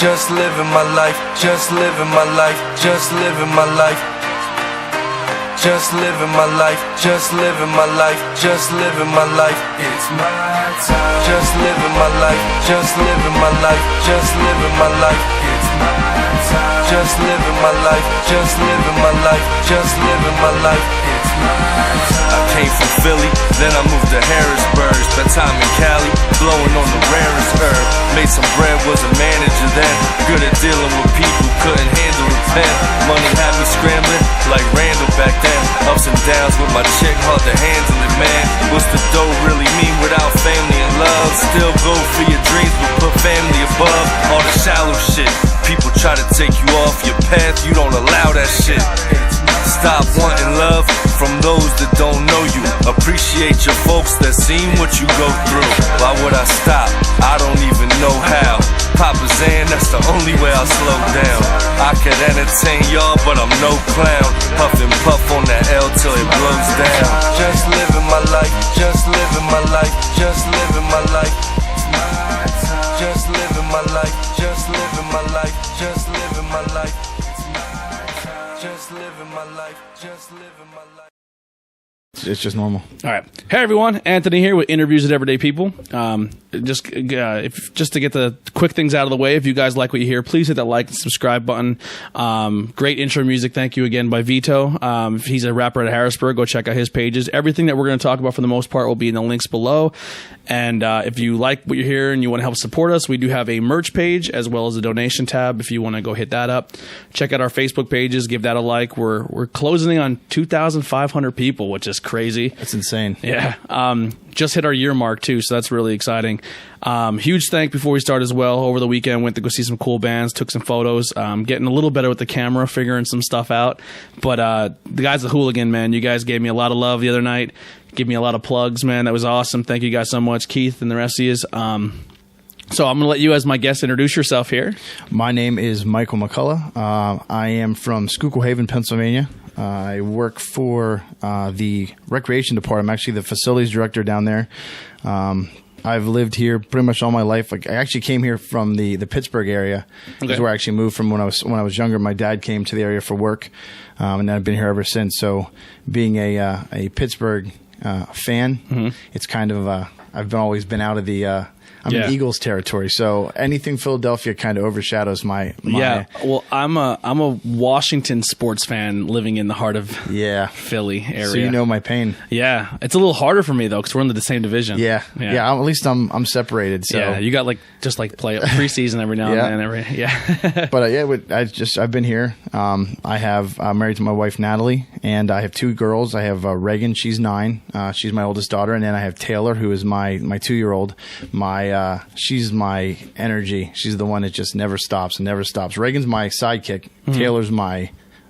just living my life, just living my life, just living my life. Just living my life, just living my life, just living my life. It's my time. Just living my life, just living my life, just living my life. It's my time. Just living my life, just living my life, just living my life. It's my time. I came from Philly, then I moved to Harrisburg. Spent time in Cali, blowing on the rarest herb. Made some bread, was a manager then. Good at dealing with people, couldn't handle the pen. Money had me scrambling like Randall back then. Ups and downs with my chick, hard to handle it, man. What's the dough really mean without family and love? Still go for your dreams, but put family above all the shallow shit. People try to take you off your path, you don't allow that shit. Stop wanting love from those that don't know you. Appreciate your folks that seen what you go through. Why would I stop? I don't even know how. Papa Zan, that's the only way I'll slow down. I could entertain y'all, but I'm no clown. Puff and puff on that L till it blows down. Just living my life, just living my life, just living my life. Just living my life, just living my life, just living my life. Just living my life, just living my life. It's just normal. All right. Hey, everyone. Anthony here with Interviews with Everyday People. Just to get the quick things out of the way, if you guys like what you hear, please hit that like and subscribe button. Great intro music. Thank you again by Vito. He's a rapper at Harrisburg. Go check out his pages. Everything that we're going to talk about for the most part will be in the links below. And if you like what you hear and you want to help support us, we do have a merch page as well as a donation tab if you want to go hit that up. Check out our Facebook pages. Give that a like. We're closing on 2,500 people, which is crazy. That's insane. Yeah. Just hit our year mark too, so that's really exciting. Huge thank before we start as well. Over the weekend, went to go see some cool bands, took some photos, getting a little better with the camera, figuring some stuff out. But the guys at Hooligan, man, you guys gave me a lot of love the other night. Gave me a lot of plugs, man. That was awesome. Thank you guys so much, Keith and the rest of you. So I'm going to let you, as my guest, introduce yourself here. My name is Mykal MuCulloch. I am from Schuylkill Haven, Pennsylvania. I work for the recreation department. I'm actually the facilities director down there. I've lived here pretty much all my life. Like, I actually came here from the Pittsburgh area. Okay. That's where I actually moved from when I was younger. My dad came to the area for work, and I've been here ever since. So, being a Pittsburgh fan, mm-hmm. It's kind of I've always been out of the. I'm in Eagles territory, so anything Philadelphia kind of overshadows my. Yeah, well, I'm a Washington sports fan living in the heart of Philly area. So you know my pain. Yeah, it's a little harder for me though because we're in the same division. Yeah. At least I'm separated. So yeah, you got play preseason every now and then. But I've been here. I'm married to my wife Natalie, and I have two girls. I have Reagan, she's 9. She's my oldest daughter, and then I have Taylor, who is my 2-year-old. She's my energy. She's the one that just never stops and never stops. Reagan's my sidekick. Mm-hmm. Taylor's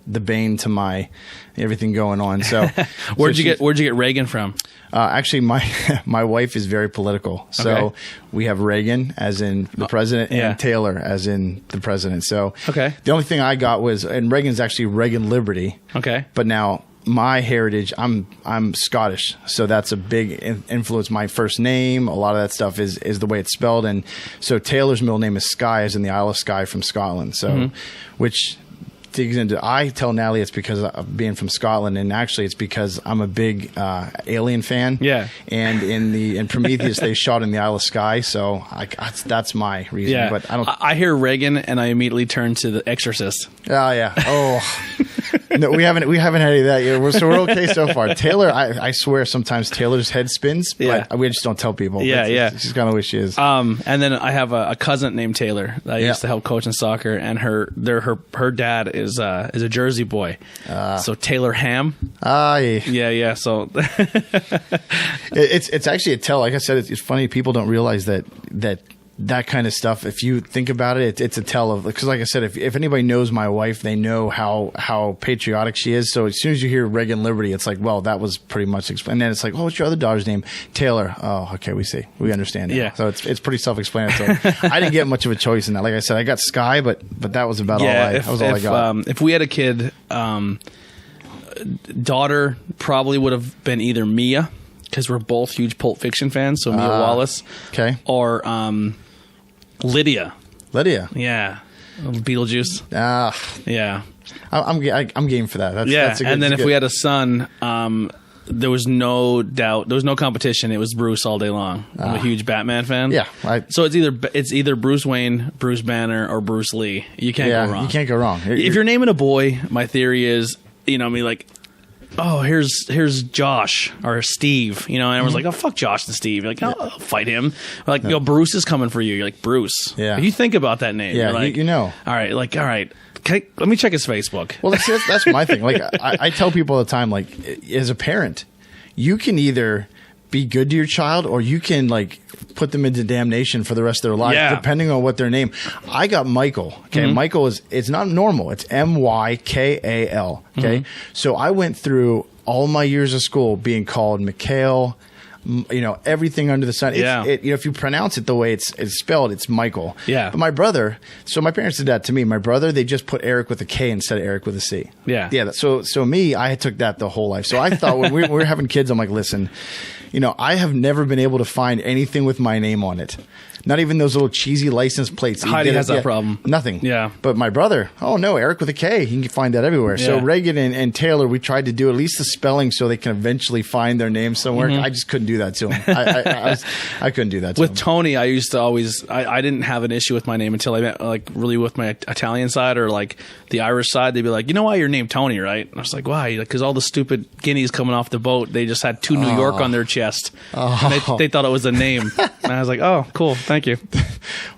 the bane to my everything going on. So where'd you get Reagan from? Actually, my wife is very political. So we have Reagan as in the president and Taylor as in the president. So the only thing I got was, and Reagan's actually Reagan Liberty. Okay. But now, my heritage, I'm Scottish, so that's a big influence. My first name, a lot of that stuff is the way it's spelled, and so Taylor's middle name is Skye, as in the Isle of Skye from Scotland. So, which digs into. I tell Natalie it's because of being from Scotland, and actually it's because I'm a big Alien fan. Yeah, and in Prometheus they shot in the Isle of Skye, so that's my reason. Yeah, but I hear Reagan and I immediately turn to The Exorcist. Oh yeah. Oh. No, we haven't had any of that yet. So we're okay so far. Taylor, I swear sometimes Taylor's head spins, but we just don't tell people. Yeah. She's kind of who she is. And then I have a cousin named Taylor that I used to help coach in soccer, and her dad is a Jersey boy. So Taylor Ham. Yeah. So it's actually a tell. Like I said, it's funny. People don't realize that kind of stuff, if you think about it, it's a tell of, because like I said, if anybody knows my wife, they know how patriotic she is. So as soon as you hear Reagan Liberty, it's like, well, that was pretty much explained. And then it's like, oh, what's your other daughter's name? Taylor. Oh, okay, we understand it. Yeah. So it's pretty self-explanatory. I didn't get much of a choice in that. Like I said, I got Skye, but that was about all I got. If we had a kid, daughter probably would have been either Mia, because we're both huge Pulp Fiction fans, so Mia Wallace. Okay. Or Lydia, Lydia. Yeah. Beetlejuice. Yeah. I'm game for that. That's a good, and then if we had a son, there was no doubt, there was no competition. It was Bruce all day long. I'm a huge Batman fan. Yeah. So it's either Bruce Wayne, Bruce Banner, or Bruce Lee. You can't go wrong. You can't go wrong. If you're naming a boy, my theory is, I mean, like, oh, here's Josh or Steve, and everyone's like, oh, fuck Josh and Steve. You're like, I'll fight him. Like, Bruce is coming for you. You're like, Bruce. Yeah. If you think about that name. Yeah, you're like, all right. Let me check his Facebook. Well, that's my thing. Like, I tell people all the time, like, as a parent, you can either be good to your child or you can, like, put them into damnation for the rest of their life, depending on what their name. I got Mykal. Okay, Mykal it's not normal. It's Mykal. Okay, so I went through all my years of school being called Mykal. Everything under the sun. If you pronounce it the way it's spelled, it's Mykal. Yeah. But my brother, so my parents did that to me. My brother, they just put Eric with a K instead of Eric with a C. Yeah. Yeah. So me, I took that the whole life. So I thought when we were having kids, I'm like, listen, I have never been able to find anything with my name on it. Not even those little cheesy license plates. Heidi has that problem. Nothing. Yeah. But my brother, oh no, Eric with a K. You can find that everywhere. Yeah. So Reagan and Taylor, we tried to do at least the spelling so they can eventually find their name somewhere. I just couldn't do that to them. I couldn't do that to with them. Tony, I used to always, I didn't have an issue with my name until I met, like, really with my Italian side or, like, the Irish side. They'd be like, why you're named Tony, right? And I was like, why? Because all the stupid guineas coming off the boat, they just had 2 New York on their chest. And they thought it was a name. And I was like, oh, cool. Thank you.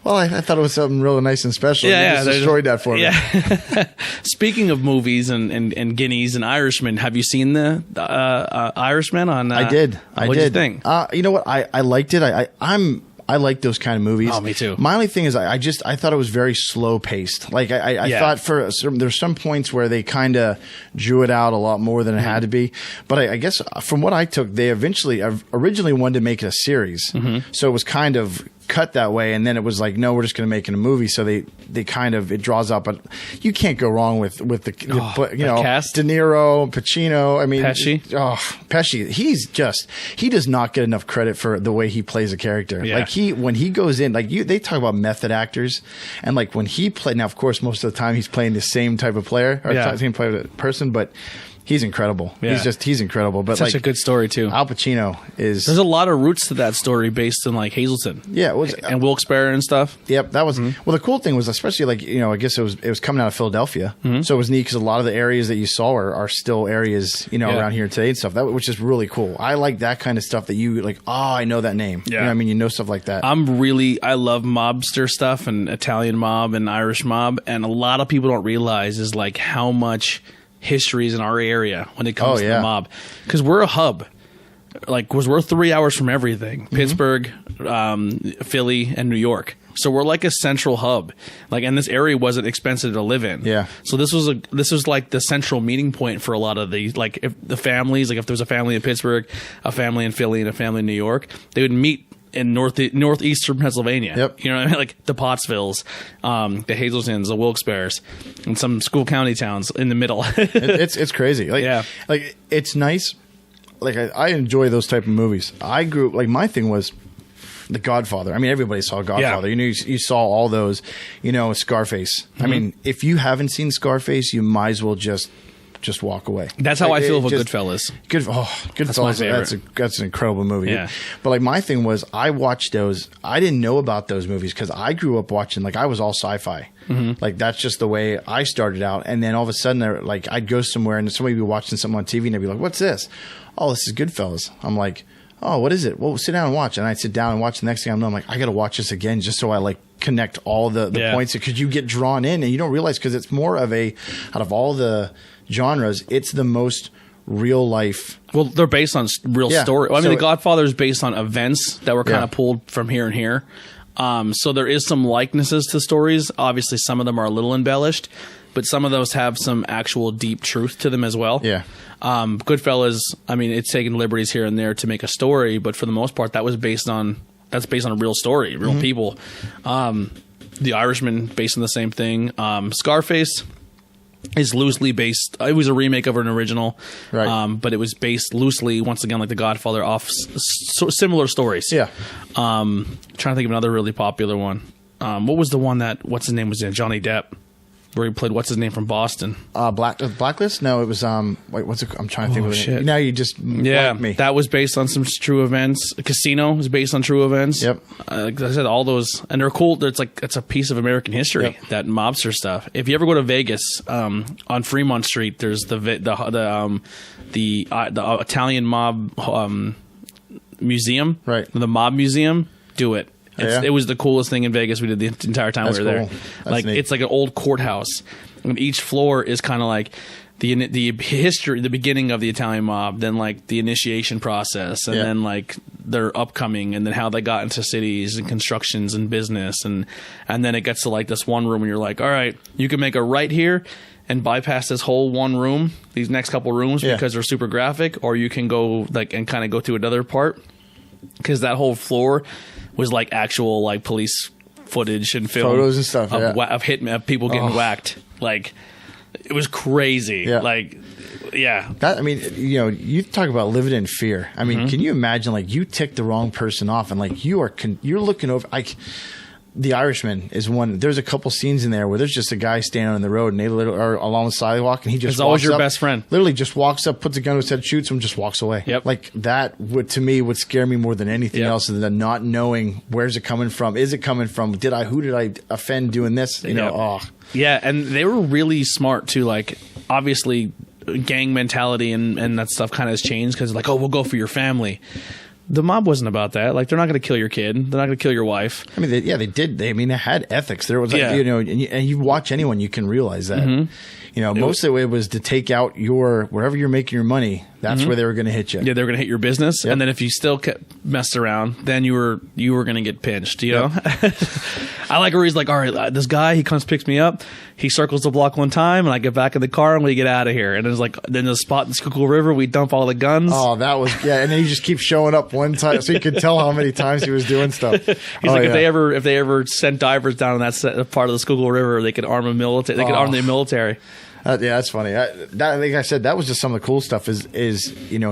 Well, I thought it was something really nice and special. You just destroyed that for me. Yeah. Speaking of movies and guineas and Irishmen, have you seen the Irishman on? I did. What did you think? You know what? I liked it. I like those kind of movies. Oh, me too. My only thing is I thought it was very slow paced. Like I thought there's some points where they kind of drew it out a lot more than it had to be. But I guess from what I took, they originally wanted to make it a series. So it was kind of cut that way, and then it was like, no, we're just going to make it a movie. So they kind of, it draws out, but you can't go wrong with the cast. De Niro, Pacino. I mean, Pesci. He does not get enough credit for the way he plays a character. Yeah. Like when he goes in, like they talk about method actors, and like when he played, now of course most of the time he's playing the same type of player or same type of person, but he's incredible. Yeah. He's incredible. But such a good story too. Al Pacino is. There's a lot of roots to that story based in like Hazleton. Yeah, it was, and Wilkes-Barre and stuff. Yep, that was. Well, the cool thing was, especially like I guess it was coming out of Philadelphia, so it was neat because a lot of the areas that you saw are still areas around here today and stuff. Which is really cool. I like that kind of stuff that you like. Oh, I know that name. Yeah, I mean, stuff like that. I love mobster stuff and Italian mob and Irish mob, and a lot of people don't realize is like how much history is in our area when it comes to the mob, because we're a hub. Like, we're 3 hours from everything: Pittsburgh, Philly, and New York. So we're like a central hub. Like, and this area wasn't expensive to live in. Yeah. So this was like the central meeting point for a lot of the, like, if the families, like if there was a family in Pittsburgh, a family in Philly, and a family in New York, they would meet in northeastern Pennsylvania. Yep. You know what I mean? Like the Pottsvilles, the Hazletons, the Wilkes-Barres, and some school county towns in the middle. It's crazy. Like, like it's nice. Like I enjoy those type of movies. I grew like my thing was The Godfather. I mean, everybody saw Godfather. Yeah. You saw all those. Scarface. I mean, if you haven't seen Scarface, you might as well just walk away. That's how I feel about Goodfellas. Goodfellas. That's an incredible movie. Yeah. But like my thing was, I watched those. I didn't know about those movies because I grew up watching. Like I was all sci-fi. Like that's just the way I started out. And then all of a sudden, like I'd go somewhere and somebody would be watching something on TV and they'd be like, "What's this?" "Oh, this is Goodfellas." I'm like, "Oh, what is it?" "Well, sit down and watch." And I'd sit down and watch. The next thing I'm like, I got to watch this again just so I like connect all the points, because you get drawn in and you don't realize, because it's more of out of all the genres, it's the most real life. Well, they're based on real story. I mean, The Godfather is based on events that were kind of pulled from here and here. So there is some likenesses to stories. Obviously, some of them are a little embellished, but some of those have some actual deep truth to them as well. Yeah. Goodfellas, I mean, it's taken liberties here and there to make a story, but for the most part, that's based on a real story, real people. The Irishman, based on the same thing. Scarface is loosely based. It was a remake of an original, right? But it was based loosely, once again, like The Godfather, off similar stories. Yeah. Trying to think of another really popular one. What was the one that what's his name was in? Johnny Depp, where he played what's his name from Boston. Blacklist? No, it was wait, what's it? I'm trying to think of it. Shit. Now you just blanked me. That was based on some true events. Casino was based on true events. Yep. Like I said, all those, and they're cool. It's a piece of American history. Yep. That mobster stuff. If you ever go to Vegas, on Fremont Street, there's the Italian mob museum. Right. The mob museum. Do it. It was the coolest thing in Vegas we did the entire time we were there. Like neat. It's like an old courthouse, and each floor is kind of like the history, the beginning of the Italian mob, then like the initiation process, and then like their upcoming, and then how they got into cities and constructions and business, and then it gets to like this one room, and you're like, all right, you can make a right here and bypass this whole one room, these next couple rooms because they're super graphic, or you can go like and kind of go to another part because that whole floor was like actual like police footage and film, photos and stuff of people getting whacked. Like it was crazy. Yeah. Like that. I mean, you talk about living in fear. I mean, can you imagine like you tick the wrong person off and like you're looking over like. The Irishman is one. There's a couple scenes in there where there's just a guy standing on the road and they literally are along the sidewalk and he just. It's always your best friend. Literally just walks up, puts a gun to his head, shoots him, just walks away. Yep. Like that would scare me more than anything else than not knowing where's it coming from. Is it coming from? Who did I offend doing this? Yeah, and they were really smart too. Like obviously, gang mentality and that stuff kind of has changed because like, oh, we'll go for your family. The mob wasn't about that. Like, they're not going to kill your kid. They're not going to kill your wife. I mean, they did. They had ethics. There was, like, and you watch anyone, you can realize that. Most of it was to take out wherever you're making your money. That's where they were going to hit you. Yeah, they were going to hit your business, and then if you still kept messed around, then you were going to get pinched. You know, I like where he's like, all right, this guy, he comes picks me up, he circles the block one time, and I get back in the car and we get out of here. And it's like, then the spot in Schuylkill River, we dump all the guns. Oh, that was and then he just keeps showing up one time, so you could tell how many times he was doing stuff. He's like, if they ever sent divers down in that part of the Schuylkill River, they could arm a military. They could arm the military. That's funny. Like I said, that was just some of the cool stuff. Is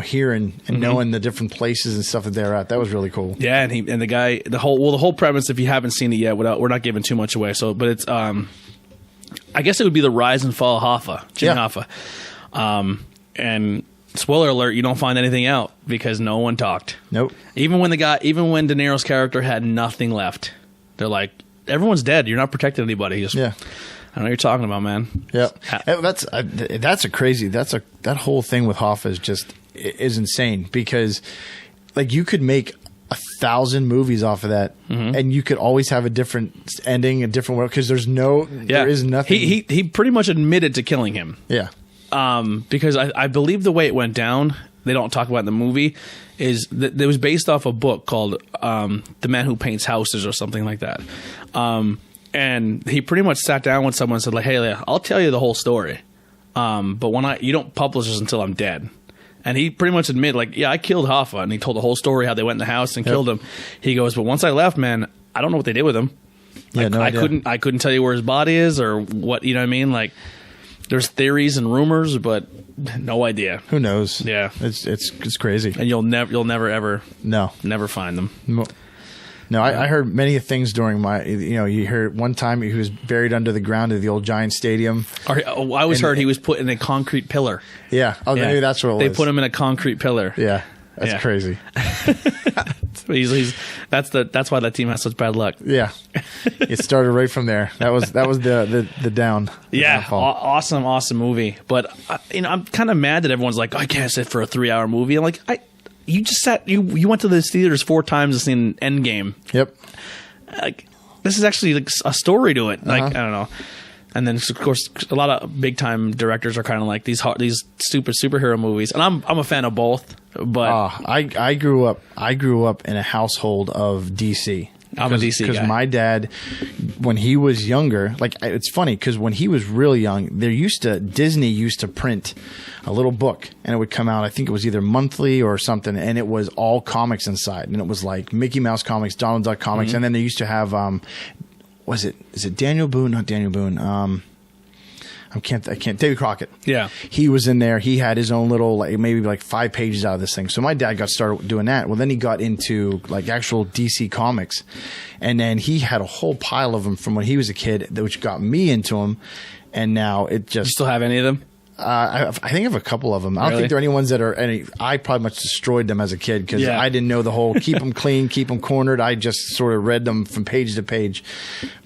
hearing and knowing the different places and stuff that they're at. That was really cool. Yeah, and the guy, the whole premise. If you haven't seen it yet, we're not giving too much away. So, but it's I guess it would be the rise and fall of Hoffa, Jimmy Hoffa. And spoiler alert, you don't find anything out because no one talked. Nope. Even when De Niro's character had nothing left, they're like, everyone's dead. You're not protecting anybody. I know what you're talking about, man. Yeah, that's that whole thing with Hoffa is insane because like you could make 1,000 movies off of that, and you could always have a different ending, a different way because there is nothing. He pretty much admitted to killing him. Yeah. Because I believe the way it went down, they don't talk about in the movie, is that it was based off a book called The Man Who Paints Houses or something like that. And he pretty much sat down with someone and said, like, hey, I'll tell you the whole story. But you don't publish this until I'm dead. And he pretty much admitted, like, yeah, I killed Hoffa. And he told the whole story, how they went in the house and killed him. He goes, but once I left, man, I don't know what they did with him. Yeah, I couldn't tell you where his body is or what, you know what I mean? Like, there's theories and rumors, but no idea. Who knows? Yeah. It's crazy. And you'll never ever never find them. No, I heard many things during my, you heard one time he was buried under the ground of the old Giant Stadium. I always heard he was put in a concrete pillar. Yeah. Oh, maybe that's what it was. They put him in a concrete pillar. Yeah. That's crazy. That's why that team has such bad luck. Yeah. It started right from there. That was the down. Yeah. Awesome movie. But, I'm kind of mad that everyone's like, I can't sit for a 3-hour movie. I'm like, you just sat. You went to the theaters 4 times and seen Endgame. Yep. Like, this is actually like a story to it. Like, I don't know. And then of course a lot of big time directors are kind of like these stupid superhero movies, and I'm a fan of both. But I grew up in a household of DC. I'm a DC guy. Because my dad, when he was younger, like it's funny because when he was really young, Disney used to print a little book, and it would come out. I think it was either monthly or something, and it was all comics inside, and it was like Mickey Mouse comics, Donald Duck comics, and then they used to have is it Daniel Boone? Not Daniel Boone. Davy Crockett. Yeah. He was in there. He had his own little, like, maybe like 5 pages out of this thing. So my dad got started doing that. Well, then he got into like actual DC comics. And then he had a whole pile of them from when he was a kid, which got me into them. And now it just... You still have any of them? I think I have a couple of them. I don't think there are any ones that are any. I probably much destroyed them as a kid because I didn't know the whole keep them clean, keep them cornered. I just sort of read them from page to page.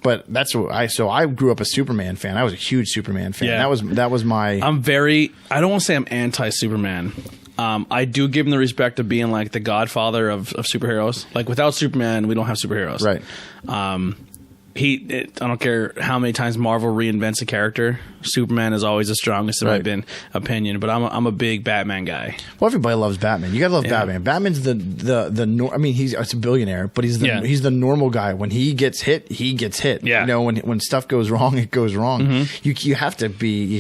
But that's what I grew up a Superman fan. I was a huge Superman fan. Yeah. That was my. I don't want to say I'm anti-Superman. I do give him the respect of being like the godfather of superheroes. Like without Superman, we don't have superheroes. Right. I don't care how many times Marvel reinvents a character. Superman is always the strongest in my opinion. But I'm a big Batman guy. Well, everybody loves Batman. You gotta love Batman. Batman's the I mean, he's a billionaire, but he's the normal guy. When he gets hit, he gets hit. Yeah. You know, when stuff goes wrong, it goes wrong. Mm-hmm. You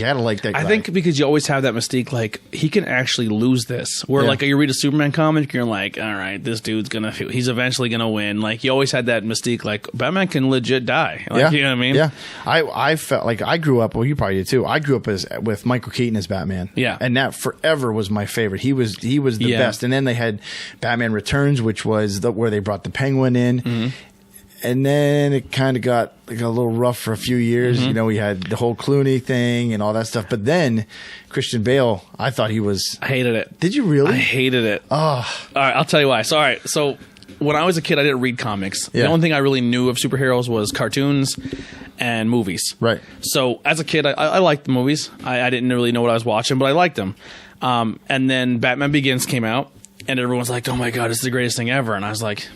gotta like that guy. I think because you always have that mystique, like he can actually lose this. Where like you read a Superman comic, you're like, all right, this dude's he's eventually gonna win. Like you always had that mystique, like Batman can legit die. Like, you know what I mean? Yeah. I felt like I grew up. Well, you probably did too. I grew up with Michael Keaton as Batman. Yeah, and that forever was my favorite. He was the best. And then they had Batman Returns, which was where they brought the Penguin in. Mm-hmm. And then it kind of got like a little rough for a few years. Mm-hmm. You know, we had the whole Clooney thing and all that stuff. But then Christian Bale, I thought he was. I hated it. Did you really? I hated it. Oh, all right. I'll tell you why. So, all right. So when I was a kid, I didn't read comics. Yeah. The only thing I really knew of superheroes was cartoons and movies. Right. So as a kid, I liked the movies. I didn't really know what I was watching, but I liked them. And then Batman Begins came out, and everyone's like, "Oh my god, it's the greatest thing ever!" And I was like,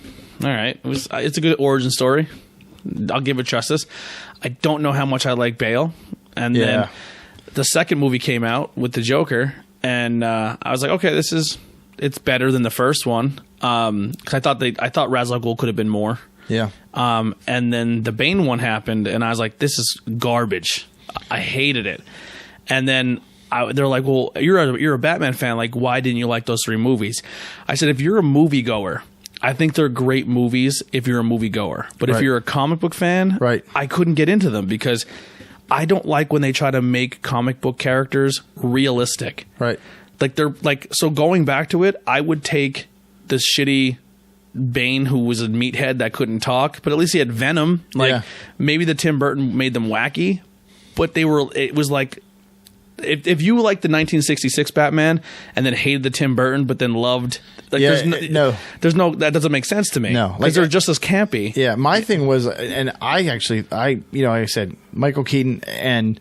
"All right, it's a good origin story. I'll give it justice." I don't know how much I like Bale. And then the second movie came out with the Joker, and I was like, "Okay, it's better than the first one." Because I thought Ra's al Ghul could have been more. Yeah. And then the Bane one happened, and I was like, "This is garbage." I hated it. And then they're like, "Well, you're a Batman fan. Like, why didn't you like those 3 movies?" I said, "If you're a moviegoer, I think they're great movies. If you're a moviegoer, but if you're a comic book fan, I couldn't get into them because I don't like when they try to make comic book characters realistic. Right. Like they're like so. Going back to it, I would take this shitty Bane who was a meathead that couldn't talk, but at least he had venom. Like maybe the Tim Burton made them wacky, but it was like if you liked the 1966 Batman and then hated the Tim Burton, but then loved like there's no that doesn't make sense to me. No, like they're just as campy. Yeah, my thing was, and I like I said, Michael Keaton and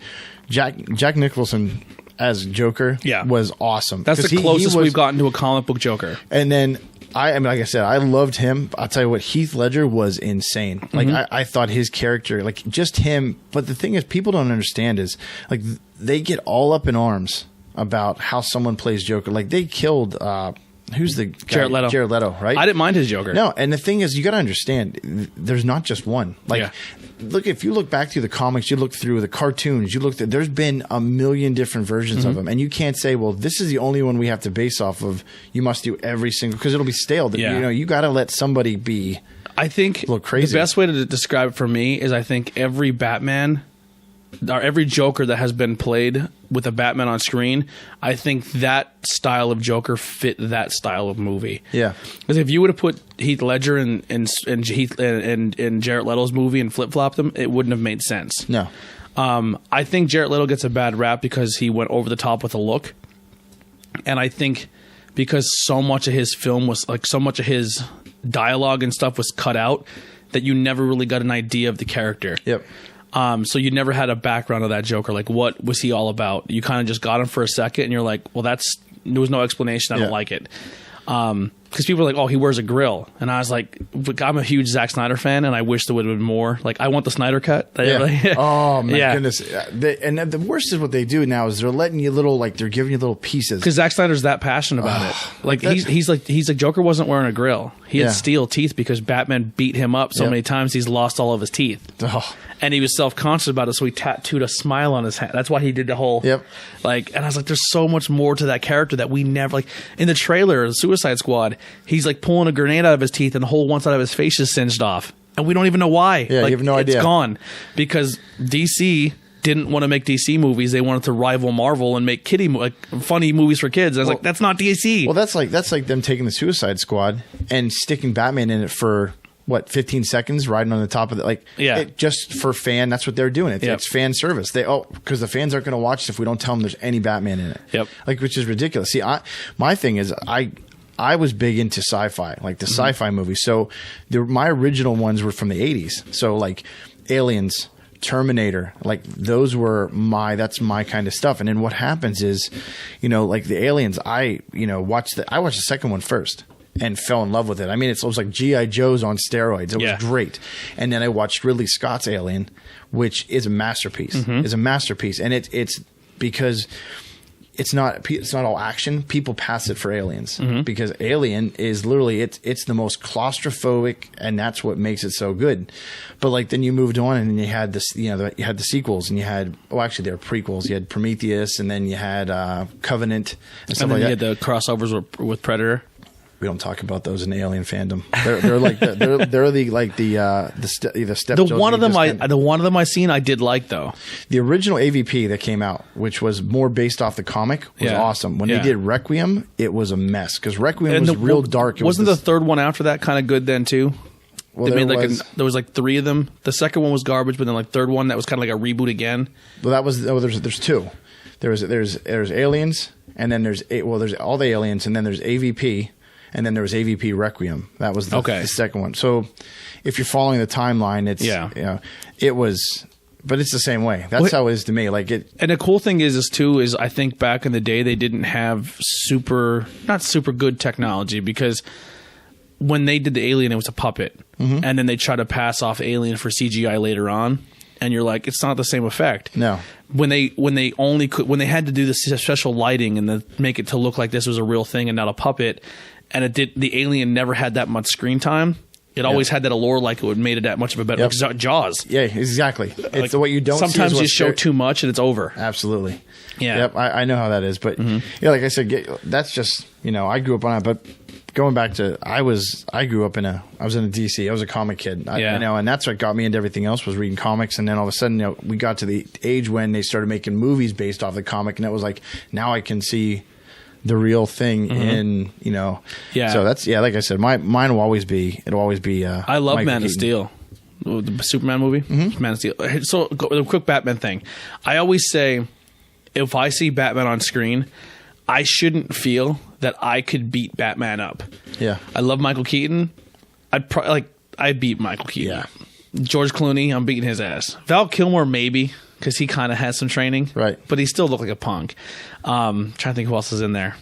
Jack Nicholson as Joker was awesome. That's the closest we've gotten to a comic book Joker. And then I mean, like I said, I loved him. I'll tell you what, Heath Ledger was insane. Like I thought his character, like just him. But the thing is, people don't understand is like they get all up in arms about how someone plays Joker. Like they killed who's the guy? Jared Leto. Jared Leto, right? I didn't mind his Joker. No, and the thing is, you got to understand, there's not just one. Like, look, if you look back through the comics, you look through the cartoons, there's been a million different versions of them, and you can't say, well, this is the only one we have to base off of. You must do every single, because it'll be stale. You know, you got to let somebody be. I think a little crazy. The best way to describe it for me is I think every Batman or every Joker that has been played with a Batman on screen, I think that style of Joker fit that style of movie. Yeah, because if you would have put Heath Ledger in Jared Leto's movie and flip flopped them, it wouldn't have made sense. No, I think Jared Leto gets a bad rap because he went over the top with a look, and I think because so much of his film was like so much of his dialogue and stuff was cut out that you never really got an idea of the character. Yep. So you never had a background of that Joker. Like, what was he all about? You kind of just got him for a second, and you're like, well, there was no explanation. I don't like it. Because people are like, oh, he wears a grill. And I was like, I'm a huge Zack Snyder fan, and I wish there would have been more. Like, I want the Snyder cut. Oh, my goodness. And the worst is what they do now is they're letting you they're giving you little pieces. Because Zack Snyder's that passionate about it. Like, he's like, Joker wasn't wearing a grill. He had steel teeth because Batman beat him up so many times he's lost all of his teeth. Oh. And he was self-conscious about it, so he tattooed a smile on his hand. That's why he did the whole... Yep. Like, and I was like, there's so much more to that character that we never... Like, in the trailer, the Suicide Squad, he's, like, pulling a grenade out of his teeth, and the whole one side of his face is singed off. And we don't even know why. Yeah, you have no idea. It's gone. Because DC didn't want to make DC movies. They wanted to rival Marvel and make funny movies for kids. I was like, that's not DC. Well, that's like them taking the Suicide Squad and sticking Batman in it for 15 seconds, riding on the top of it, just for fan. That's what they're doing. It's fan service. Because the fans aren't going to watch it if we don't tell them there's any Batman in it. Yep. Which is ridiculous. See, my thing is I was big into sci-fi, like the sci-fi movies. So my original ones were from the 80s. So like Aliens, Terminator, like those were that's my kind of stuff. And then what happens is, like the Aliens, I watched the second one first and fell in love with it. I mean, it was like G.I. Joe's on steroids. It was great. And then I watched Ridley Scott's Alien, which is a masterpiece. And it's because it's not all action. People pass it for Aliens because Alien is literally it's the most claustrophobic, and that's what makes it so good. But like then you moved on, and then you had this, you had the sequels, and you had actually they were prequels. You had Prometheus, and then you had Covenant, and stuff like that. And then you had the crossovers with Predator. We don't talk about those in the Alien fandom. They're like the step. The one of them I seen I did like though. The original AVP that came out, which was more based off the comic, was awesome. When they did Requiem, it was a mess because Requiem was real dark. Wasn't the third one after that kind of good then too? Well, there was like 3 of them. The second one was garbage, but then like third one that was kind of like a reboot again. Well, there's 2. There's Aliens, and then there's all the Aliens, and then there's AVP. And then there was AVP Requiem. That was the second one. So if you're following the timeline, it was, but it's the same way. That's how it is to me. Like it. And the cool thing is I think back in the day they didn't have not super good technology, because when they did the Alien, it was a puppet, and then they tried to pass off Alien for CGI later on, and you're like, it's not the same effect. No. When they had to do the special lighting and make it to look like this was a real thing and not a puppet. And the Alien never had that much screen time. It always had that allure, like it would made it that much of a better. Like Jaws. Yeah, exactly. It's what you don't. Sometimes you show too much and it's over. Absolutely. Yeah. Yep. I know how that is, but like I said, that's just I grew up on it. But going back to I was in a DC. I was a comic kid. And that's what got me into everything else, was reading comics. And then all of a sudden, we got to the age when they started making movies based off the comic, and that was like, now I can see the real thing in, so that's, like I said, mine will always be, I love Michael Man of Keaton. Steel, the Superman movie, Man of Steel. So the quick Batman thing. I always say, if I see Batman on screen, I shouldn't feel that I could beat Batman up. Yeah. I love Michael Keaton. I'd beat Michael Keaton. Yeah. George Clooney, I'm beating his ass. Val Kilmer, maybe, because he kind of has some training. Right. But he still looked like a punk. Trying to think who else is in there.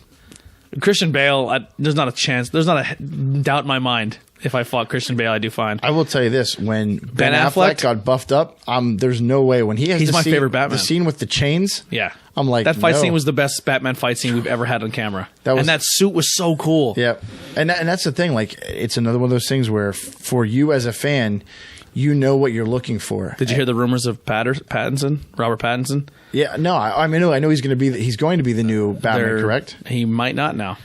Christian Bale, there's not a chance. There's not a doubt in my mind. If I fought Christian Bale, I'd do fine. I will tell you this: when Ben Affleck got buffed up, there's no way when he's my favorite Batman. The scene with the chains, I'm like, that fight scene was the best Batman fight scene we've ever had on camera. And that suit was so cool. Yeah, and that's the thing. Like, it's another one of those things where, for you as a fan, you know what you're looking for. Did you hear the rumors of Robert Pattinson? Yeah, no, I know he's going to be the new Batman, correct? He might not now.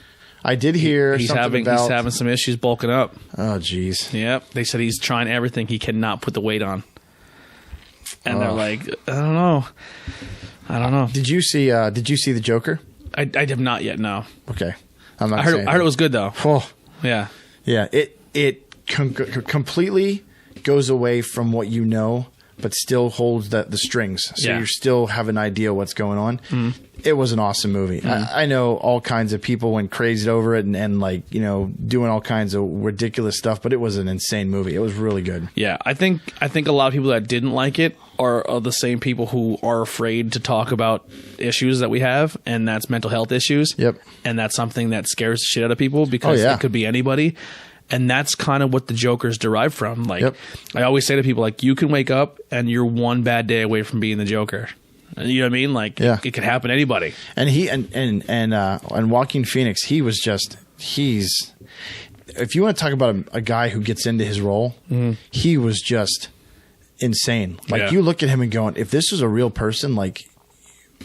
I did hear he's having some issues bulking up. Oh, jeez. Yep. They said he's trying everything. He cannot put the weight on. And they're like, I don't know. Did you see the Joker? I have not yet. No. Okay. I heard it was good though. Oh. Yeah. Yeah. It completely goes away from what you know, but still holds the strings. So you still have an idea what's going on. Mm-hmm. It was an awesome movie. Mm-hmm. I know all kinds of people went crazy over it and like, doing all kinds of ridiculous stuff, but it was an insane movie. It was really good. Yeah. I think a lot of people that didn't like it are the same people who are afraid to talk about issues that we have, and that's mental health issues. Yep. And that's something that scares the shit out of people because it could be anybody. And that's kind of what the Joker's derived from. Like, I always say to people, like, you can wake up and you're one bad day away from being the Joker. You know what I mean? Like, it could happen to anybody. And and Joaquin Phoenix, he's if you want to talk about a guy who gets into his role, he was just insane. Like, you look at him and going, if this was a real person, like,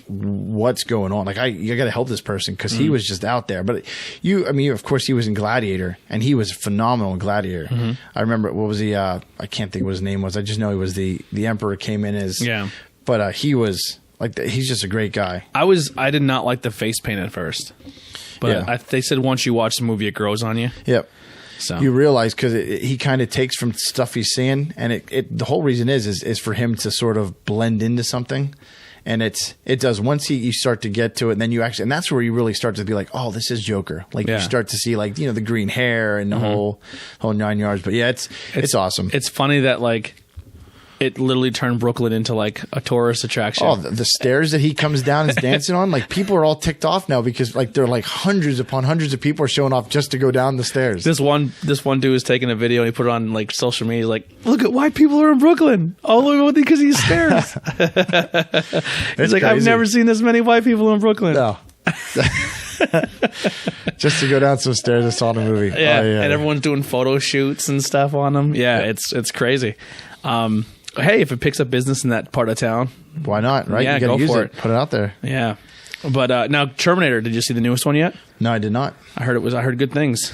what's going on? Like, you got to help this person, because he was just out there. But of course, he was in Gladiator, and he was phenomenal in Gladiator. Mm-hmm. I remember, what was he? I can't think what his name was. I just know he was the Emperor came in as but he was like, he's just a great guy. I did not like the face paint at first, but they said once you watch the movie, it grows on you. Yep. So you realize because he kind of takes from stuff he's seeing, and the whole reason is for him to sort of blend into something. And it does once you start to get to it, and then and that's where you really start to be like, oh, this is Joker. Like you start to see like, the green hair and the whole 9 yards. But yeah, it's awesome. It's funny that like it literally turned Brooklyn into like a tourist attraction. Oh, the stairs that he comes down and is dancing on, like people are all ticked off now because like there are like hundreds upon hundreds of people are showing off just to go down the stairs. This one dude was taking a video and he put it on like social media. He's like, look at white people are in Brooklyn. Oh, look because these stairs. He's like, I've never seen this many white people in Brooklyn. No. Just to go down some stairs I saw in the movie. Yeah, and everyone's doing photo shoots and stuff on them. Yeah, it's crazy. Hey, if it picks up business in that part of town, why not? Right? Yeah, you gotta go use for it. Put it out there. Yeah. But now Terminator, did you see the newest one yet? No, I did not. I heard good things.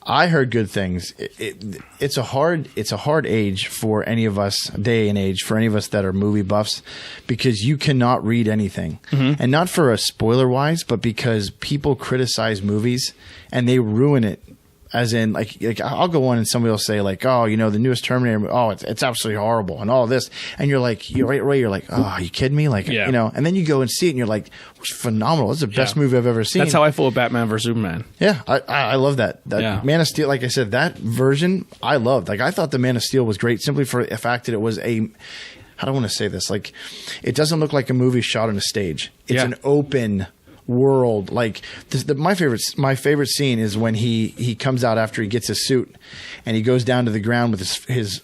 I heard good things. It's a hard age for any of us, day and age for any of us that are movie buffs, because you cannot read anything, and not for a spoiler wise, but because people criticize movies and they ruin it. As in, like I'll go on and somebody will say like, oh, the newest Terminator, oh, it's absolutely horrible and all this, and you're like, you're like, oh, are you kidding me? Like, and then you go and see it and you're like, it's phenomenal. It's the best movie I've ever seen. That's how I feel with Batman vs Superman. Yeah, I love that. Man of Steel, like I said, that version I loved. Like I thought the Man of Steel was great simply for the fact that it was I don't want to say this, like it doesn't look like a movie shot on a stage. It's an open world. Like my favorite scene is when he comes out after he gets his suit and he goes down to the ground with his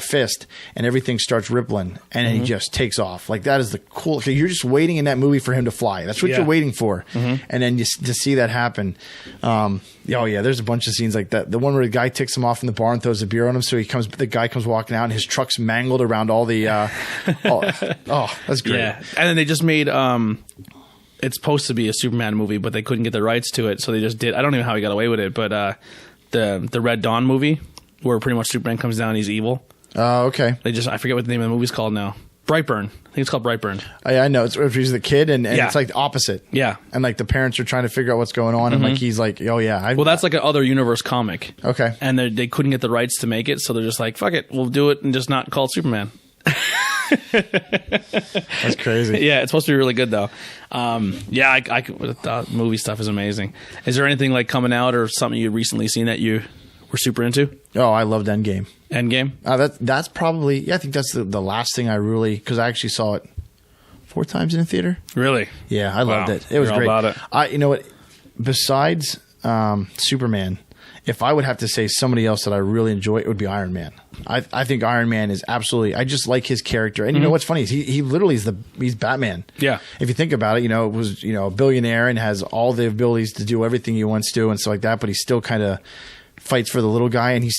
fist and everything starts rippling and then he just takes off. Like that is the cool. You're just waiting in that movie for him to fly. That's what you're waiting for. And then to see that happen. There's a bunch of scenes like that. The one where the guy takes him off in the bar and throws a beer on him, so the guy comes walking out and his truck's mangled around all the that's great. Yeah. And then they just made it's supposed to be a Superman movie, but they couldn't get the rights to it, so they just did. I don't know how he got away with it, but the Red Dawn movie, where pretty much Superman comes down and he's evil. Oh, okay. I forget what the name of the movie's called now. Brightburn. I think it's called Brightburn. I know. It's if he's the kid and it's like the opposite. Yeah. And like the parents are trying to figure out what's going on and like he's like, oh yeah. Well, that's like an other universe comic. Okay. And they couldn't get the rights to make it, so they're just like, fuck it, we'll do it and just not call it Superman. That's crazy. Yeah, it's supposed to be really good though. The movie stuff is amazing. Is there anything like coming out or something you've recently seen that you were super into? Oh, I loved Endgame. Endgame? That's probably I think that's the last thing I really, because I actually saw it 4 times in a theater. Really? Yeah, I loved it. It was great. All about it. You know what? Besides Superman, if I would have to say somebody else that I really enjoy, it would be Iron Man. I think Iron Man is absolutely. I just like his character, and you know what's funny is he literally he's Batman. Yeah. If you think about it, it was a billionaire and has all the abilities to do everything he wants to and stuff like that, but he still kind of fights for the little guy, and he's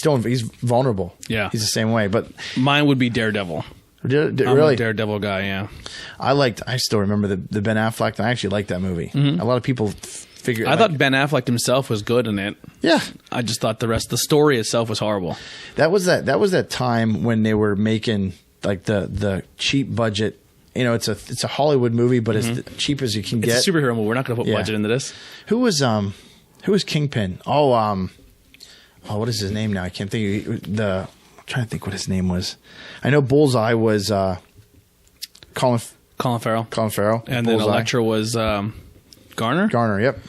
vulnerable. Yeah, he's the same way. But mine would be Daredevil. Really? I'm a Daredevil guy. Yeah. I still remember the Ben Affleck. I actually liked that movie. A lot of people. I thought Ben Affleck himself was good in it. Yeah, I just thought the story itself was horrible. That was that time when they were making like the cheap budget. It's a Hollywood movie, but it's cheap as you can get. It's a superhero movie. We're not going to put budget into this. Who was Kingpin? What is his name now? I can't think. I'm trying to think what his name was. I know Bullseye was Colin Farrell. And then Elektra was Garner? Garner, yep.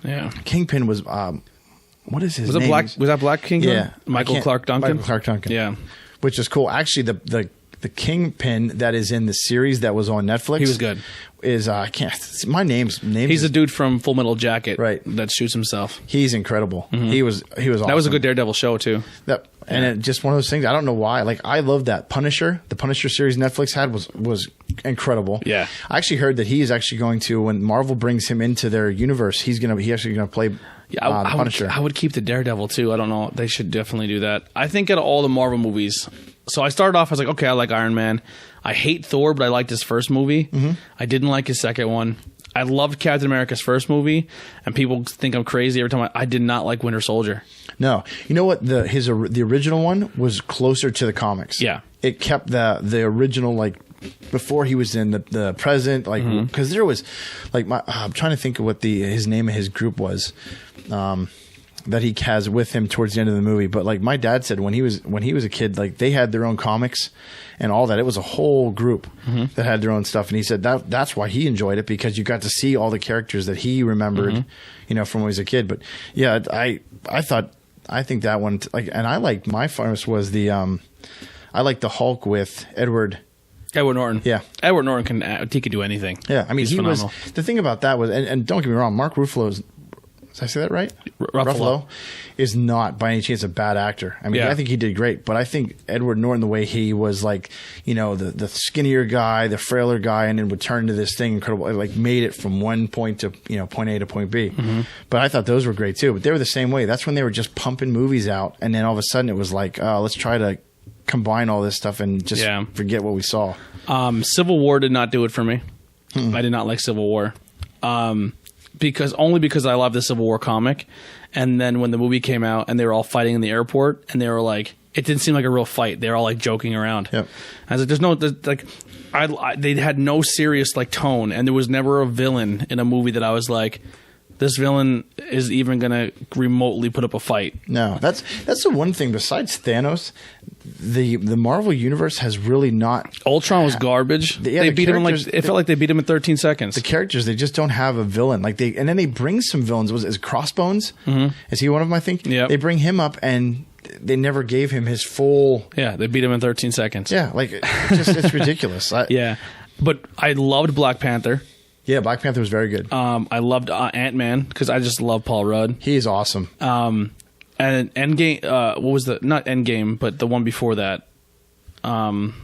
Yeah. Kingpin was what is his name? Was that Black Kingpin? Yeah. Michael Clark Duncan. Yeah. Which is cool. Actually, the Kingpin that is in the series that was on Netflix. He was good. Is I can't. My name's. He's a dude from Full Metal Jacket, right? That shoots himself. He's incredible. He was awesome. That was a good Daredevil show too. Just one of those things. I don't know why. Like I love that Punisher. The Punisher series Netflix had was incredible. Yeah. I actually heard that he is actually going to, when Marvel brings him into their universe, he's actually gonna play. Punisher. I would keep the Daredevil too. I don't know. They should definitely do that. I think out of all the Marvel movies. So I started off, I was like, okay, I like Iron Man. I hate Thor, but I liked his first movie. I didn't like his second one. I loved Captain America's first movie, and people think I'm crazy every time. I did not like Winter Soldier. No. You know what? The original one was closer to the comics. Yeah. It kept the original, like, before he was in the president, like, because there was like I'm trying to think of what his name of his group was. That he has with him towards the end of the movie. But like my dad said, when he was a kid, like they had their own comics and all that. It was a whole group that had their own stuff. And he said that's why he enjoyed it, because you got to see all the characters that he remembered, from when he was a kid. But yeah, I think that one, like, and I liked my famous was I liked the Hulk with Edward Norton. Yeah. Edward Norton he could do anything. Yeah. I mean, he was the thing about that was, and don't get me wrong, Mark Ruffalo's, did I say that right? Ruffalo is not by any chance a bad actor. I mean, I think he did great, but I think Edward Norton, the way he was like, the skinnier guy, the frailer guy, and then would turn to this thing incredible, like made it from one point to, point A to point B. But I thought those were great too. But they were the same way. That's when they were just pumping movies out. And then all of a sudden it was like, let's try to combine all this stuff and just forget what we saw. Civil War did not do it for me. I did not like Civil War. Because I love the Civil War comic, and then when the movie came out and they were all fighting in the airport, and they were like, it didn't seem like a real fight. They were all like joking around. Yep. I was like, they had no serious like tone, and there was never a villain in a movie that I was like, this villain is even going to remotely put up a fight. No, that's the one thing. Besides Thanos, the Marvel universe has really not. Ultron was garbage. They beat him it felt like they beat him in 13 seconds. The characters, they just don't have a villain. Like and then they bring some villains. Is Crossbones? Is he one of them? I think. Yeah. They bring him up and they never gave him his full. Yeah, they beat him in 13 seconds. Yeah, like it's ridiculous. Yeah, but I loved Black Panther. Yeah, Black Panther was very good. I loved Ant-Man because I just love Paul Rudd. He is awesome. And Endgame, what was not Endgame, but the one before that? The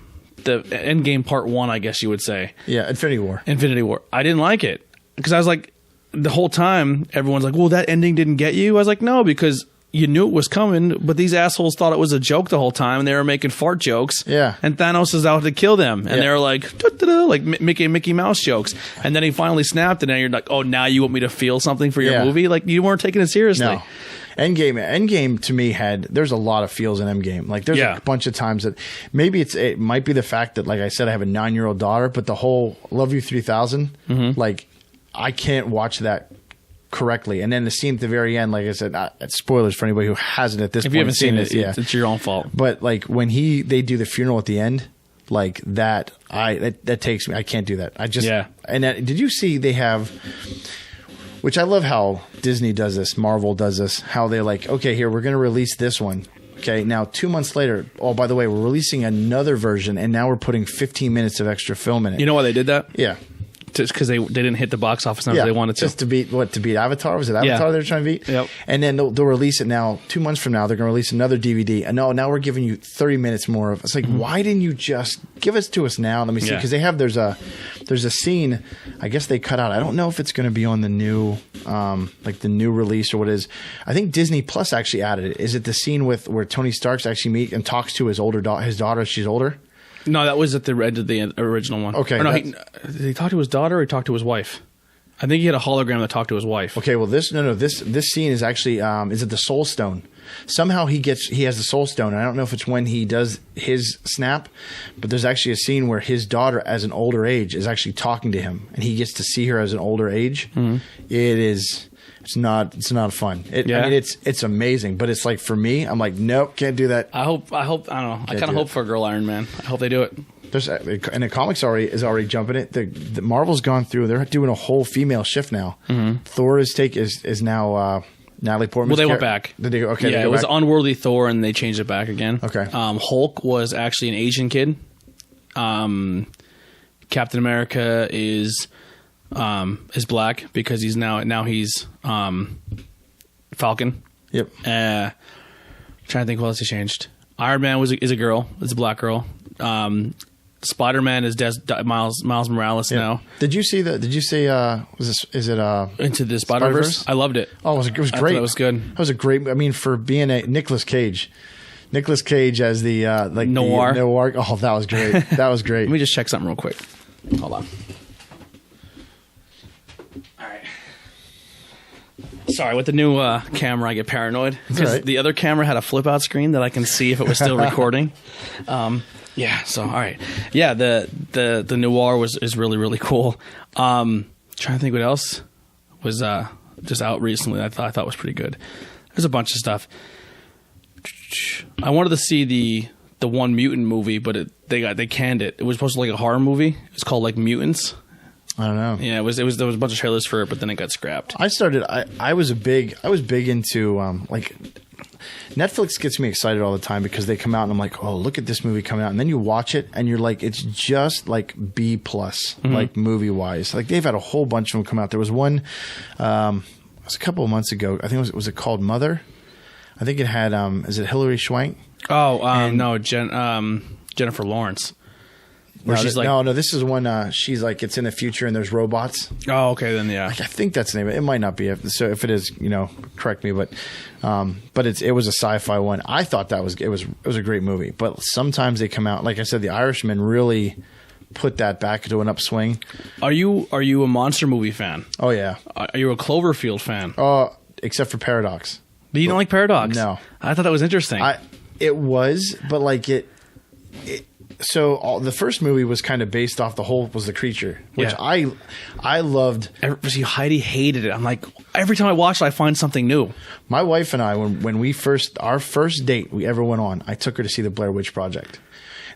Endgame Part 1, I guess you would say. Yeah, Infinity War. I didn't like it because I was like, the whole time, everyone's like, well, that ending didn't get you? I was like, no, because you knew it was coming, but these assholes thought it was a joke the whole time, and they were making fart jokes. Yeah. And Thanos is out to kill them, and they were like, like Mickey Mouse jokes. And then he finally snapped, and then you're like, oh, now you want me to feel something for your movie? Like, you weren't taking it seriously. No. Endgame to me there's a lot of feels in Endgame. Like there's a bunch of times that maybe it might be the fact that, like I said, I have a 9-year-old daughter, but the whole Love You 3000, like I can't watch that correctly. And then the scene at the very end, like I said, spoilers for anybody who hasn't at this point. If you haven't seen it, it's your own fault. But like when they do the funeral at the end, like that takes me. I can't do that. And did you see they have? Which I love how Disney does this, Marvel does this, how they're like, okay, here, we're going to release this one. Okay, now 2 months later, oh, by the way, we're releasing another version, and now we're putting 15 minutes of extra film in it. You know why they did that? Yeah. Just because they didn't hit the box office numbers they wanted to. Just to beat Avatar? Was it Avatar they were trying to beat? Yep. And then they'll release it now. 2 months from now, they're going to release another DVD. And now we're giving you 30 minutes more of. It's like, why didn't you just give it to us now? Let me see, because they have there's a scene. I guess they cut out. I don't know if it's going to be on the new the new release or what it is. I think Disney Plus actually added it. Is it the scene where Tony Stark's actually meet and talks to his daughter? She's older. No, that was at the end of the original one. Okay. Or no, did he talk to his daughter or he talked to his wife? I think he had a hologram that talked to his wife. Okay, well this scene is actually is it the Soul Stone? Somehow he has the Soul Stone, and I don't know if it's when he does his snap, but there's actually a scene where his daughter, as an older age, is actually talking to him, and he gets to see her as an older age. It's not fun. I mean, it's amazing, but it's like, for me, I'm like, nope, can't do that. I don't know. I kind of hope for a girl Iron Man. I hope they do it. And the comics is already jumping it. The Marvel's gone through. They're doing a whole female shift now. Thor is now Natalie Portman. Well, they went back. Did they? Okay, yeah, it was Unworthy Thor, and they changed it back again. Okay. Hulk was actually an Asian kid. Captain America is black because he's he's Falcon. Yep. Trying to think what else he changed. Iron Man is a girl. It's a black girl. Spider-Man is Miles Morales now. Did you see that? Did you see? Is it Into the Spider-Verse? I loved it. Oh, it was great. It was good. That was a great. I mean, for being a Nicolas Cage as the noir. The noir. Oh, that was great. That was great. Let me just check something real quick. Hold on. All right. Sorry, with the new camera, I get paranoid because the other camera had a flip-out screen that I can see if it was still recording. Yeah. So all right. Yeah. The noir is really, really cool. Trying to think what else was just out recently. I thought was pretty good. There's a bunch of stuff. I wanted to see the One Mutant movie, but they canned it. It was supposed to be like a horror movie. It's called like Mutants. I don't know. Yeah, there was a bunch of trailers for it, but then it got scrapped. I was big into like Netflix gets me excited all the time because they come out and I'm like, oh, look at this movie coming out, and then you watch it and you're like, it's just like B plus, like movie wise. Like they've had a whole bunch of them come out. There was one, it was a couple of months ago. I think was it called Mother? I think it had is it Hilary Swank? Oh, no, Jennifer Lawrence. Where she's like, no, this is one. She's like, it's in the future and there's robots. Oh, okay, then yeah. Like, I think that's the name. It might not be. So if it is, correct me. But it was a sci-fi one. I thought it was a great movie. But sometimes they come out, like I said, The Irishman really put that back into an upswing. Are you a monster movie fan? Oh yeah. Are you a Cloverfield fan? Except for Paradox. But you don't like Paradox? No. I thought that was interesting. It was, but like it. So the first movie was kind of based off was the creature, which I loved. Heidi hated it. I'm like, every time I watch it, I find something new. My wife and I, when our first date we ever went on, I took her to see the Blair Witch Project.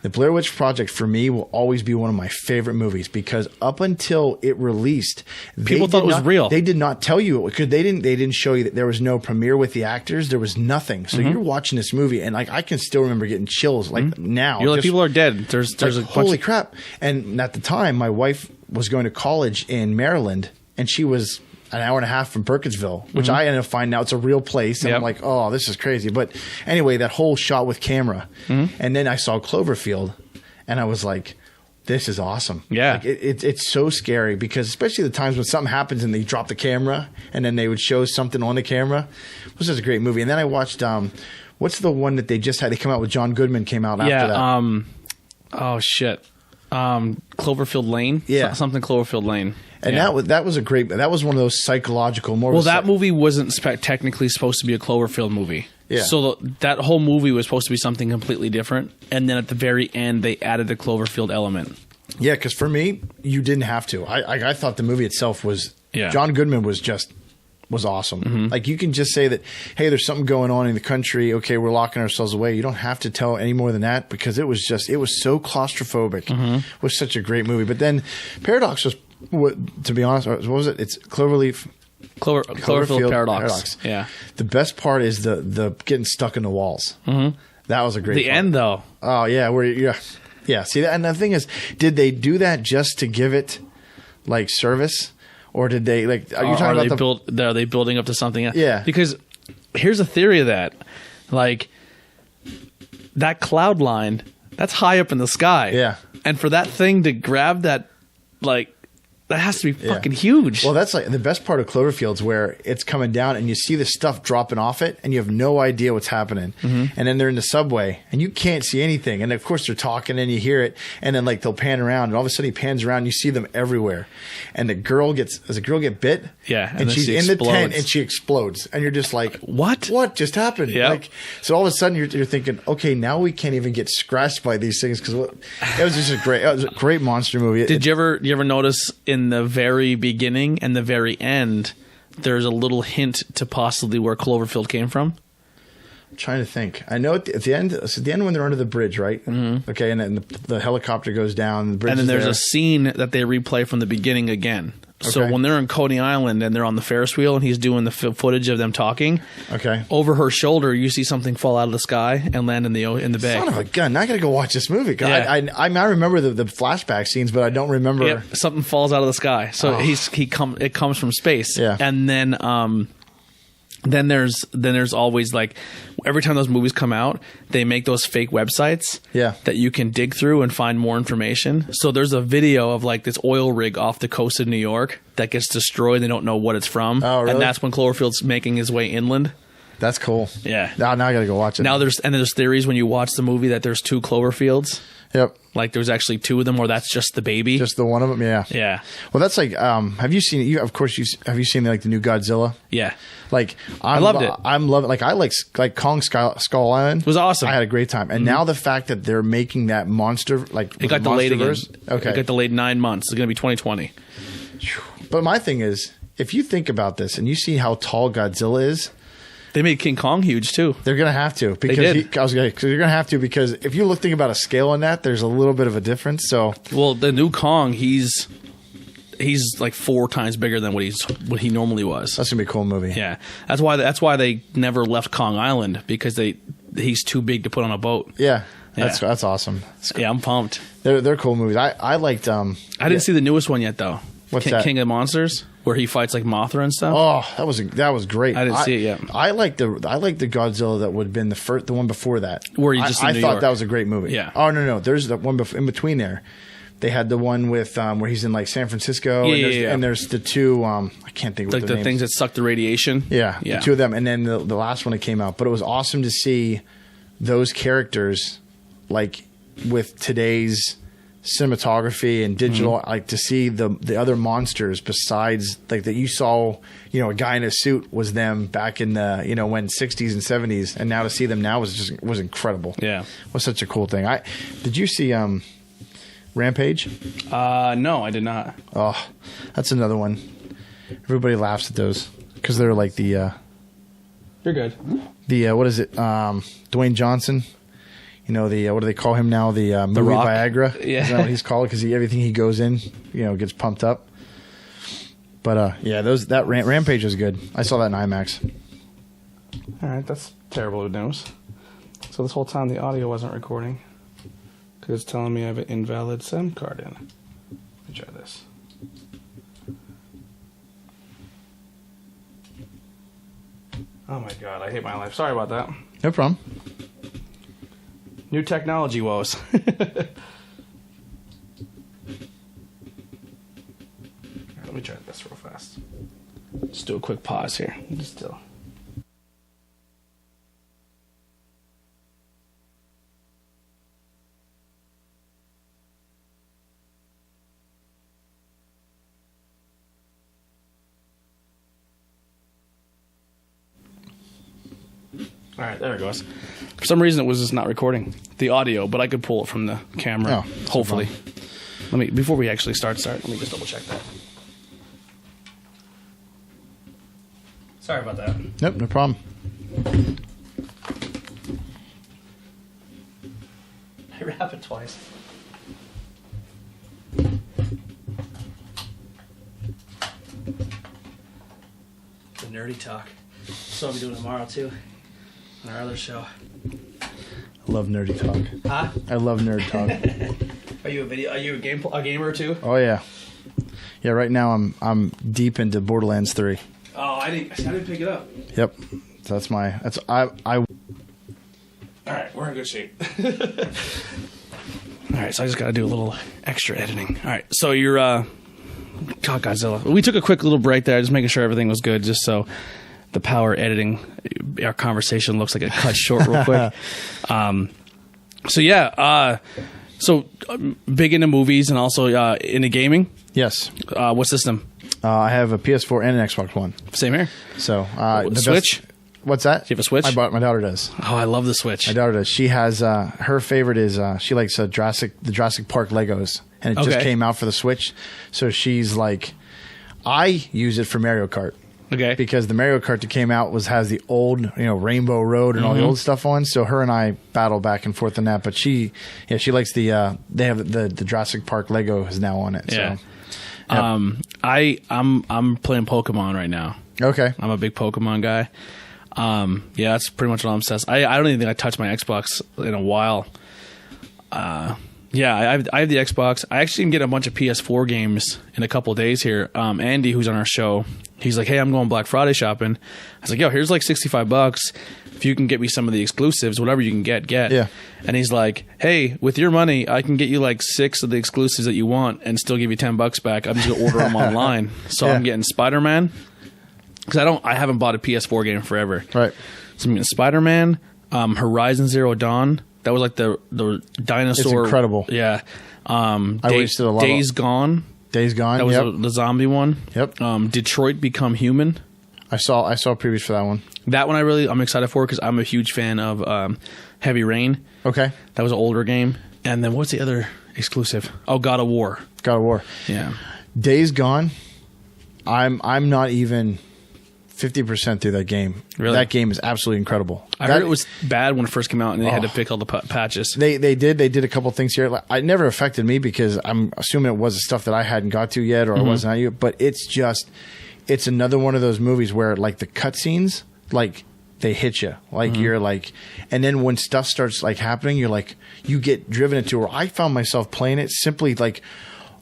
The Blair Witch Project for me will always be one of my favorite movies because up until it released, people thought it was real. They did not tell you because they didn't show you that there was no premiere with the actors. There was nothing. So you're watching this movie and like I can still remember getting chills like now. You're like, people are dead. There's like, holy crap. And at the time my wife was going to college in Maryland and she was an hour and a half from Perkinsville, which I ended up finding out it's a real place. And I'm like, oh, this is crazy. But anyway, that whole shot with camera. And then I saw Cloverfield and I was like, this is awesome. Yeah. Like it's so scary because especially the times when something happens and they drop the camera and then they would show something on the camera. It was just a great movie. And then I watched, what's the one that they just had? They come out with John Goodman came out after that. Oh, shit. Cloverfield Lane? Yeah. Something Cloverfield Lane. And that was one of those psychological more. Well, that movie wasn't technically supposed to be a Cloverfield movie. Yeah. So that whole movie was supposed to be something completely different. And then at the very end, they added the Cloverfield element. Yeah, because for me, you didn't have to. I thought the movie itself was. Yeah. John Goodman was awesome. Like you can just say that, hey, there's something going on in the country. Okay, we're locking ourselves away. You don't have to tell any more than that because it was so claustrophobic. It was such a great movie. But then Paradox was. To be honest, what was it? It's Cloverfield Paradox. Yeah. The best part is the getting stuck in the walls. That was a great. The part. End though. Oh yeah, yeah. See that, and the thing is, did they do that just to give it like service, or did they like? Are you talking about are they building up to something else? Yeah. Because here's a theory of that, like that cloud line, that's high up in the sky. Yeah. And for that thing to grab that, like. That has to be fucking huge. Well, that's like the best part of Cloverfield's where it's coming down and you see the stuff dropping off it and you have no idea what's happening. And then they're in the subway and you can't see anything. And of course they're talking and you hear it and then like they'll pan around and all of a sudden he pans around and you see them everywhere. And does the girl get bit? Yeah. And she's in the tent and she explodes. And you're just like, what? What just happened? Yeah. Like, so all of a sudden you're thinking, okay, now we can't even get scratched by these things because it was just a great monster movie. Did you ever notice in the very beginning and the very end, there's a little hint to possibly where Cloverfield came from? I'm trying to think. I know at the end when they're under the bridge, right? Okay, and then the helicopter goes down. The bridge and then there's a scene that they replay from the beginning again. Okay. So when they're in Coney Island and they're on the Ferris wheel and he's doing the footage of them talking, over her shoulder you see something fall out of the sky and land in the bay. Son of a gun! Now I got to go watch this movie. I remember the flashback scenes, but I don't remember. Yep, something falls out of the sky. So it comes from space. Yeah, and then there's always like every time those movies come out, they make those fake websites that you can dig through and find more information. So there's a video of like this oil rig off the coast of New York that gets destroyed. They don't know what it's from. Oh, really? And that's when Cloverfield's making his way inland. That's cool. Yeah. Now I got to go watch it. Now there's theories when you watch the movie that there's two Cloverfields. Yep. Like there's actually 2 of them, or that's just the baby. Just the one of them. Yeah. Yeah. Well, that's like. Have you seen? Of course, have you seen like the new Godzilla? Yeah. Like I loved it. I'm loving. Like I like Kong Skull Island. It was awesome. I had a great time. And now the fact that they're making that monster, like it got delayed again. Okay. It got delayed 9 months. It's going to be 2020. But my thing is, if you think about this and you see how tall Godzilla is. They made King Kong huge too. They're gonna have to because you're gonna have to because if you think about a scale on that, there's a little bit of a difference. So, well, the new Kong, he's like 4 times bigger than what he normally was. That's gonna be a cool movie. Yeah, that's why they never left Kong Island, because he's too big to put on a boat. Yeah, that's awesome. Yeah, I'm pumped. They're cool movies. I liked. I didn't see the newest one yet though. What's that? King of Monsters, where he fights like Mothra and stuff. Oh, that was great. I didn't see it yet. I like the Godzilla that would have been the one before that. Where you just I New thought York. that was a great movie. Yeah. Oh no, there's the one in between there. They had the one with where he's in like San Francisco. And there's the 2. I can't think of like what their the things that suck the radiation. Yeah, the 2 of them, and then the last one that came out. But it was awesome to see those characters like with today's cinematography and digital, like to see the other monsters besides like that you saw, a guy in a suit was them back in the when 60s and 70s, and now to see them now was incredible. Yeah, was such a cool thing. Did you see Rampage? No, I did not. Oh, that's another one. Everybody laughs at those because they're like the you're good. The what is it? Dwayne Johnson. What do they call him now? The movie Rock? Viagra. Yeah. Is that what he's called? Because everything he goes in, gets pumped up. But that Rampage was good. I saw that in IMAX. All right, that's terrible news. So this whole time the audio wasn't recording because it's telling me I have an invalid SIM card in. Let me try this. Oh my god, I hate my life. Sorry about that. No problem. New technology woes. Let me try this real fast. Just do a quick pause here. Just still. All right, there it goes. For some reason, it was just not recording the audio, but I could pull it from the camera. Oh, hopefully. Before we actually start, let me just double check that. Sorry about that. Nope, no problem. I wrap it twice. The nerdy talk. So I'll be doing tomorrow too. On our other show. I love nerdy talk. Huh? I love nerd talk. Are you a gamer too? Oh yeah. Yeah, right now I'm deep into Borderlands 3. Oh, I didn't pick it up. Yep. So I All right, we're in good shape. All right, so I just got to do a little extra editing. All right, so you're Godzilla. We took a quick little break there, just making sure everything was good, just so the power editing, our conversation looks like it cut short real quick. Big into movies and also into gaming. Yes. What system? I have a PS4 and an Xbox One. Same here. So the Switch? What's that? Do you have a Switch? My daughter does. Oh, I love the Switch. My daughter does. She has her favorite is she likes the Jurassic Park Legos, and it just came out for the Switch. So she's like, I use it for Mario Kart. Okay. Because the Mario Kart that came out has the old, Rainbow Road and all the old stuff on. So her and I battle back and forth on that. But she likes the they have the Jurassic Park Lego is now on it. Yeah. So, yep. I'm playing Pokemon right now. Okay. I'm a big Pokemon guy. That's pretty much what I'm obsessed. I don't even think I touched my Xbox in a while. I have the Xbox. I actually can get a bunch of PS4 games in a couple of days here. Andy, who's on our show, he's like, "Hey, I'm going Black Friday shopping." I was like, "Yo, here's like $65. If you can get me some of the exclusives, whatever you can get." Yeah. And he's like, "Hey, with your money, I can get you like 6 of the exclusives that you want and still give you $10 back. I'm just gonna order them online." So I'm getting Spider-Man because I haven't bought a PS4 game in forever. Right. So I'm getting Spider-Man, Horizon Zero Dawn, That was like the dinosaur. It's incredible. Yeah. I wasted a lot. Days Gone. Days Gone. That was the zombie one. Yep. Detroit Become Human. I saw previews for that one. That one I'm excited for because I'm a huge fan of Heavy Rain. Okay. That was an older game. And then what's the other exclusive? Oh, God of War. God of War. Yeah. Days Gone. I'm not even 50% through that game. Really? That game is absolutely incredible. I heard it was bad when it first came out, and they had to pick all the patches. They did a couple things here. Like, it never affected me because I'm assuming it was the stuff that I hadn't got to yet, or it wasn't out yet. But it's another one of those movies where like the cutscenes, like they hit you, like you're like, and then when stuff starts like happening, you're like, you get driven into. Where I found myself playing it simply like,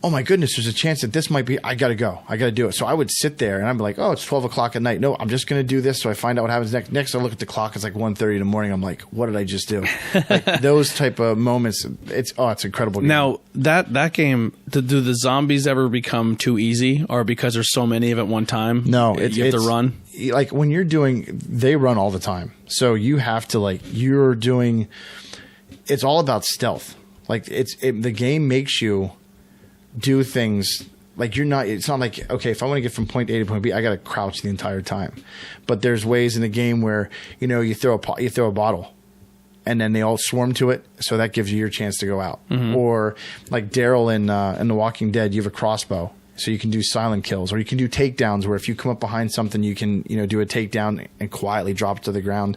oh my goodness, there's a chance that this might be, I got to go. I got to do it. So I would sit there and I'd be like, oh, it's 12 o'clock at night. No, I'm just going to do this. So I find out what happens next. Next, I look at the clock. It's like 1:30 in the morning. I'm like, what did I just do? Like those type of moments. It's incredible game. Now, that game, do the zombies ever become too easy or because there's so many of at one time? No. You have to run? Like when they run all the time. So you have to it's all about stealth. Like the game makes you do things like it's not like, okay, if I want to get from point A to point B, I got to crouch the entire time. But there's ways in the game where, you throw a bottle and then they all swarm to it. So that gives you your chance to go out. Or like Daryl in The Walking Dead, you have a crossbow. So you can do silent kills, or you can do takedowns where if you come up behind something, you can, do a takedown and quietly drop it to the ground.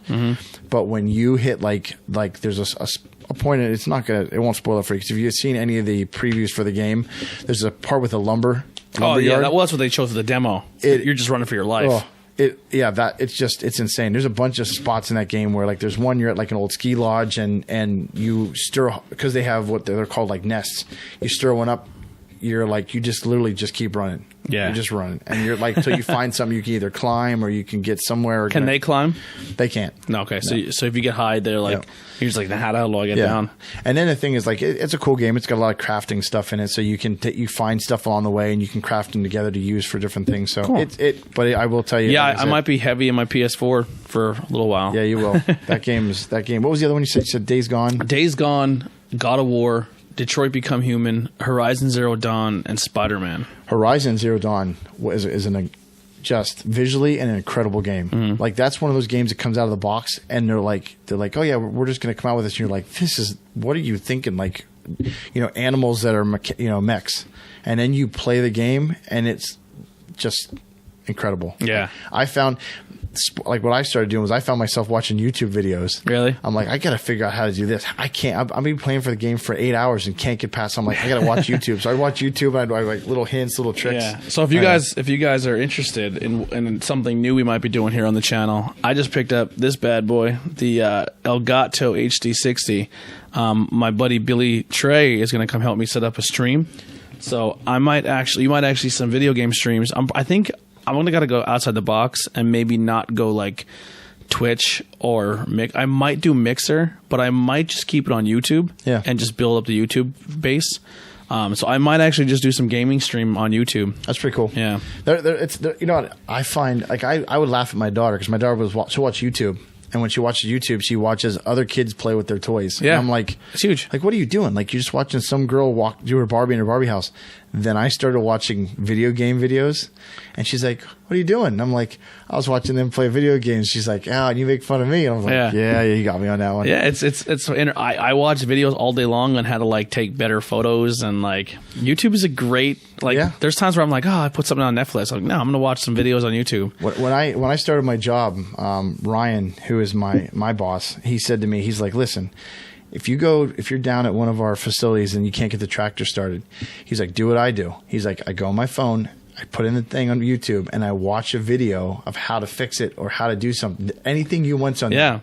But when you hit like there's a point, it won't spoil it for you, because if you've seen any of the previews for the game, there's a part with a lumber yard. That's what they chose for the demo. You're just running for your life. It's insane. There's a bunch of spots in that game where like there's one, you're at like an old ski lodge and you stir, because they have what they're called like nests. You stir one up. You're like, you just literally just keep running. Yeah. You're just running. And you're like, until you find something you can either climb or you can get somewhere. Can they climb? They can't. No, okay. No. So if you get high, they're like, you're just like, how the hell do I get down? And then the thing is, like, it's a cool game. It's got a lot of crafting stuff in it. So you can you find stuff along the way and you can craft them together to use for different things. So cool. But I will tell you. Yeah, I might be heavy in my PS4 for a little while. Yeah, you will. That game. What was the other one you said? You said Days Gone? Days Gone, God of War, Detroit Become Human, Horizon Zero Dawn, and Spider-Man. Horizon Zero Dawn is just visually an incredible game. Like that's one of those games that comes out of the box and they're like, oh yeah, we're just going to come out with this. And you're like, what are you thinking? Like, animals that are mechs, and then you play the game and it's just incredible. Yeah, I found. Like what I started doing was I found myself watching YouTube videos. Really? I'm like, I got to figure out how to do this. I can't. I've been playing for the game for 8 hours and can't get past. I'm like, I got to watch YouTube. So I watch YouTube and I do like little hints, little tricks. Yeah. So if you guys are interested in something new we might be doing here on the channel, I just picked up this bad boy, the Elgato HD60. My buddy Billy Trey is going to come help me set up a stream. So you might actually see some video game streams. I think I'm only got to go outside the box and maybe not go like Twitch or I might do Mixer, but I might just keep it on YouTube and just build up the YouTube base. So I might actually just do some gaming stream on YouTube. That's pretty cool. Yeah. What I find, like I would laugh at my daughter because my daughter she'll watch YouTube. And when she watches YouTube, she watches other kids play with their toys. Yeah. And I'm like, it's huge. Like, what are you doing? Like, you're just watching some girl do her Barbie in her Barbie house. Then I started watching video game videos. And she's like, what are you doing? And I'm like, I was watching them play video games. She's like, and you make fun of me. And I was like, yeah, you got me on that one. Yeah, I watch videos all day long on how to like take better photos. And like, YouTube is a great, there's times where I'm like, I put something on Netflix. I'm like, no, I'm going to watch some videos on YouTube. When I started my job, Ryan, who is my boss, he said to me, he's like, listen, if you're down at one of our facilities and you can't get the tractor started, he's like, do what I do. He's like, I go on my phone, I put in the thing on YouTube, and I watch a video of how to fix it or how to do something. Anything you want on there.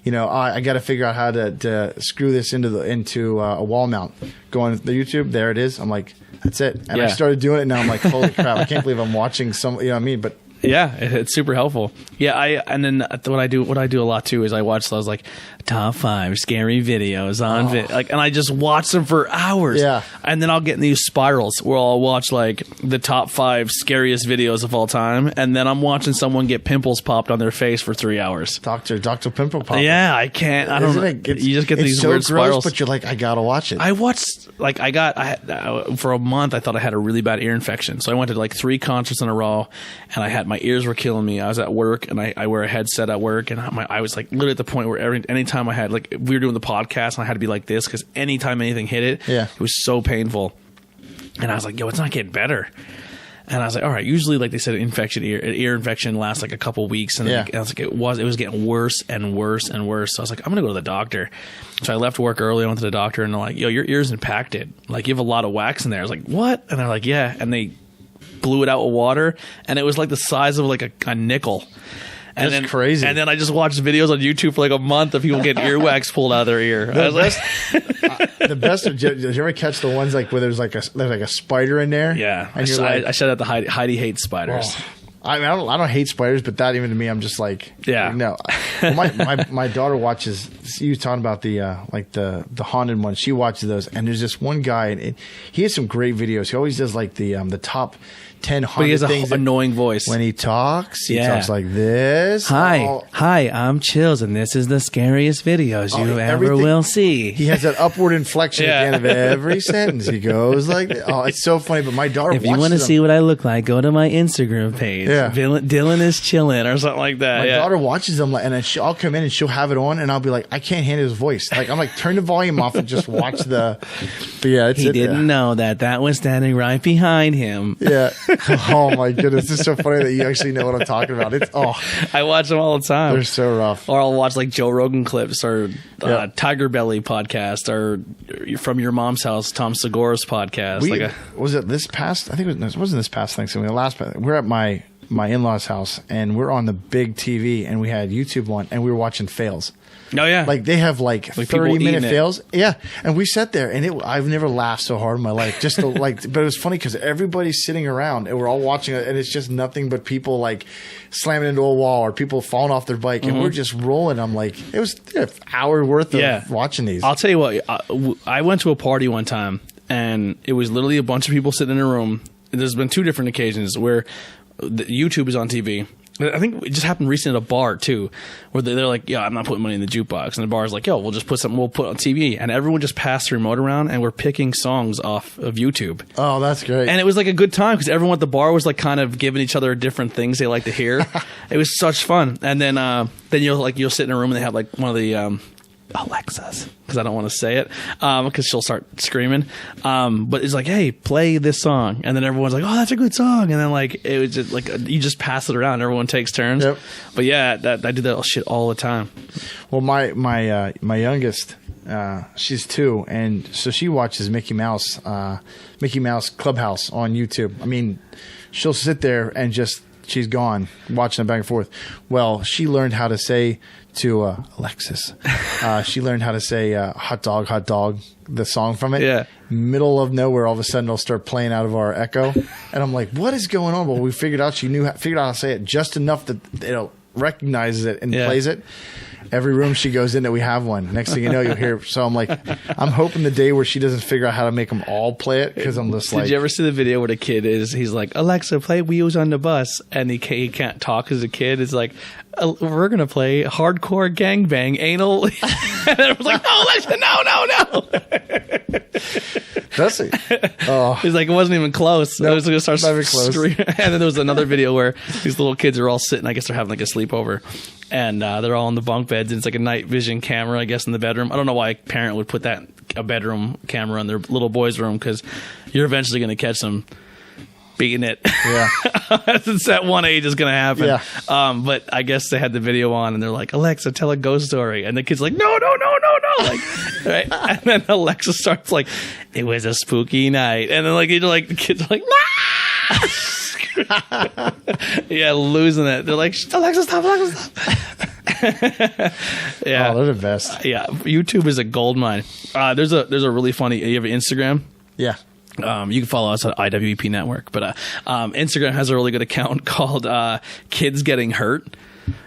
I got to figure out how to screw this into a wall mount. Go on the YouTube, there it is. I'm like, that's it. And I started doing it, and now I'm like, holy crap, I can't believe I'm watching some. You know what I mean? But Yeah, it's super helpful. Yeah, and then what I do a lot too is I watch those like top 5 scary videos on and I just watch them for hours. Yeah, and then I'll get in these spirals where I'll watch like the top 5 scariest videos of all time, and then I'm watching someone get pimples popped on their face for 3 hours. Dr. Pimple Pop. Yeah, I can't. I don't know. You just get these so weird gross, spirals. but you're like, I gotta watch it. I watched for a month. I thought I had a really bad ear infection, so I went to like 3 concerts in a row, and my ears were killing me. I was at work, and I wear a headset at work, and I was like literally at the point where anytime I had like we were doing the podcast, and I had to be like this because anytime anything hit it, it was so painful. And I was like, yo, it's not getting better. And I was like, all right. Usually, like they said, ear infection lasts like a couple weeks, and I was like, it was getting worse and worse and worse. So I was like, I'm gonna go to the doctor. So I left work early. I went to the doctor, and they're like, yo, your ear's impacted. Like you have a lot of wax in there. I was like, what? And they're like, yeah. And they blew it out with water, and it was like the size of like a nickel. And That's crazy. And then I just watched videos on YouTube for like a month of people getting earwax pulled out of their ear. The best. Did you ever catch the ones like where there's like a spider in there? Yeah, and I said that the Heidi hates spiders. Oh. I don't hate spiders, but that even to me, I'm just like, no. Well, my daughter watches. You were talking about the haunted ones. She watches those, and there's this one guy, and he has some great videos. He always does like the top 10 haunted things. But he has an annoying voice when he talks. He talks like this. Hi, I'm Chills, and this is the scariest videos you ever will see. He has that upward inflection at the end of every sentence. He goes like, it's so funny. But my daughter, if you want to see what I look like, go to my Instagram page. Yeah. Dylan is chilling or something like that. My daughter watches them, and then I'll come in and she'll have it on, and I'll be like, I can't handle his voice. Like I'm like, turn the volume off and just watch the. But yeah, he didn't know that was standing right behind him. Yeah. Oh my goodness, it's so funny that you actually know what I'm talking about. I watch them all the time. They're so rough. Or I'll watch like Joe Rogan clips or Tiger Belly podcast or From Your Mom's House, Tom Segura's podcast. Was it this past? I think it wasn't this past Thanksgiving. We're at my in-laws' house, and we're on the big TV, and we had YouTube on, and we were watching fails. Oh yeah, like they have like 30-minute fails. Yeah, and we sat there, and I've never laughed so hard in my life. Just to, but it was funny because everybody's sitting around, and we're all watching it, and it's just nothing but people like slamming into a wall or people falling off their bike, and we're just rolling. I'm like, it was an hour worth of watching these. I'll tell you what, I went to a party one time, and it was literally a bunch of people sitting in a room. There's been 2 different occasions where YouTube is on TV. I think it just happened recently at a bar too, where they're like, "Yeah, I'm not putting money in the jukebox," and the bar's like, "Yo, we'll just we'll put on TV," and everyone just passed the remote around, and we're picking songs off of YouTube. Oh, that's great! And it was like a good time because everyone at the bar was like kind of giving each other different things they like to hear. It was such fun. And then you'll sit in a room and they have like one of the Alexas, because I don't want to say it because she'll start screaming, but it's like, hey, play this song, and then everyone's like, oh, that's a good song, and then like it was just like you just pass it around, everyone takes turns. But yeah, I do that shit all the time. Well, my youngest, she's 2, and so she watches Mickey Mouse Clubhouse on YouTube. I mean, she'll sit there and she's gone watching it back and forth. Well, she learned how to say to Alexis. She learned how to say hot dog, the song from it. Yeah. Middle of nowhere, all of a sudden it'll start playing out of our Echo. And I'm like, what is going on? Well, we figured out figured out how to say it just enough that it recognizes it and plays it. Every room she goes in that we have one. Next thing you know, you'll hear. So I'm like, I'm hoping the day where she doesn't figure out how to make them all play it, because I'm just like. Did you ever see the video where the kid he's like, Alexa, play Wheels on the Bus, and he can't talk as a kid. It's like, we're gonna play Hardcore Gangbang Anal. And everyone's like, no, Alexa, no. Does he? Oh. He's like, it wasn't even close. Nope, I was gonna start screaming. And then there was another video where these little kids are all sitting. I guess they're having like a sleepover, and they're all in the bunk beds. And it's like a night vision camera, I guess, in the bedroom. I don't know why a parent would put a bedroom camera in their little boy's room, because you're eventually gonna catch them beating it. Yeah. It's at one age is going to happen. Yeah. But I guess they had the video on, and they're like, Alexa, tell a ghost story. And the kid's like, no. Like, right? And then Alexa starts like, it was a spooky night. And then the kids are like, nah! Yeah, losing it. They're like, Alexa, stop. Yeah. Oh, they're the best. Yeah. YouTube is a gold mine. There's a really funny, you have an Instagram? Yeah. You can follow us at IwEP Network, but Instagram has a really good account called Kids Getting Hurt.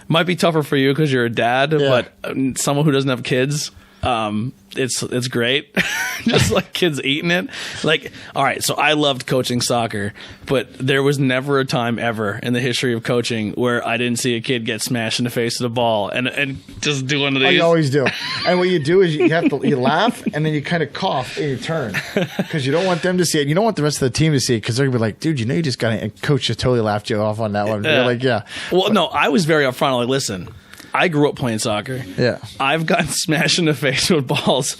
Might be tougher for you because you're a dad, but someone who doesn't have kids, it's great. Just like kids eating it. Like, all right, so I loved coaching soccer, but there was never a time ever in the history of coaching where I didn't see a kid get smashed in the face with a ball and just do one of these. Oh, you always do. And what you do is you laugh and then you kind of cough and you turn because you don't want them to see it. You don't want the rest of the team to see it because they're gonna be like, dude, you just got it. And coach just totally laughed you off on that one. You're like, yeah. Well, no, I was very upfront. I'm like, listen, I grew up playing soccer. Yeah. I've gotten smashed in the face with balls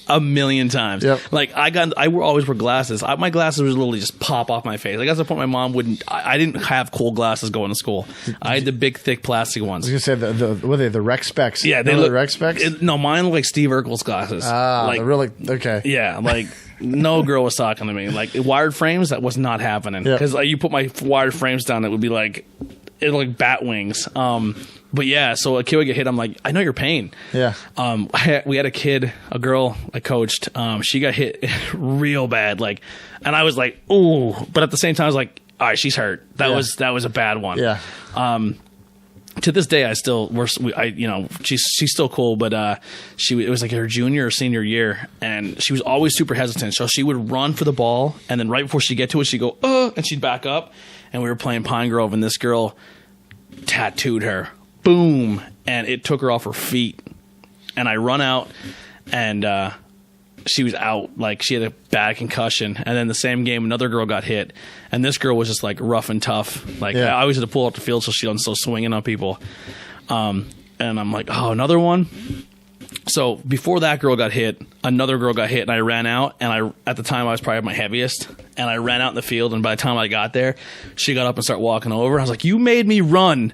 a million times. Yep. Like I always wear glasses. My glasses would literally just pop off my face. Like that's the point my mom wouldn't. I didn't have cool glasses going to school. I had the big, thick plastic ones. I was gonna say what are they? The Rec Specs. Yeah, they look look the Rec Specs. No, mine look like Steve Urkel's glasses. Like really okay. Yeah, like no girl was talking to me. Like wired frames, that was not happening because you put my wired frames down, it would be like bat wings. But yeah, so a kid would get hit. I'm like, I know your pain. Yeah. We had a girl I coached. She got hit real bad. Like, and I was like, ooh. But at the same time, I was like, all right, she's hurt. That was a bad one. Yeah. To this day, she's still cool, but it was like her junior or senior year, and she was always super hesitant. So she would run for the ball, and then right before she'd get to it, she'd go, and she'd back up. And we were playing Pine Grove, and this girl tattooed her. Boom. And it took her off her feet. And I run out, and she was out. Like, she had a bad concussion. And then the same game, another girl got hit. And this girl was just, like, rough and tough. Like, I always had to pull out the field so she doesn't start swinging on people. And I'm like, oh, another one? So before that girl got hit, another girl got hit, and I ran out. And at the time, I was probably my heaviest. And I ran out in the field, and by the time I got there, she got up and started walking over. I was like, you made me run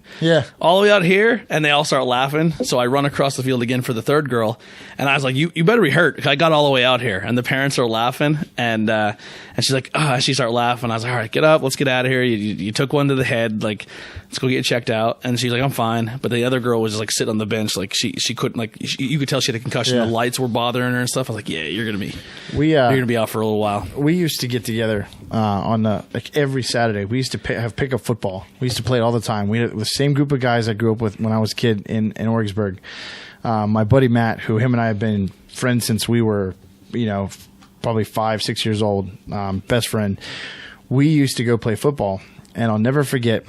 all the way out here. And they all start laughing. So I run across the field again for the third girl. And I was like, you better be hurt. I got all the way out here. And the parents are laughing. And she's like, she started laughing. I was like, all right, get up. Let's get out of here. You took one to the head. Like, let's go get checked out. And she's like, I'm fine. But the other girl was just like sitting on the bench. Like she couldn't, like, you could tell she had a concussion. The lights were bothering her and stuff. I was like, yeah, you're going to be out for a little while. We used to get together on every Saturday. We used to have pickup football. We used to play it all the time. We had the same group of guys I grew up with when I was a kid in Orrigsburg. My buddy Matt, who him and I have been friends since we were, probably 5-6 years old, best friend. We used to go play football, and I'll never forget.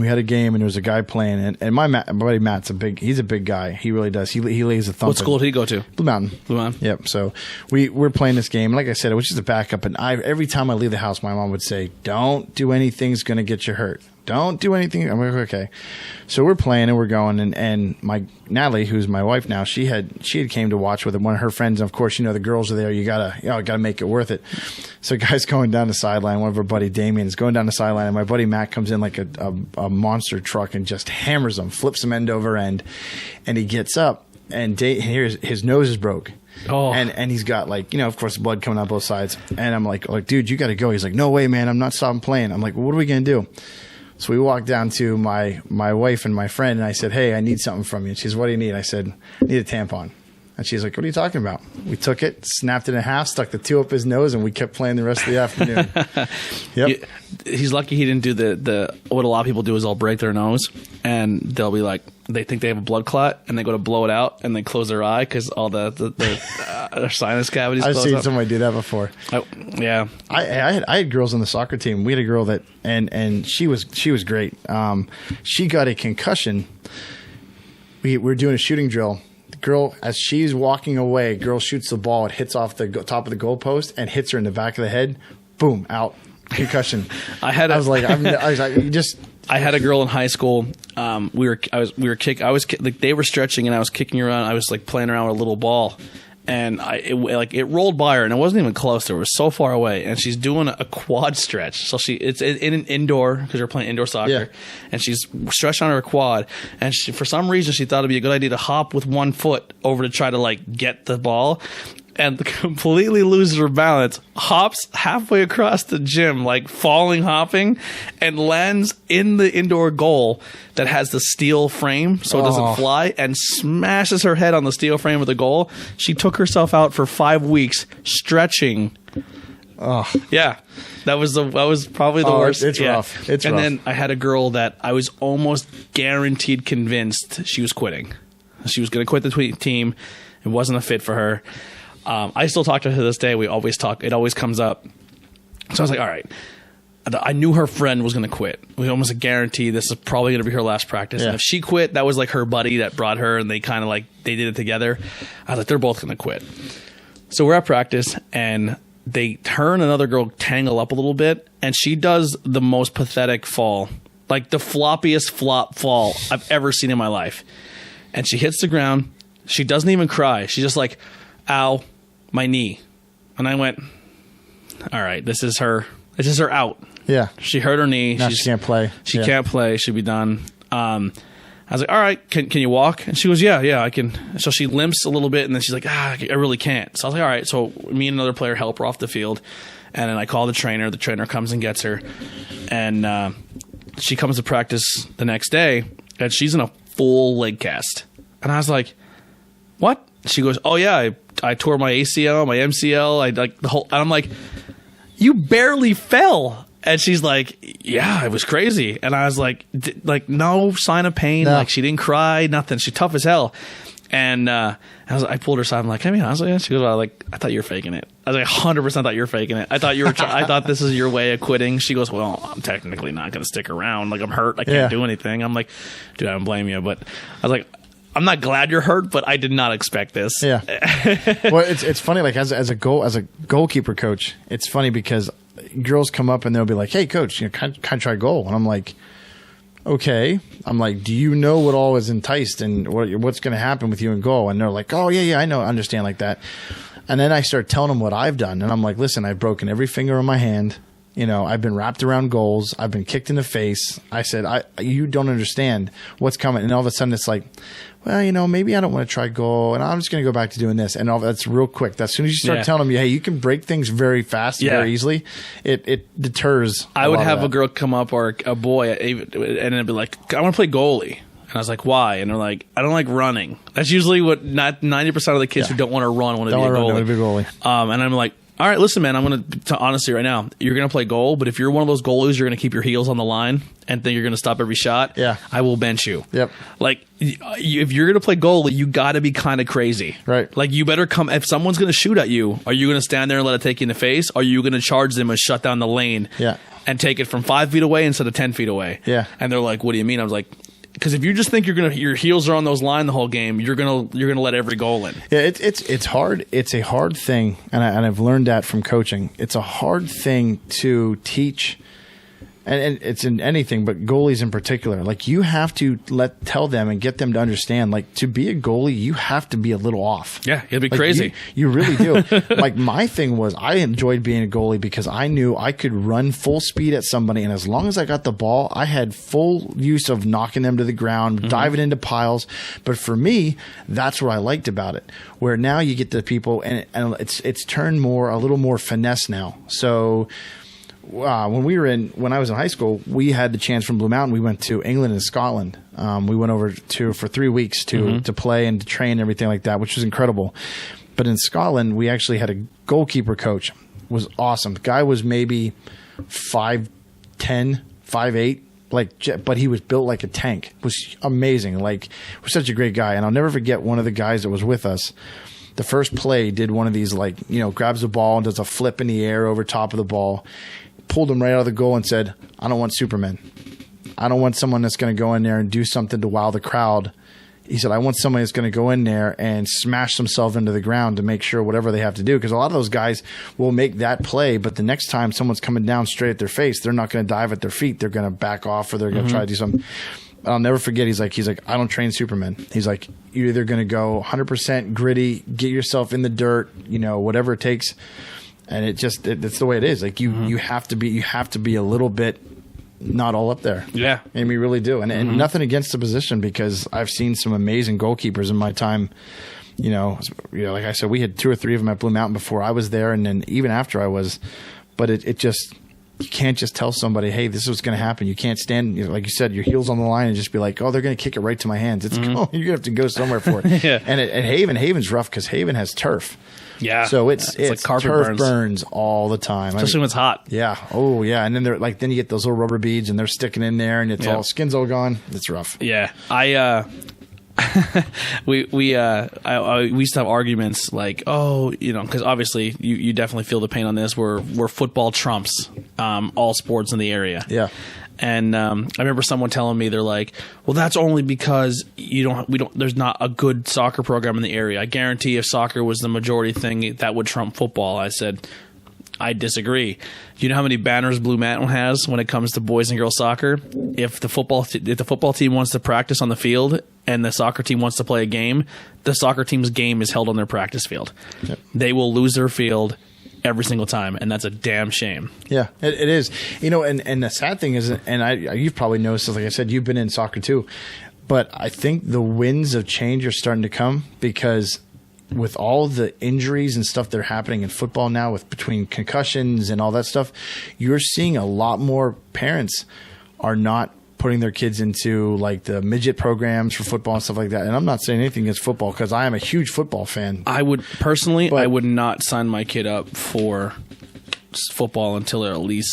We had a game, and there was a guy playing, and my buddy Matt's he's a big guy. He really does. He lays a thump. What school did he go to? Blue Mountain. Blue Mountain. Yep. So we're playing this game. Like I said, it was just a backup, and every time I leave the house, my mom would say, "Don't do anything that's going to get you hurt. Don't do anything." I'm like, okay. So we're playing and we're going, and my Natalie, who's my wife now, she had came to watch with one of her friends, and of course, the girls are there. You gotta make it worth it. So guys going down the sideline. One of our buddy Damien is going down the sideline, and my buddy Matt comes in like a monster truck and just hammers him, flips him end over end, and he gets up, and his nose is broke. Oh. And he's got of course, blood coming out both sides. And I'm like, dude, you got to go. He's like, no way, man. I'm not stopping playing. I'm like, well, what are we going to do? So we walked down to my wife and my friend, and I said, hey, I need something from you. And she says, what do you need? I said, I need a tampon. And she's like, what are you talking about? We took it, snapped it in half, stuck the two up his nose, and we kept playing the rest of the afternoon. Yep. He's lucky he didn't do the what a lot of people do is they'll break their nose, and they'll be like, they think they have a blood clot, and they go to blow it out, and they close their eye because all their sinus cavities I've close seen up. somebody do that before. Yeah. I had girls on the soccer team. We had a girl that, and she was great. She got a concussion. We were doing a shooting drill. Girl, as she's walking away, girl shoots the ball. It hits off the top of the goalpost and hits her in the back of the head. Boom, out. Concussion. I had a girl in high school. They were stretching, and I was kicking around. I was like playing around with a little ball, and it rolled by her, and it wasn't even close to her. It was so far away, and she's doing a quad stretch. So it's in an indoor, because we're playing indoor soccer, and she's stretched on her quad, and for some reason she thought it'd be a good idea to hop with one foot over to try to get the ball. And completely loses her balance, hops halfway across the gym, hopping, and lands in the indoor goal that has the steel frame so it doesn't fly, and smashes her head on the steel frame of the goal. She took herself out for 5 weeks stretching Oh, yeah, that was probably the worst. It's rough. It's rough. And then I had a girl that I was almost guaranteed convinced she was quitting. She was going to quit the team. It wasn't a fit for her. I still talk to her to this day. We always talk. It always comes up. So I was like, all right. I knew her friend was going to quit. It was almost a guarantee this is probably going to be her last practice. Yeah. And if she quit, that was like her buddy that brought her, and they kind of like, they did it together. I was like, they're both going to quit. So we're at practice, and her and another girl tangle up a little bit, and she does the most pathetic fall, like the floppiest flop fall I've ever seen in my life. And she hits the ground. She doesn't even cry. She's just like, ow, my knee. And I went, all right, this is her out. Yeah. She hurt her knee. Now she can't play. She can't play. She'll be done. I was like, all right, can you walk? And she goes, yeah, I can. So she limps a little bit, and then she's like, I really can't. So I was like, all right. So me and another player help her off the field, and then I call the trainer. The trainer comes and gets her, and she comes to practice the next day, and she's in a full leg cast. And I was like, what? She goes, oh, yeah, I tore my ACL, my MCL. I like the whole. And I'm like, you barely fell. And she's like, yeah, it was crazy. And I was like no sign of pain. No. Like, she didn't cry, nothing. She's tough as hell. And I pulled her aside. I'm like, I mean, honestly, she goes, I thought you were faking it. I was like, 100% thought you were faking it. I thought I thought this is your way of quitting. She goes, well, I'm technically not going to stick around. Like, I'm hurt. I can't do anything. I'm like, dude, I don't blame you. But I was like, I'm not glad you're hurt, but I did not expect this. Yeah. Well, it's funny. Like, as a goalkeeper coach, it's funny because girls come up and they'll be like, hey, coach, can I try goal? And I'm like, okay. I'm like, do you know what all is enticed and what's going to happen with you in goal? And they're like, oh, yeah, I know. I understand like that. And then I start telling them what I've done. And I'm like, listen, I've broken every finger on my hand. I've been wrapped around goals. I've been kicked in the face. I said, you don't understand what's coming. And all of a sudden it's like, well, maybe I don't want to try goal, and I'm just going to go back to doing this. And that's real quick. As soon as you start telling them, hey, you can break things very fast, very easily, it deters. I would have a girl come up or a boy, and it'd be like, I want to play goalie. And I was like, why? And they're like, I don't like running. That's usually what 90% of the kids who don't want to run want to be a goalie. And I'm like, all right, listen, man, I'm going to honestly right now, you're going to play goal, but if you're one of those goalies, you're going to keep your heels on the line and think you're going to stop every shot, I will bench you. Yep. Like, if you're going to play goal, you got to be kind of crazy. Right. Like, you better come, if someone's going to shoot at you, are you going to stand there and let it take you in the face? Or are you going to charge them and shut down the lane and take it from 5 feet away instead of 10 feet away? Yeah. And they're like, what do you mean? I was like, because if you just think your heels are on those line the whole game, you're gonna let every goal in. Yeah, it's hard. It's a hard thing, and I've learned that from coaching. It's a hard thing to teach, and it's in anything, but goalies in particular. Like, you have to tell them and get them to understand. Like, to be a goalie, you have to be a little off. Yeah, it'd be crazy. You really do. Like, my thing was, I enjoyed being a goalie because I knew I could run full speed at somebody, and as long as I got the ball, I had full use of knocking them to the ground, diving into piles. But for me, that's what I liked about it. Where now you get the people, and it's turned a little more finesse now. So. When I was in high school, we had the chance from Blue Mountain. We went to England and Scotland. We went over for 3 weeks to play and to train and everything like that, which was incredible. But in Scotland, we actually had a goalkeeper coach. It was awesome. The guy was maybe 5'10", 5'8", but he was built like a tank. It was amazing. Like, was such a great guy. And I'll never forget one of the guys that was with us. The first play did one of these, grabs the ball and does a flip in the air over top of the ball. Pulled him right out of the goal and said, I don't want Superman. I don't want someone that's going to go in there and do something to wow the crowd. He said, I want somebody that's going to go in there and smash themselves into the ground to make sure whatever they have to do. Because a lot of those guys will make that play, but the next time someone's coming down straight at their face, they're not going to dive at their feet. They're going to back off, or they're going to try to do something. I'll never forget. He's like, I don't train Superman. He's like, you're either going to go 100% gritty, get yourself in the dirt, whatever it takes. And it's the way it is. Like, you have to be a little bit not all up there. Yeah. And we really do. And nothing against the position, because I've seen some amazing goalkeepers in my time. Like I said, we had 2 or 3 of them at Blue Mountain before I was there, and then even after I was. But it just, you can't just tell somebody, hey, this is what's going to happen. You can't stand, like you said, your heels on the line and just be like, oh, they're going to kick it right to my hands. It's you're going to have to go somewhere for it. Yeah. And Haven's rough because Haven has turf. Yeah. So it's like carpet turf burns all the time. Especially when it's hot. Yeah. Oh, yeah. And then then you get those little rubber beads and they're sticking in there and it's all skin's all gone. It's rough. Yeah. We used to have arguments like, because obviously you definitely feel the pain on this. Where football trumps all sports in the area. Yeah. And I remember someone telling me, they're like, well, that's only because there's not a good soccer program in the area. I guarantee if soccer was the majority thing, that would trump football. I said, I disagree. Do you know how many banners Blue Mountain has when it comes to boys and girls soccer? If the football team wants to practice on the field and the soccer team wants to play a game, the soccer team's game is held on their practice field. Yep. They will lose their field every single time, and that's a damn shame. Yeah, it is. And the sad thing is, and you've probably noticed this, like I said, you've been in soccer too, but I think the winds of change are starting to come because with all the injuries and stuff that are happening in football now, between concussions and all that stuff, you're seeing a lot more parents are not putting their kids into like the midget programs for football and stuff like that. And I'm not saying anything against football because I am a huge football fan. I would not sign my kid up for football until they're at least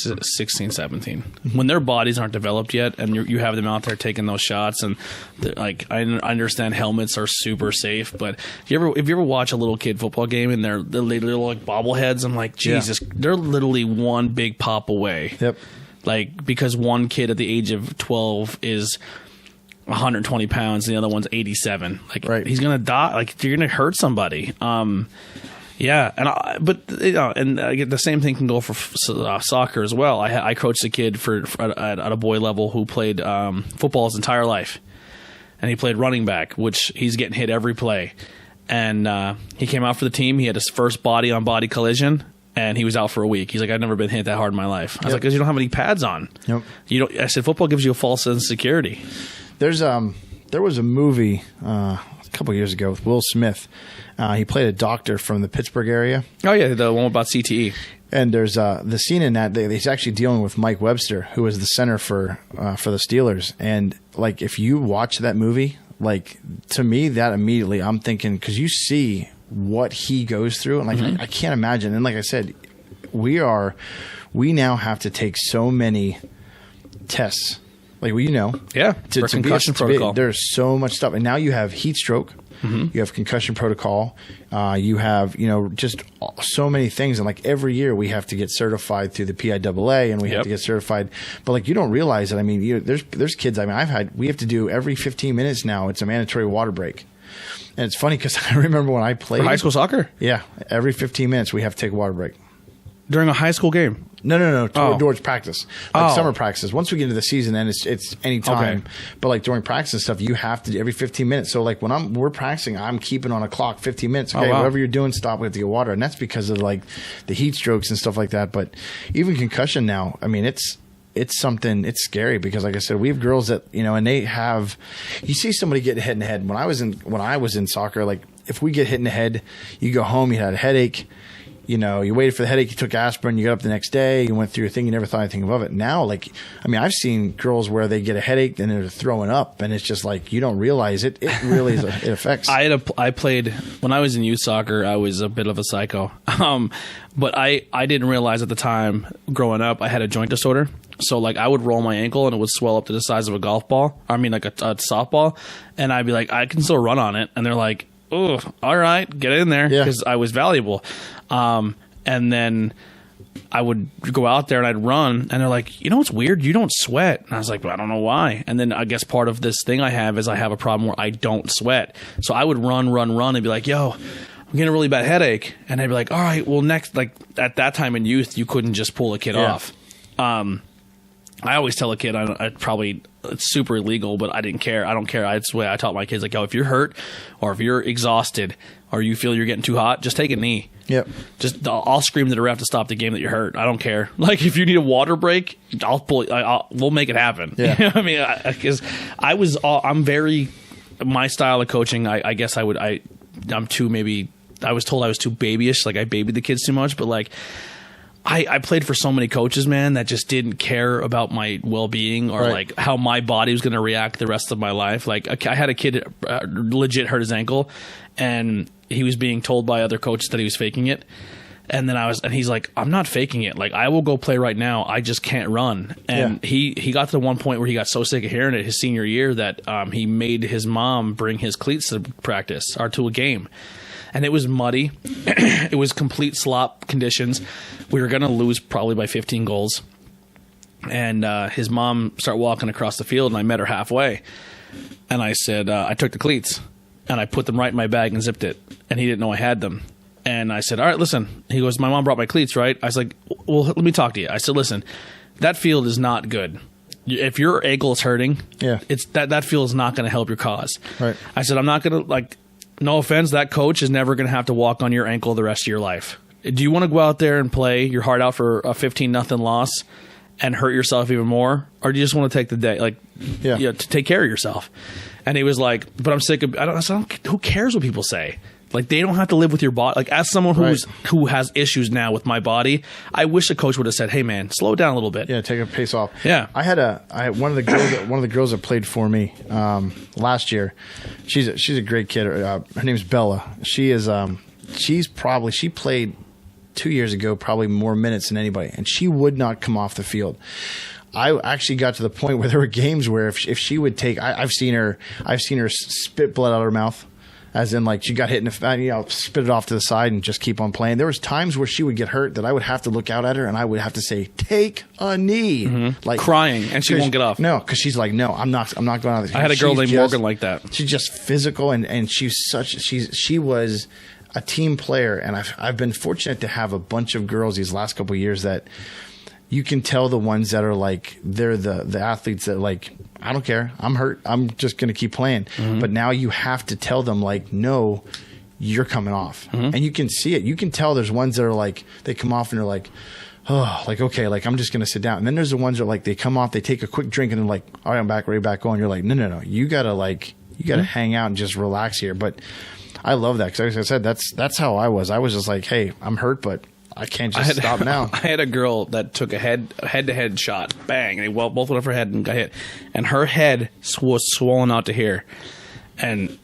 16, 17. When their bodies aren't developed yet and you have them out there taking those shots, and like I understand helmets are super safe, but if you ever watch a little kid football game and they're little like bobbleheads, I'm like, Jesus, they're literally one big pop away. Yep. Like, because one kid at the age of 12 is 120 pounds and the other one's 87. Like, right. He's going to die. Like, you're going to hurt somebody. Yeah. And I get the same thing can go for soccer as well. I coached a kid at a boy level who played football his entire life. And he played running back, which he's getting hit every play. And he came out for the team. He had his first body-on-body collision. And he was out for a week. He's like, I've never been hit that hard in my life. I was like, because you don't have any pads on. Yep. I said, football gives you a false sense of security. There was a movie a couple of years ago with Will Smith. He played a doctor from the Pittsburgh area. Oh, yeah, the one about CTE. And there's the scene in that he's actually dealing with Mike Webster, who was the center for the Steelers. And like, if you watch that movie, like to me, that immediately I'm thinking, because you see what he goes through, and like I can't imagine. And like I said, we now have to take so many tests, like for concussion protocol. There's so much stuff, and now you have heat stroke, you have concussion protocol, you have just so many things, and like every year we have to get certified through the PIAA, and we have to get certified. But like you don't realize that. I mean, there's kids. I mean, we have to do every 15 minutes now. It's a mandatory water break. And it's funny because I remember when I played... For high school soccer? Yeah. Every 15 minutes, we have to take a water break. During a high school game? No. Towards practice. Like summer practices. Once we get into the season, then it's any time. Okay. But like during practice and stuff, you have to every 15 minutes. So like when we're practicing, I'm keeping on a clock 15 minutes. Okay, whatever you're doing, stop. We have to get water. And that's because of like the heat strokes and stuff like that. But even concussion now, I mean, it's something, it's scary because like I said, we have girls that, and they have, you see somebody get hit in the head. When I was in soccer, like if we get hit in the head, you go home, you had a headache, you waited for the headache, you took aspirin, you got up the next day, you went through your thing, you never thought anything of it. Now, like, I mean, I've seen girls where they get a headache and they're throwing up, and it's just like, you don't realize it. It really is, it affects. I played, when I was in youth soccer, I was a bit of a psycho. But I didn't realize at the time growing up, I had a joint disorder. So like I would roll my ankle and it would swell up to the size of a golf ball. I mean like a softball. And I'd be like, I can still run on it. And they're like, oh, all right, get in there. Because I was valuable. And then I would go out there and I'd run. And they're like, what's weird? You don't sweat. And I was like, well, I don't know why. And then I guess part of this thing I have is I have a problem where I don't sweat. So I would run and be like, yo, I'm getting a really bad headache. And I'd be like, all right, well, next, like at that time in youth, you couldn't just pull a kid off. I always tell a kid, it's super illegal, but I didn't care. I don't care. That's the way I taught my kids, like, yo, if you're hurt or if you're exhausted or you feel you're getting too hot, just take a knee. Yep. I'll scream to the ref to stop the game that you're hurt. I don't care. Like, if you need a water break, we'll make it happen. Yeah. You know what I mean? Because I'm very, my style of coaching, I guess I'm too maybe, I was told I was too babyish, like I babied the kids too much, but like, I played for so many coaches, man, that just didn't care about my well-being or like how my body was going to react the rest of my life. Like I had a kid legit hurt his ankle, and he was being told by other coaches that he was faking it. And then he's like, I'm not faking it. Like, I will go play right now. I just can't run. And he got to the one point where he got so sick of hearing it his senior year that he made his mom bring his cleats to practice or to a game. And it was muddy. It was complete slop conditions. We were going to lose probably by 15 goals. And his mom started walking across the field, and I met her halfway. And I said, I took the cleats, and I put them right in my bag and zipped it. And he didn't know I had them. And I said, all right, listen. He goes, my mom brought my cleats, right? I was like, well, let me talk to you. I said, listen, that field is not good. If your ankle is hurting, it's that field is not going to help your cause. Right. I said, I'm not going to, like, no offense, that coach is never going to have to walk on your ankle the rest of your life. Do you want to go out there and play your heart out for a 15-0 loss and hurt yourself even more? Or do you just want to take the day, like, to take care of yourself? And he was like, but I'm sick of, I don't, who cares what people say? Like, they don't have to live with your body. Like, as someone who has issues now with my body, I wish a coach would have said, "Hey, man, slow down a little bit." Yeah, take a pace off. Yeah, I had one of the girls that played for me last year. She's a great kid. Her name's Bella. She played 2 years ago probably more minutes than anybody, and she would not come off the field. I actually got to the point where there were games where if she would take, I've seen her spit blood out of her mouth. As in, like, she got hit in the spit it off to the side and just keep on playing. There was times where she would get hurt that I would have to look out at her and I would have to say, "Take a knee," like crying, and she won't get off. No, because she's like, "No, I'm not going out." I had a girl named Morgan like that. She's just physical, and she was a team player, and I've been fortunate to have a bunch of girls these last couple of years that you can tell the ones that are like they're the athletes that like, I don't care, I'm hurt, I'm just going to keep playing. But now you have to tell them like, no, you're coming off. And you can see it. You can tell there's ones that are like, they come off and they're like, oh, like, okay, like, I'm just going to sit down. And then there's the ones that are like, they come off, they take a quick drink and they're like, all right, I'm back, ready, back on. You're like, no, you got to hang out and just relax here. But I love that because, like I said, that's how I was. I was just like, hey, I'm hurt, but I can't just stop now. I had a girl that took a head-to-head shot, bang, and they both went over her head and got hit. And her head was swollen out to here. And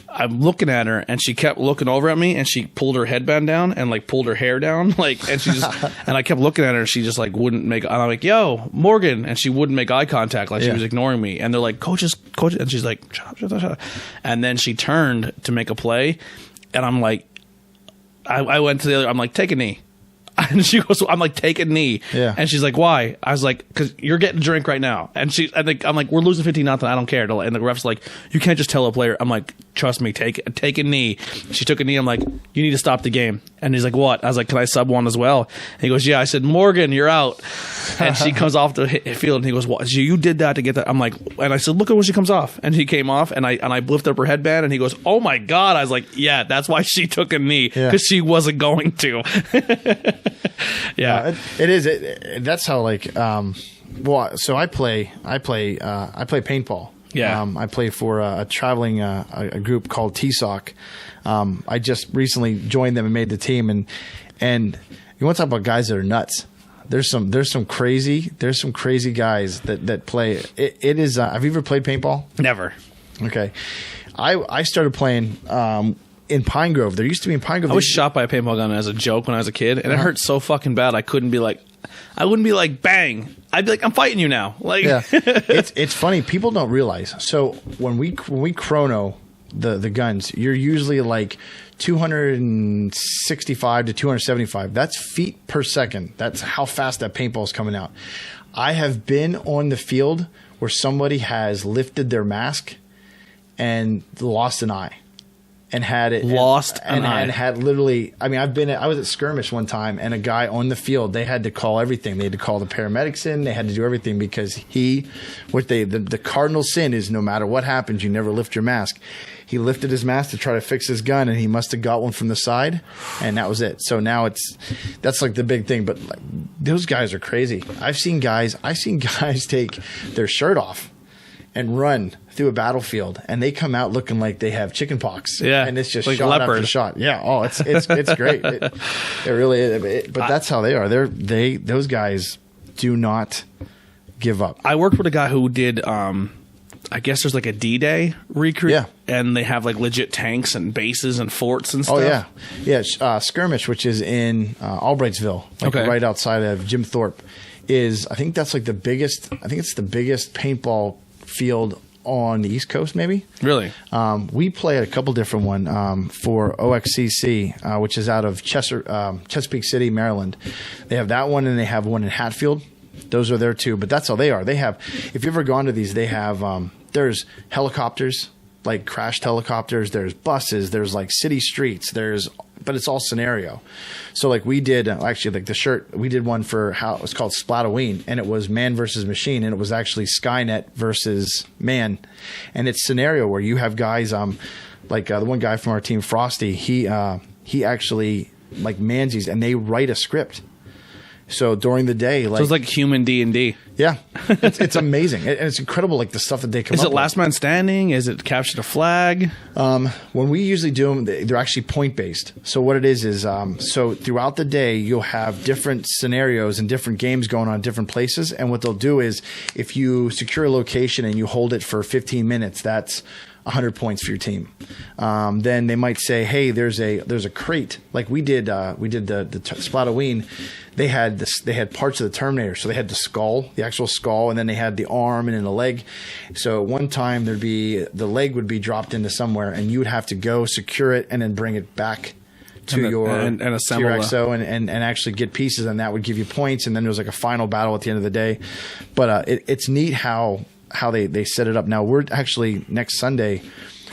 I'm looking at her, and she kept looking over at me, and she pulled her headband down and like pulled her hair down, like, and she just, and I kept looking at her, and she just like wouldn't make. And I'm like, "Yo, Morgan," and she wouldn't make eye contact, like she was ignoring me. And they're like, "Coach," and she's like, "Shut up." And then she turned to make a play, and I'm like, I went to the other. I'm like, "Take a knee." And she goes, I'm like, "Take a knee." Yeah. And she's like, "Why?" I was like, "Because you're getting a drink right now." And I'm like, "We're losing 15-0. I don't care." And the ref's like, "You can't just tell a player." I'm like, "Trust me, take a knee." She took a knee. I'm like, "You need to stop the game." And he's like, "What?" I was like, "Can I sub one as well?" And he goes, "Yeah." I said, "Morgan, you're out." And she comes off the field, and he goes, "What? So you did that to get that?" I'm like, and I said, "Look at when she comes off." And she came off, and I lifted up her headband, and he goes, "Oh my God." I was like, "Yeah, that's why she took a knee, because she wasn't going to." Yeah, it is. That's how, like, well, so I play paintball. Yeah. I play for a traveling a group called TSOC. I just recently joined them and made the team, and you want to talk about guys that are nuts. There's some crazy guys that play. It is. Have you ever played paintball? Never. Okay, I started playing. In Pine Grove. There used to be in Pine Grove. I was shot by a paintball gun as a joke when I was a kid, and it hurt so fucking bad. I wouldn't be like, bang. I'd be like, I'm fighting you now. Like, yeah. It's funny. People don't realize. So when we chrono the guns, you're usually like 265 to 275. That's feet per second. That's how fast that paintball is coming out. I have been on the field where somebody has lifted their mask and lost an eye. And had it and had literally. I mean, I was at skirmish one time, and a guy on the field. They had to call everything. They had to call the paramedics in. They had to do everything because the cardinal sin is no matter what happens, you never lift your mask. He lifted his mask to try to fix his gun, and he must have got one from the side, and that was it. So now that's like the big thing. But like, those guys are crazy. I've seen guys take their shirt off and run through a battlefield, and they come out looking like they have chicken pox. Yeah, and it's just like shot leopard. after shot. Yeah, oh, it's great. It really is. But that's how they are. Those guys do not give up. I worked with a guy who did I guess there's like a D-Day recruit. Yeah. And they have like legit tanks and bases and forts and stuff. Oh yeah. Skirmish, which is in Albrightsville, like right outside of Jim Thorpe, is I think that's like the biggest. I think it's the biggest paintball field on the East Coast, maybe. Really? We play at a couple different one for OXCC, which is out of Chesapeake City, Maryland. They have that one, and they have one in Hatfield. Those are there too, but that's all they are. They have, if you've ever gone to these, they have, there's helicopters, like crashed helicopters. There's buses. There's like city streets. But it's all scenario. So like we did, actually like the shirt, we did one for how it was called Splatoween, and it was man versus machine, and it was actually Skynet versus man. And it's scenario where you have guys, like the one guy from our team, Frosty, he actually like mans these, and they write a script. So during the day, like, so it's like human D&D. Yeah, it's amazing, and it's incredible. Like the stuff that they come. Is up it last man standing? Is it capture the flag? When we usually do them, they're actually point based. So what it is so throughout the day you'll have different scenarios and different games going on in different places. And what they'll do is if you secure a location and you hold it for 15 minutes, that's 100 points for your team. Then they might say, hey, there's a crate. Like we did the Splatoween. They had parts of the Terminator. So they had the actual skull, and then they had the arm and then the leg. So at one time the leg would be dropped into somewhere, and you would have to go secure it and then bring it back to your XO and actually get pieces, and that would give you points. And then there's like a final battle at the end of the day. But it's neat how they set it up. Now we're actually next Sunday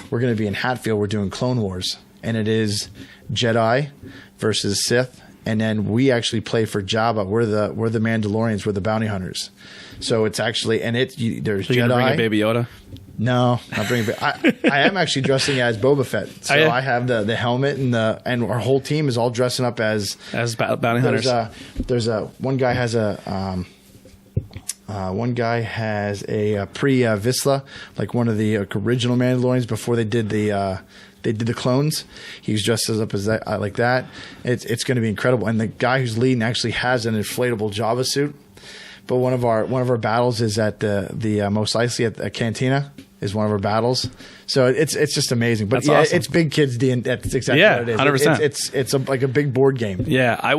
we're going to be in Hatfield. We're doing Clone Wars, and it is Jedi versus Sith, and then we actually play for Jabba. We're the Mandalorians. We're the bounty hunters. So it's actually there's so Jedi. Bring a Baby Yoda. No, not bringing. I am actually dressing as Boba Fett. So I have the helmet and our whole team is all dressing up as bounty hunters. There's one guy has a pre-Vizsla, like one of the original Mandalorians before they did the clones. He's dressed up as that, like that. It's going to be incredible. And the guy who's leading actually has an inflatable Java suit. But one of our battles is at the Mos Eisley at the Cantina is one of our battles. So it's just amazing. But that's awesome. It's big kids. That's exactly what it is. 100%. It's like a big board game. Yeah, I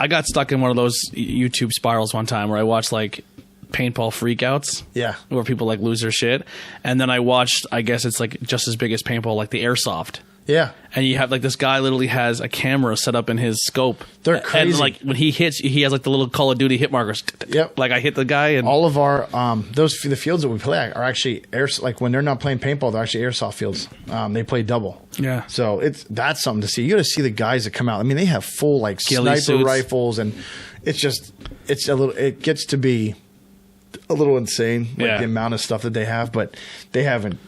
got stuck in one of those YouTube spirals one time where I watched like paintball freakouts. Yeah. Where people like lose their shit. And then I watched, I guess it's like just as big as paintball, like the airsoft. Yeah. And you have like this guy literally has a camera set up in his scope. They're crazy. And like when he hits, he has like the little Call of Duty hit markers. Yep. Like I hit the guy, and all of our the fields that we play are actually like when they're not playing paintball, they're actually airsoft fields. They play double. Yeah. So that's something to see. You got to see the guys that come out. I mean, they have full like Ghillie sniper suits. rifles, and it gets to be a little insane, like the amount of stuff that they have, but they haven't.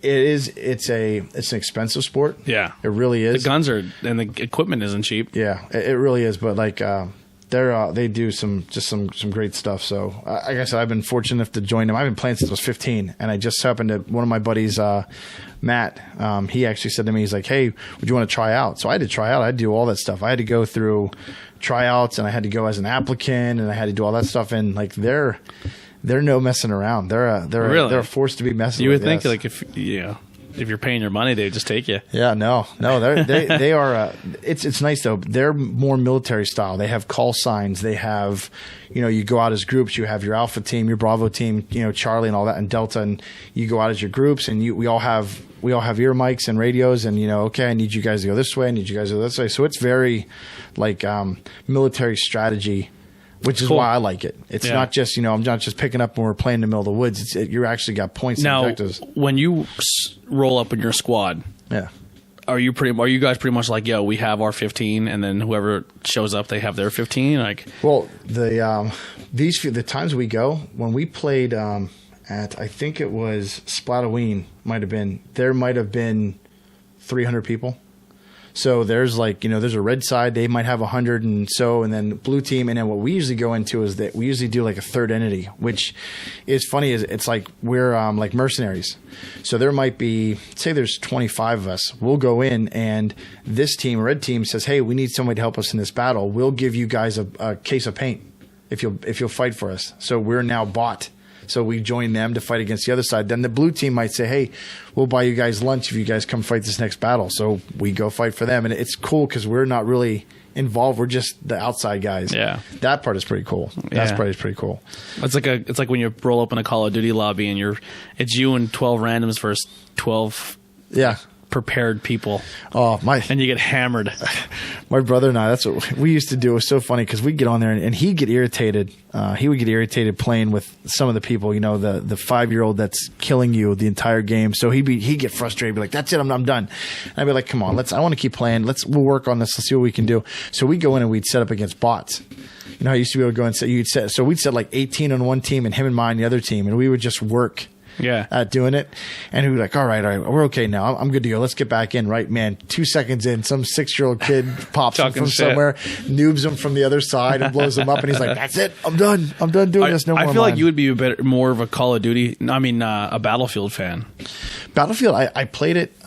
It's an expensive sport. Yeah, it really is. The guns and the equipment isn't cheap. Yeah, it really is. But like they do some great stuff. So like I said, I've been fortunate enough to join them. I've been playing since I was 15, and I just happened to one of my buddies, Matt. He actually said to me, he's like, "Hey, would you want to try out?" So I had to try out. I had to do all that stuff. I had to go through tryouts, and I had to go as an applicant, and I had to do all that stuff. And like they're no messing around. They're a force to be messing with. You would think like if you're paying your money, they'd just take you. Yeah, no, they are. It's nice though. They're more military style. They have call signs. They have, you go out as groups. You have your Alpha team, your Bravo team, Charlie and all that, and Delta, and you go out as your groups. And we all have ear mics and radios, and okay, I need you guys to go this way. I need you guys to go this way. So it's very like military strategy. Which is why I like it. It's not just, I'm not just picking up when we're playing in the middle of the woods. You actually got points and objectives. When you roll up in your squad, are you guys pretty much like, yo, we have our 15, and then whoever shows up, they have their 15? Like, well, the times we go, when we played at, I think it was Splatoween, there might have been 300 people. So there's like, there's a red side. They might have 100 and so, and then blue team. And then what we usually go into is that we usually do like a third entity, which is funny. Is it's like we're like mercenaries. So there might be, say there's 25 of us. We'll go in, and this team, red team, says, hey, we need somebody to help us in this battle. We'll give you guys a case of paint if you'll fight for us. So we're now bought. So we join them to fight against the other side. Then the blue team might say, hey, we'll buy you guys lunch if you guys come fight this next battle. So we go fight for them. And it's cool because we're not really involved. We're just the outside guys. Yeah. That part is pretty cool. That part is pretty cool. It's like when you roll up in a Call of Duty lobby and it's you and 12 randoms versus 12 prepared people. And you get hammered. My brother and I, that's what we used to do. It was so funny because we'd get on there and he'd get irritated. He would get irritated playing with some of the people, the 5-year-old that's killing you the entire game. So he'd get frustrated, be like, that's it, I'm done. And I'd be like, come on, I want to keep playing. We'll work on this. Let's see what we can do. So we'd go in and we'd set up against bots. I used to be able to go and set, so we'd set like 18 on one team and him and mine the other team, and we would just work at doing it. And he was like, all right, we're okay now. I'm good to go. Let's get back in. Right, man. 2 seconds in, some 6-year-old kid pops him from somewhere, noobs him from the other side and blows him up. And he's like, that's it. I'm done. I'm done doing this. No more. I feel like you would be more of a Call of Duty, a Battlefield fan. Battlefield, I played it.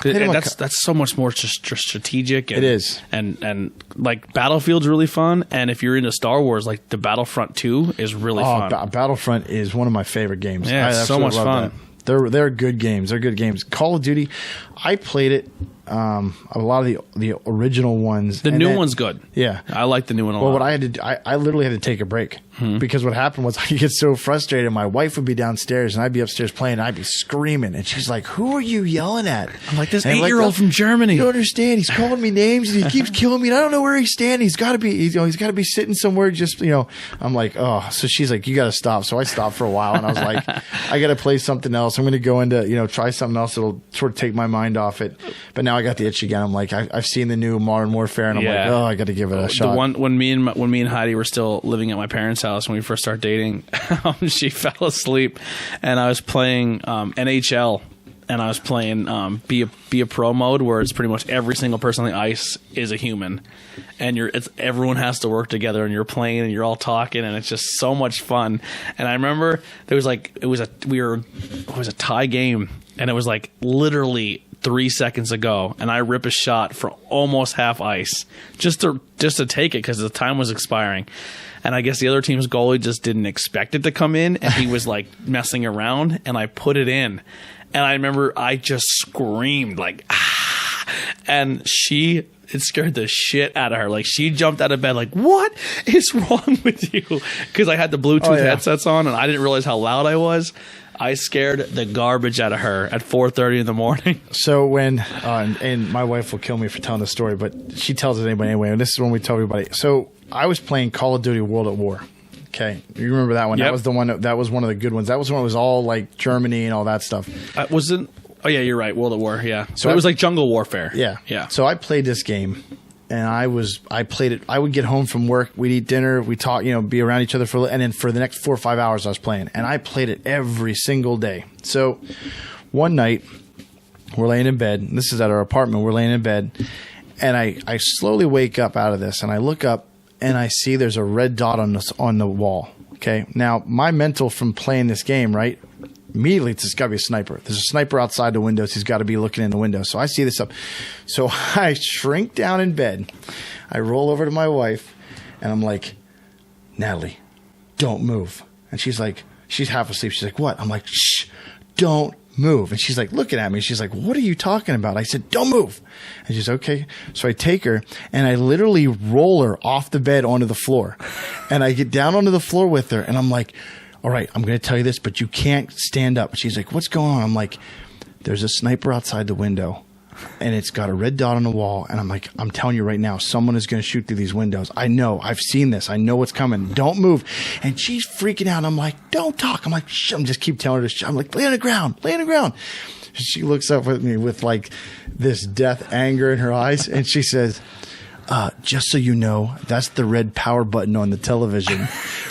That's so much more strategic. It is, and like Battlefield's really fun. And if you're into Star Wars, like the Battlefront 2 is really fun. Battlefront is one of my favorite games. Yeah, it's so much fun. They're good games. They're good games. Call of Duty, I played it. A lot of the original ones. The new one's good. Yeah, I like the new one a lot. Well, what I had to do, I literally had to take a break because what happened was I get so frustrated. My wife would be downstairs and I'd be upstairs playing. And I'd be screaming, and she's like, "Who are you yelling at?" I'm like, "This 8-year-old from Germany." You don't understand? He's calling me names and he keeps killing me. And I don't know where he's standing. He's got to be, he's got to be sitting somewhere. Just I'm like, oh. So she's like, "You got to stop." So I stopped for a while, and I was like, I got to play something else. I'm going to go into try something else that'll sort of take my mind off it. But now I got the itch again. I'm like, I've seen the new Modern Warfare, and I'm like, oh, I got to give it a shot. The one when me and Heidi were still living at my parents' house when we first started dating, she fell asleep, and I was playing NHL, and I was playing be a pro mode where it's pretty much every single person on the ice is a human, and everyone has to work together, and you're playing and you're all talking, and it's just so much fun. And I remember it was a tie game, and it was like literally 3 seconds ago, and I rip a shot for almost half ice just to take it because the time was expiring. And I guess the other team's goalie just didn't expect it to come in, and he was like messing around, and I put it in. And I remember I just screamed like, ah! And it scared the shit out of her. Like, she jumped out of bed like, what is wrong with you? Because I had the Bluetooth headsets on, and I didn't realize how loud I was. I scared the garbage out of her at 4:30 in the morning. So when, and my wife will kill me for telling the story, but she tells it anybody anyway. And this is when we tell everybody. So I was playing Call of Duty World at War. Okay, you remember that one? Yep. That was the one. That was one of the good ones. That was when it was all like Germany and all that stuff. Wasn't? Oh yeah, you're right. World at War. Yeah. So it was like jungle warfare. Yeah. So I played this game. And I played it. I would get home from work. We'd eat dinner. We'd talk, be around each other and then for the next 4 or 5 hours, I was playing. And I played it every single day. So one night, we're laying in bed. This is at our apartment. We're laying in bed. And I slowly wake up out of this. And I look up and I see there's a red dot on the wall. Okay. Now, my mental from playing this game, right? Immediately, it's got to be a sniper. There's a sniper outside the windows. He's got to be looking in the window. So I see this up. So I shrink down in bed. I roll over to my wife, and I'm like, Natalie, don't move. And she's half asleep. She's like, what? I'm like, shh, don't move. And she's like looking at me. She's like, what are you talking about? I said, don't move. And she's okay. So I take her, and I literally roll her off the bed onto the floor. And I get down onto the floor with her, and I'm like, all right, I'm going to tell you this, but you can't stand up. She's like, what's going on? I'm like, there's a sniper outside the window, and it's got a red dot on the wall. And I'm like, I'm telling you right now, someone is going to shoot through these windows. I know. I've seen this. I know what's coming. Don't move. And she's freaking out. I'm like, don't talk. I'm like, shh. I'm just keep telling her to shh. I'm like, lay on the ground. Lay on the ground. She looks up with me with like this death anger in her eyes, and she says, just so you know, that's the red power button on the television,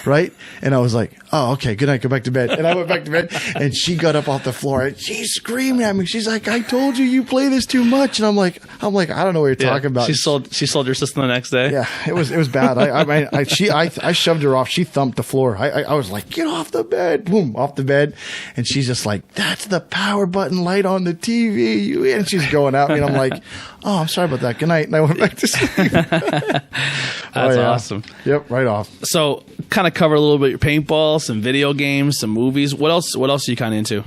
right? And I was like, oh, okay, good night, go back to bed. And I went back to bed, and she got up off the floor, and she's screaming at me. She's like, I told you play this too much. And I'm like, I don't know what you're talking about. She sold your system the next day. Yeah, it was bad. I shoved her off. She thumped the floor. I was like, get off the bed, boom, off the bed. And she's just like, that's the power button light on the TV. And she's going at me, and I'm like, oh, I'm sorry about that. Good night. And I went back to sleep. That's awesome. Yep, right off. So, kind of cover a little bit your paintball, some video games, some movies. What else? What else are you kind of into?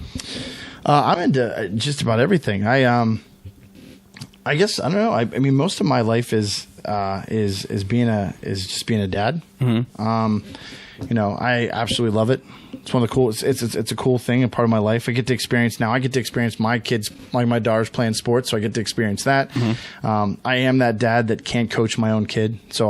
I'm into just about everything. I guess I don't know. I mean, most of my life is just being a dad. You know, I absolutely love it. It's one of the coolest. It's a cool thing and part of my life. I get to experience my kids, like my daughter's playing sports, so I get to experience that. I am that dad that can't coach my own kid, so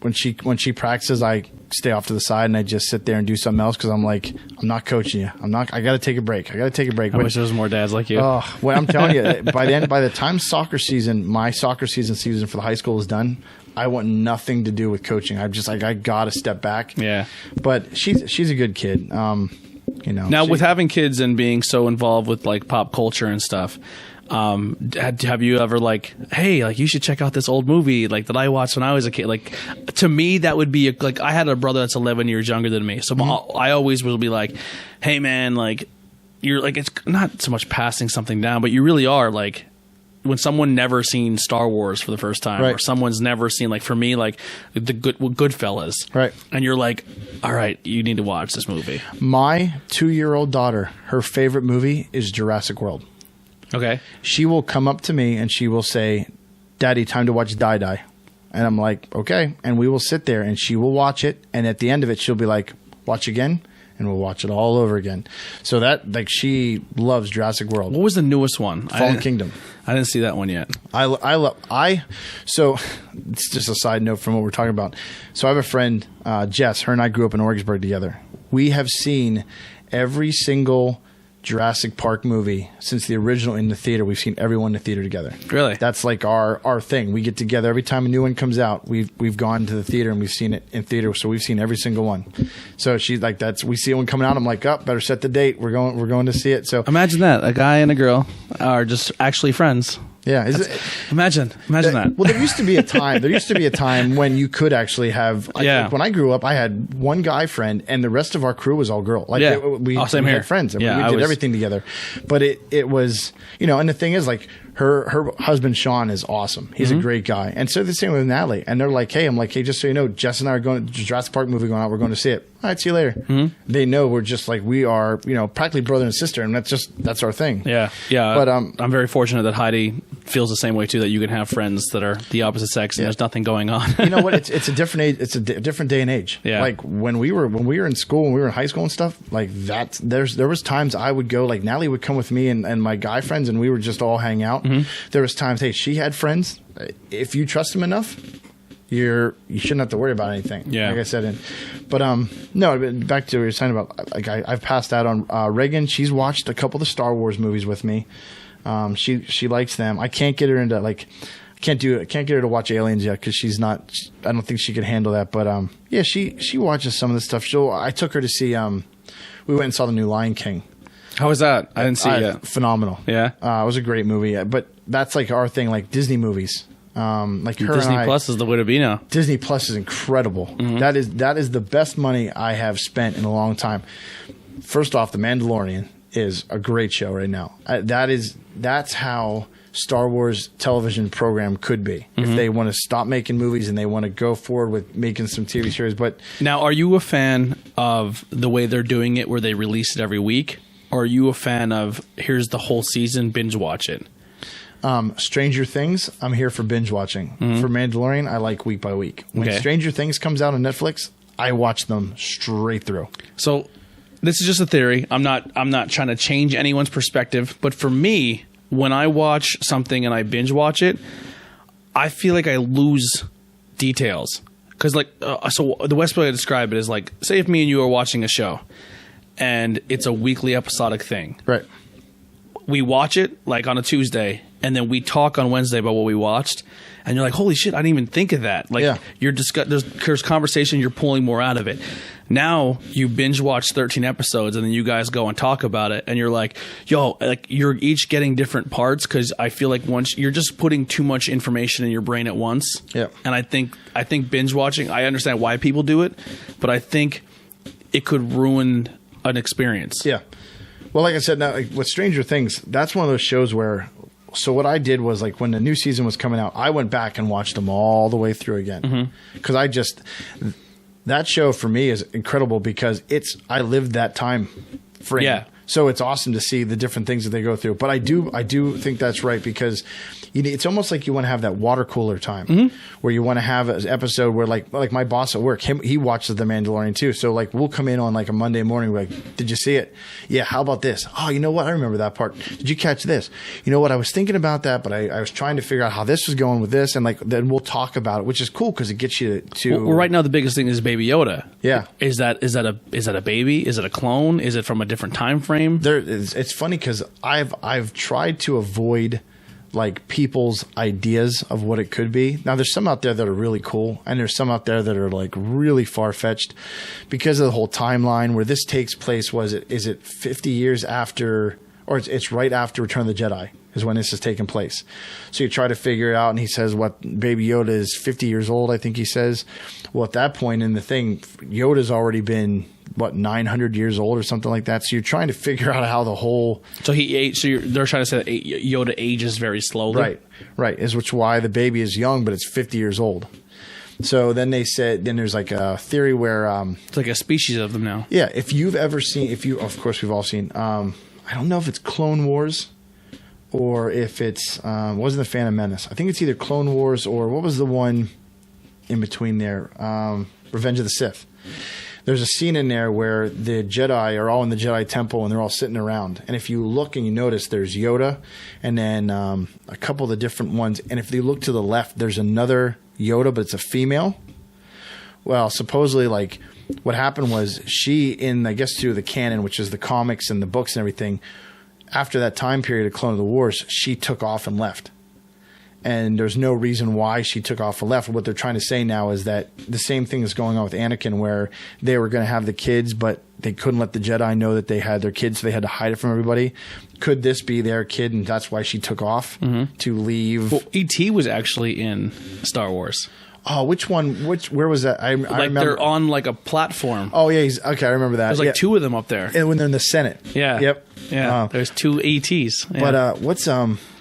when she practices, I stay off to the side and I just sit there and do something else because I'm like, I'm not coaching you. I got to take a break. I wish there was more dads like you. Oh, well, I'm telling you, by the time my soccer season for the high school is done, I want nothing to do with coaching. I'm just like, I got to step back. Yeah. But she's a good kid. You know. Now, with having kids and being so involved with like pop culture and stuff, have you ever like, hey, like you should check out this old movie like that I watched when I was a kid? Like, to me, that would be like, I had a brother that's 11 years younger than me, so I always will be like, hey man, like you're like, it's not so much passing something down, but you really are like, when someone never seen Star Wars for the first time, or someone's never seen, like for me, like the Goodfellas, right? And you're like, all right, you need to watch this movie. My 2-year-old daughter, her favorite movie is Jurassic World. Okay. She will come up to me and she will say, Daddy, time to watch Die Die. And I'm like, okay. And we will sit there and she will watch it. And at the end of it, she'll be like, watch again. And we'll watch it all over again. So that, like, she loves Jurassic World. What was the newest one? Fallen Kingdom. I didn't see that one yet. So it's just a side note from what we're talking about. So I have a friend, Jess. Her and I grew up in Orgersburg together. We have seen every single Jurassic Park movie since the original in the theater. We've seen everyone in the theater together. Really? That's like our thing. We get together every time a new one comes out. We've gone to the theater and we've seen it in theater. So we've seen every single one. So she's like, we see one coming out. I'm like, better set the date. We're going to see it. So imagine that a guy and a girl are just actually friends. Yeah, imagine that. Well, there used to be a time when you could actually have. Like when I grew up, I had one guy friend, and the rest of our crew was all girl. Like we had friends, and we did everything together. But it was, you know, and the thing is, like her husband Sean is awesome. He's a great guy, and so the same with Natalie. And they're like, hey, I'm like, hey, just so you know, Jess and I are going to Jurassic Park movie going out. We're going to see it. All right, see you later. They know we're just like, we are, you know, practically brother and sister, and that's our thing. Yeah. But I'm very fortunate that Heidi feels the same way too, that you can have friends that are the opposite sex and there's nothing going on. You know what? It's a different age. It's a different day and age. Yeah. Like when we were in school, when we were in high school and stuff, like that. There was times I would go, like Natalie would come with me and my guy friends, and we would just all hang out. There was times, hey, she had friends. If you trust them enough, you shouldn't have to worry about anything. Yeah. Like I said. But no, back to what you were saying about, like I've passed out on Reagan. She's watched a couple of the Star Wars movies with me. She likes them. I can't get her into can't get her to watch Aliens yet because she's not. I don't think she could handle that. But yeah, she watches some of the stuff. I took her to see. We went and saw the new Lion King. How was that? I didn't see it yet. Phenomenal. Yeah, it was a great movie. But that's like our thing, like Disney movies. Like her Disney Plus is the way to be now. Disney Plus is incredible. That is the best money I have spent in a long time. First off, The Mandalorian is a great show right now. That's how Star Wars television program could be if they want to stop making movies and they want to go forward with making some TV series. But now, are you a fan of the way they're doing it, where they release it every week, or are you a fan of here's the whole season, binge watch it? Stranger Things, I'm here for binge watching. For Mandalorian, I like week by week. When Stranger Things comes out on Netflix, I watch them straight through. So this is just a theory. I'm not trying to change anyone's perspective, but for me, when I watch something and I binge watch it, I feel like I lose details. Because so the best way to describe it is like, say if me and you are watching a show and it's a weekly episodic thing. Right. We watch it like on a Tuesday, and then we talk on Wednesday about what we watched, and you're like, holy shit, I didn't even think of that. Like there's conversation, you're pulling more out of it. Now you binge watch 13 episodes, and then you guys go and talk about it, and you're like, yo, like you're each getting different parts, because I feel like once you're just putting too much information in your brain at once. Yeah. And I think binge watching, I understand why people do it, but I think it could ruin an experience. Yeah. Well, like I said, now with Stranger Things, that's one of those shows where So what I did was, like, when the new season was coming out, I went back and watched them all the way through again. Because that show for me is incredible because I lived that time frame. Yeah. So it's awesome to see the different things that they go through. But I do think that's right because it's almost like you want to have that water cooler time where you want to have an episode where like my boss at work, he watches The Mandalorian too. So like we'll come in on like a Monday morning, we're like, did you see it? Yeah. How about this? Oh, you know what? I remember that part. Did you catch this? You know what? I was thinking about that, but I was trying to figure out how this was going with this. And like, then we'll talk about it, which is cool because it gets you to. Well, right now the biggest thing is Baby Yoda. Yeah. Is that a baby? Is it a clone? Is it from a different time frame? It's funny because I've tried to avoid like people's ideas of what it could be. Now there's some out there that are really cool, and there's some out there that are like really far fetched because of the whole timeline where this takes place. Is it 50 years after, or it's right after Return of the Jedi is when this is taking place. So you try to figure it out, and he says what Baby Yoda is 50 years old, I think he says. Well, at that point in the thing, Yoda's already been 900 years old or something like that. So you're trying to figure out how the whole. So they're trying to say that Yoda ages very slowly. Right. Is which why the baby is young, but it's 50 years old. So then they said, then there's like a theory where it's like a species of them now. Yeah, if you've ever seen, of course we've all seen. I don't know if it's Clone Wars or if it's wasn't the Phantom Menace. I think it's either Clone Wars or what was the one in between there? Revenge of the Sith. There's a scene in there where the Jedi are all in the Jedi Temple and they're all sitting around. And if you look and you notice, there's Yoda and then a couple of the different ones. And if you look to the left, there's another Yoda, but it's a female. Well, supposedly, like, what happened was she, I guess through the canon, which is the comics and the books and everything, after that time period of Clone of the Wars, she took off and left. And there's no reason why she took off and left. What they're trying to say now is that the same thing is going on with Anakin, where they were going to have the kids, but they couldn't let the Jedi know that they had their kids, so they had to hide it from everybody. Could this be their kid, and that's why she took off to leave? Well, E.T. was actually in Star Wars. Oh, which one? Where was that? I remember. They're on like a platform. Oh yeah, okay. I remember that. There's like two of them up there. And when they're in the Senate. Yeah. Yep. Yeah. There's two ETs. Yeah. But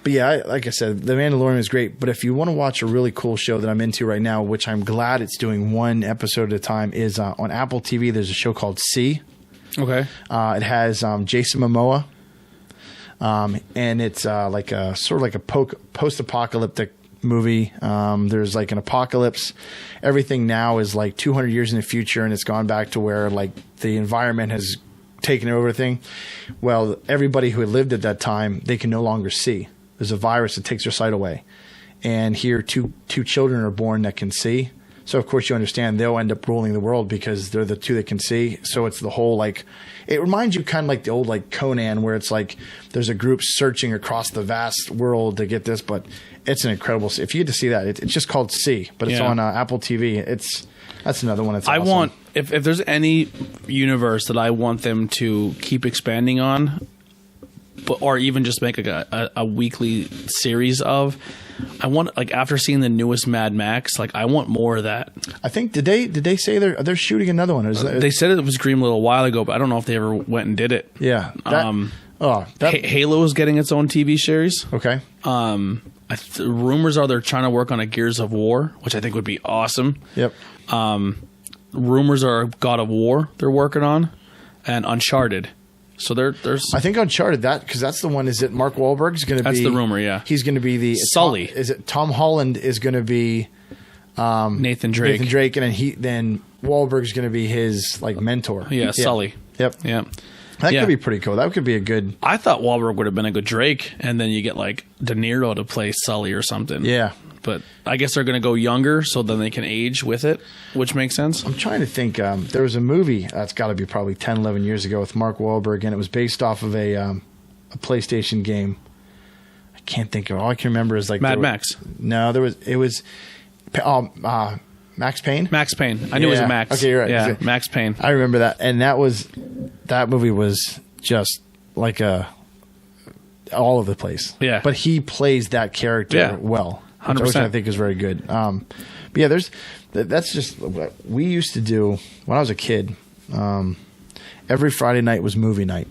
But yeah, like I said, The Mandalorian is great. But if you want to watch a really cool show that I'm into right now, which I'm glad it's doing one episode at a time, is on Apple TV. There's a show called C. Okay. It has Jason Momoa, and it's like a sort of like a post-apocalyptic movie. There's like an apocalypse. Everything now is like 200 years in the future, and it's gone back to where like the environment has taken over everything. Well, everybody who had lived at that time, they can no longer see. There's a virus that takes their sight away. And here two children are born that can see. So of course you understand they'll end up ruling the world because they're the two that can see. So it's the whole like, it reminds you kind of like the old like Conan, where it's like there's a group searching across the vast world to get this, but it's an incredible. If you get to see that, it's just called C, but it's on Apple TV. That's another one that's awesome. I want, if there's any universe that I want them to keep expanding on, or even just make a weekly series of, I want, like, after seeing the newest Mad Max, like, I want more of that. I think did they say they're shooting another one? They said it was green a little while ago, but I don't know if they ever went and did it. Yeah. Halo is getting its own TV series. Okay. Rumors are they're trying to work on a Gears of War, which I think would be awesome. Yep. Rumors are God of War they're working on, and Uncharted. So there's. I think Uncharted, because that's the one. Is it Mark Wahlberg's going to be? That's the rumor. Yeah. He's going to be the Sully. Is it Tom Holland is going to be Nathan Drake, and then Wahlberg's going to be his like mentor. Yeah, Sully. Yep. Yeah. That could be pretty cool. That could be a good. I thought Wahlberg would have been a good Drake, and then you get like De Niro to play Sully or something. Yeah. But I guess they're going to go younger, so then they can age with it, which makes sense. I'm trying to think. There was a movie that's got to be probably 10, 11 years ago with Mark Wahlberg, and it was based off of a PlayStation game. I can't think of it. All I can remember is like Mad Max. No, it was Max Payne. Max Payne. I knew it was a Max. Okay, you're right. Yeah, Max Payne. I remember that, and that movie was just like all over the place. Yeah, but he plays that character well. 100%. Which I think is very good. But yeah, that's just what we used to do when I was a kid. Every Friday night was movie night.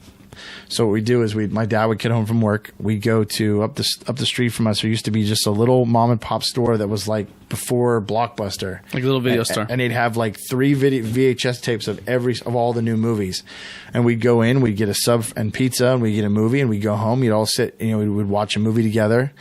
So what we do is my dad would get home from work. We go to up the street from us. There used to be just a little mom and pop store that was like before Blockbuster, like a little video store, and they'd have like 3 VHS tapes of all the new movies. And we'd go in, we'd get a sub and pizza, and we'd get a movie, and we'd go home. We'd all sit, we would watch a movie together.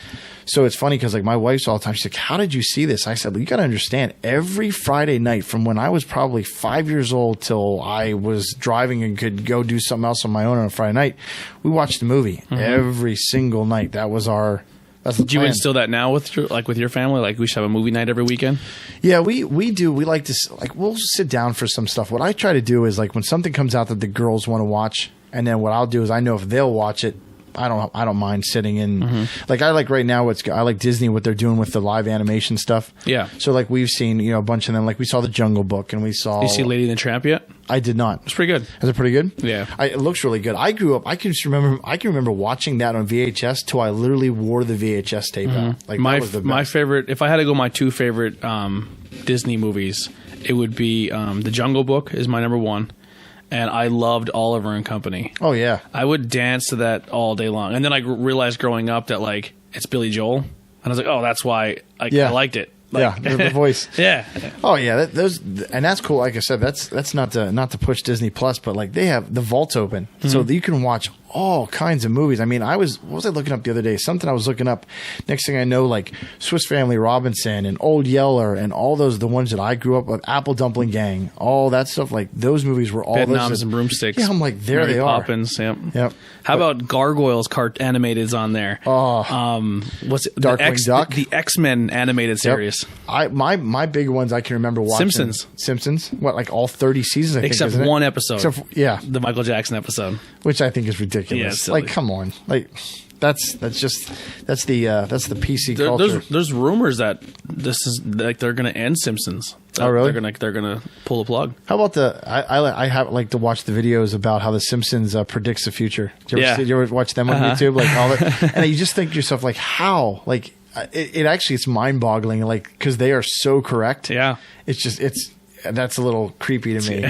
So it's funny because like my wife's all the time, she's like, "How did you see this?" I said, "Well, you got to understand, every Friday night from when I was probably 5 years old till I was driving and could go do something else on my own on a Friday night, we watched a movie every single night. That was our." Do you instill that now with your family? Like we should have a movie night every weekend? Yeah, we do. We like to we'll sit down for some stuff. What I try to do is like when something comes out that the girls want to watch, and then what I'll do is I know if they'll watch it, I don't mind sitting in. Like I like right now I like Disney, what they're doing with the live animation stuff. Yeah. So like we've seen a bunch of them. Like we saw the Jungle Book, and we saw. Did you see Lady and the Tramp yet? I did not. It's pretty good. Is it pretty good? Yeah. It looks really good. I grew up. I can remember watching that on VHS till I literally wore the VHS tape out. Like that was the best. My favorite. If I had to go, my 2 favorite Disney movies, it would be the Jungle Book is my number 1. And I loved Oliver and Company. Oh, yeah. I would dance to that all day long. And then I realized growing up that, like, it's Billy Joel. And I was like, oh, that's why I liked it. Like, the voice. Yeah. Oh, yeah. And that's cool. Like I said, that's not to push Disney Plus, but, like, they have the vaults open. So that you can watch all kinds of movies. I mean, what was I looking up the other day? Something I was looking up. Next thing I know, like Swiss Family Robinson and Old Yeller and all those, the ones that I grew up with, Apple Dumpling Gang, all that stuff. Like those movies were all Bedknobs and Broomsticks. Yeah, I'm like, there Mary they Poppins, are. Yep. How about Gargoyles animated's on there? Oh, what's it? Darkwing Duck, the X-Men animated series. Yep. My big ones I can remember watching. Simpsons. What, like all 30 seasons? I think, except one episode. The Michael Jackson episode, which I think is ridiculous. Yeah, like, come on, like that's the PC culture. There's rumors that this is like they're going to end Simpsons. Oh, really? They're gonna pull the plug. How about I have like to watch the videos about how the Simpsons predicts the future. Do you ever watch them on YouTube? Like all that, and you just think to yourself like, how? Like it actually, it's mind boggling. Like because they are so correct. Yeah. That's a little creepy to me.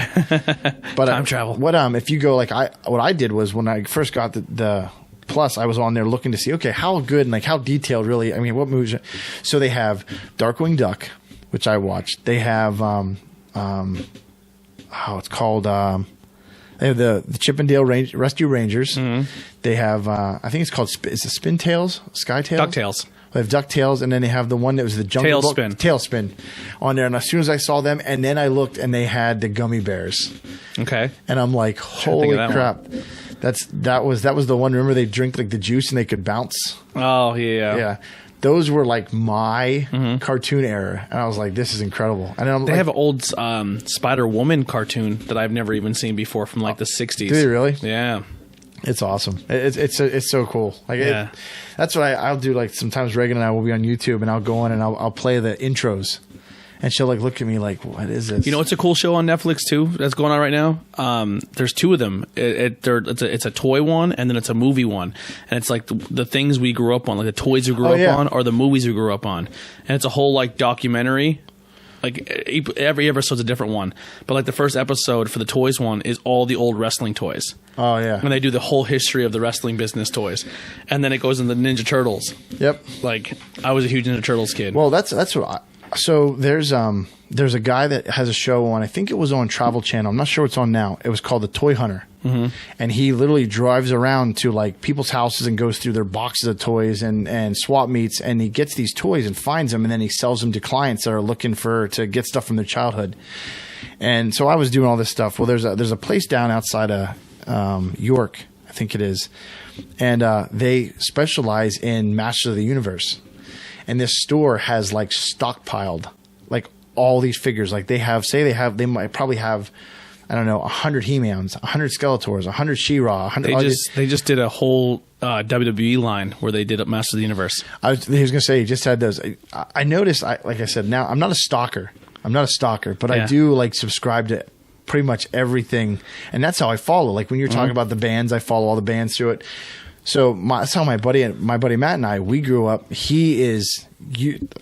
But time travel. What if you go like what I did was when I first got the Plus, I was on there looking to see how good and like how detailed really. I mean, what movies? So they have Darkwing Duck, which I watched. They have it's called. They have the Chippendale Rescue Rangers. They have I think it's called is it Spintails, Skytails, DuckTales. They have DuckTales, and then they have the one that was the Jungle Book. Tailspin on there. And as soon as I saw them, and then I looked, and they had the gummy bears. Okay. And I'm like, holy crap. That was the one. Remember, they drink like the juice, and they could bounce. Oh, yeah. Yeah. Those were like my cartoon era. And I was like, this is incredible. And they have an old Spider-Woman cartoon that I've never even seen before from like the 60s. Do they really? Yeah. It's awesome. It's so cool. Like that's what I'll do. Like sometimes Reagan and I will be on YouTube and I'll go on and I'll play the intros, and she'll like look at me like, what is this? It's a cool show on Netflix too that's going on right now. There's 2 of them. It's a toy one and then it's a movie one, and it's like the things we grew up on, like the toys we grew up on or the movies we grew up on, and it's a whole like documentary. Like every episode's a different one, but like the first episode for the toys one is all the old wrestling toys. Oh yeah, and they do the whole history of the wrestling business toys, and then it goes into the Ninja Turtles. Yep. Like I was a huge Ninja Turtles kid. Well, that's what. So there's a guy that has a show on. I think it was on Travel Channel. I'm not sure what's on now. It was called The Toy Hunter. And he literally drives around to like people's houses and goes through their boxes of toys and swap meets, and he gets these toys and finds them, and then he sells them to clients that are looking to get stuff from their childhood. And so I was doing all this stuff. Well, there's a place down outside of York, I think it is, and they specialize in Masters of the Universe. And this store has like stockpiled like all these figures. Like they might probably have, I don't know, 100 He-Mans, 100 Skeletors, 100 She-Ra. They just did a whole WWE line where they did up Masters of the Universe. He was going to say, he just had those. I noticed, like I said, now I'm not a stalker, but I do like subscribe to pretty much everything. And that's how I follow. Like when you're talking about the bands, I follow all the bands through it. So that's how my buddy Matt and I, we grew up. He is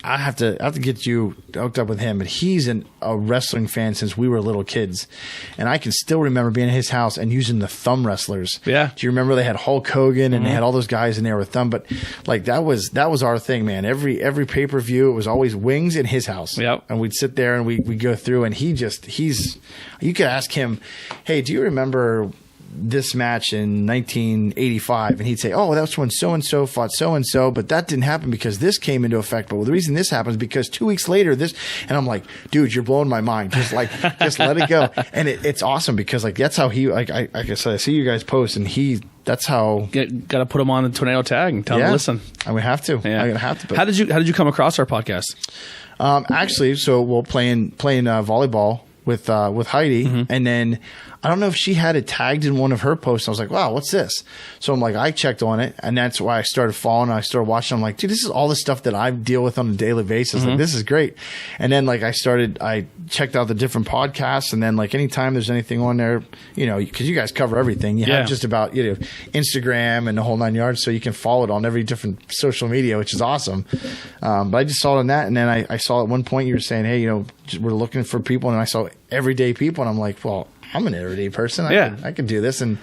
I have to get you hooked up with him, but he's a wrestling fan since we were little kids, and I can still remember being in his house and using the thumb wrestlers. Yeah, do you remember they had Hulk Hogan and they had all those guys in there with thumb? But like that was our thing, man. Every pay-per-view, it was always wings in his house. Yep. And we'd sit there and we go through, and you could ask him, hey, do you remember this match in 1985, and he'd say, oh, that's when so-and-so fought so-and-so, but that didn't happen because this came into effect. But the reason this happens is because 2 weeks later this, and I'm like, dude, you're blowing my mind. Just let it go. And it's awesome because like that's how he, like I said, I see you guys post, and that's how got to put him on the tornado tag and tell him to listen. And we have to. Yeah. I'm gonna have to. But. How did you come across our podcast? Actually, so we're playing volleyball with Heidi, and then I don't know if she had it tagged in one of her posts. I was like, wow, what's this? So I'm like, I checked on it, and that's why I started following. I started watching. I'm like, dude, this is all the stuff that I deal with on a daily basis. Like, this is great. And then like I checked out the different podcasts, and then like anytime there's anything on there, because you guys cover everything. You have just about Instagram and the whole 9 yards, so you can follow it on every different social media, which is awesome. But I just saw it on that, and then I saw at one point you were saying, hey, we're looking for people, and I saw everyday people, and I'm like, well, I'm an everyday person. I can do this. And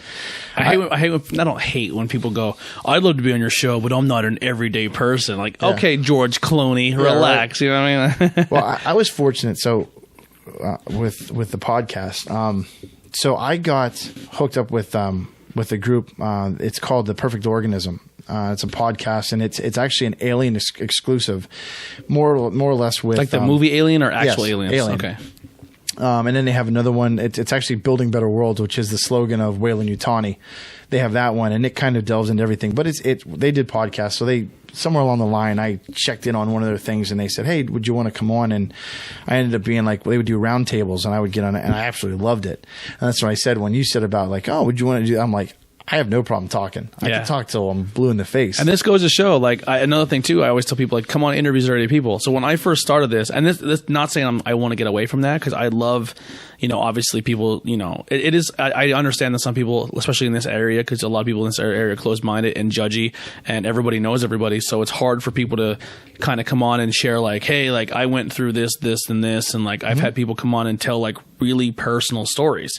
I don't hate when people go, I'd love to be on your show, but I'm not an everyday person. Like, okay, George Clooney, relax. Right. You know what I mean? Well, I was fortunate. So with the podcast, so I got hooked up with a group. It's called The Perfect Organism. It's a podcast, and it's actually an Alien exclusive, more or less with like the movie Alien or actual aliens. Alien. Okay. And then they have another one. It's actually Building Better Worlds, which is the slogan of Weyland-Yutani. They have that one, and it kind of delves into everything. But they did podcasts, so somewhere along the line, I checked in on one of their things, and they said, hey, would you want to come on? And I ended up being like, they would do roundtables, and I would get on it, and I absolutely loved it. And that's what I said when you said about like, oh, would you want to do that? I'm like, I have no problem talking. I can talk till I'm blue in the face. And this goes to show, like, another thing too, I always tell people, like, come on interviews with everyday people. So when I first started this, and this not saying I want to get away from that, because I love, obviously people, it is, I understand that some people, especially in this area, because a lot of people in this area are closed-minded and judgy, and everybody knows everybody. So it's hard for people to kind of come on and share, like, hey, like, I went through this, and this, and like, I've had people come on and tell like really personal stories.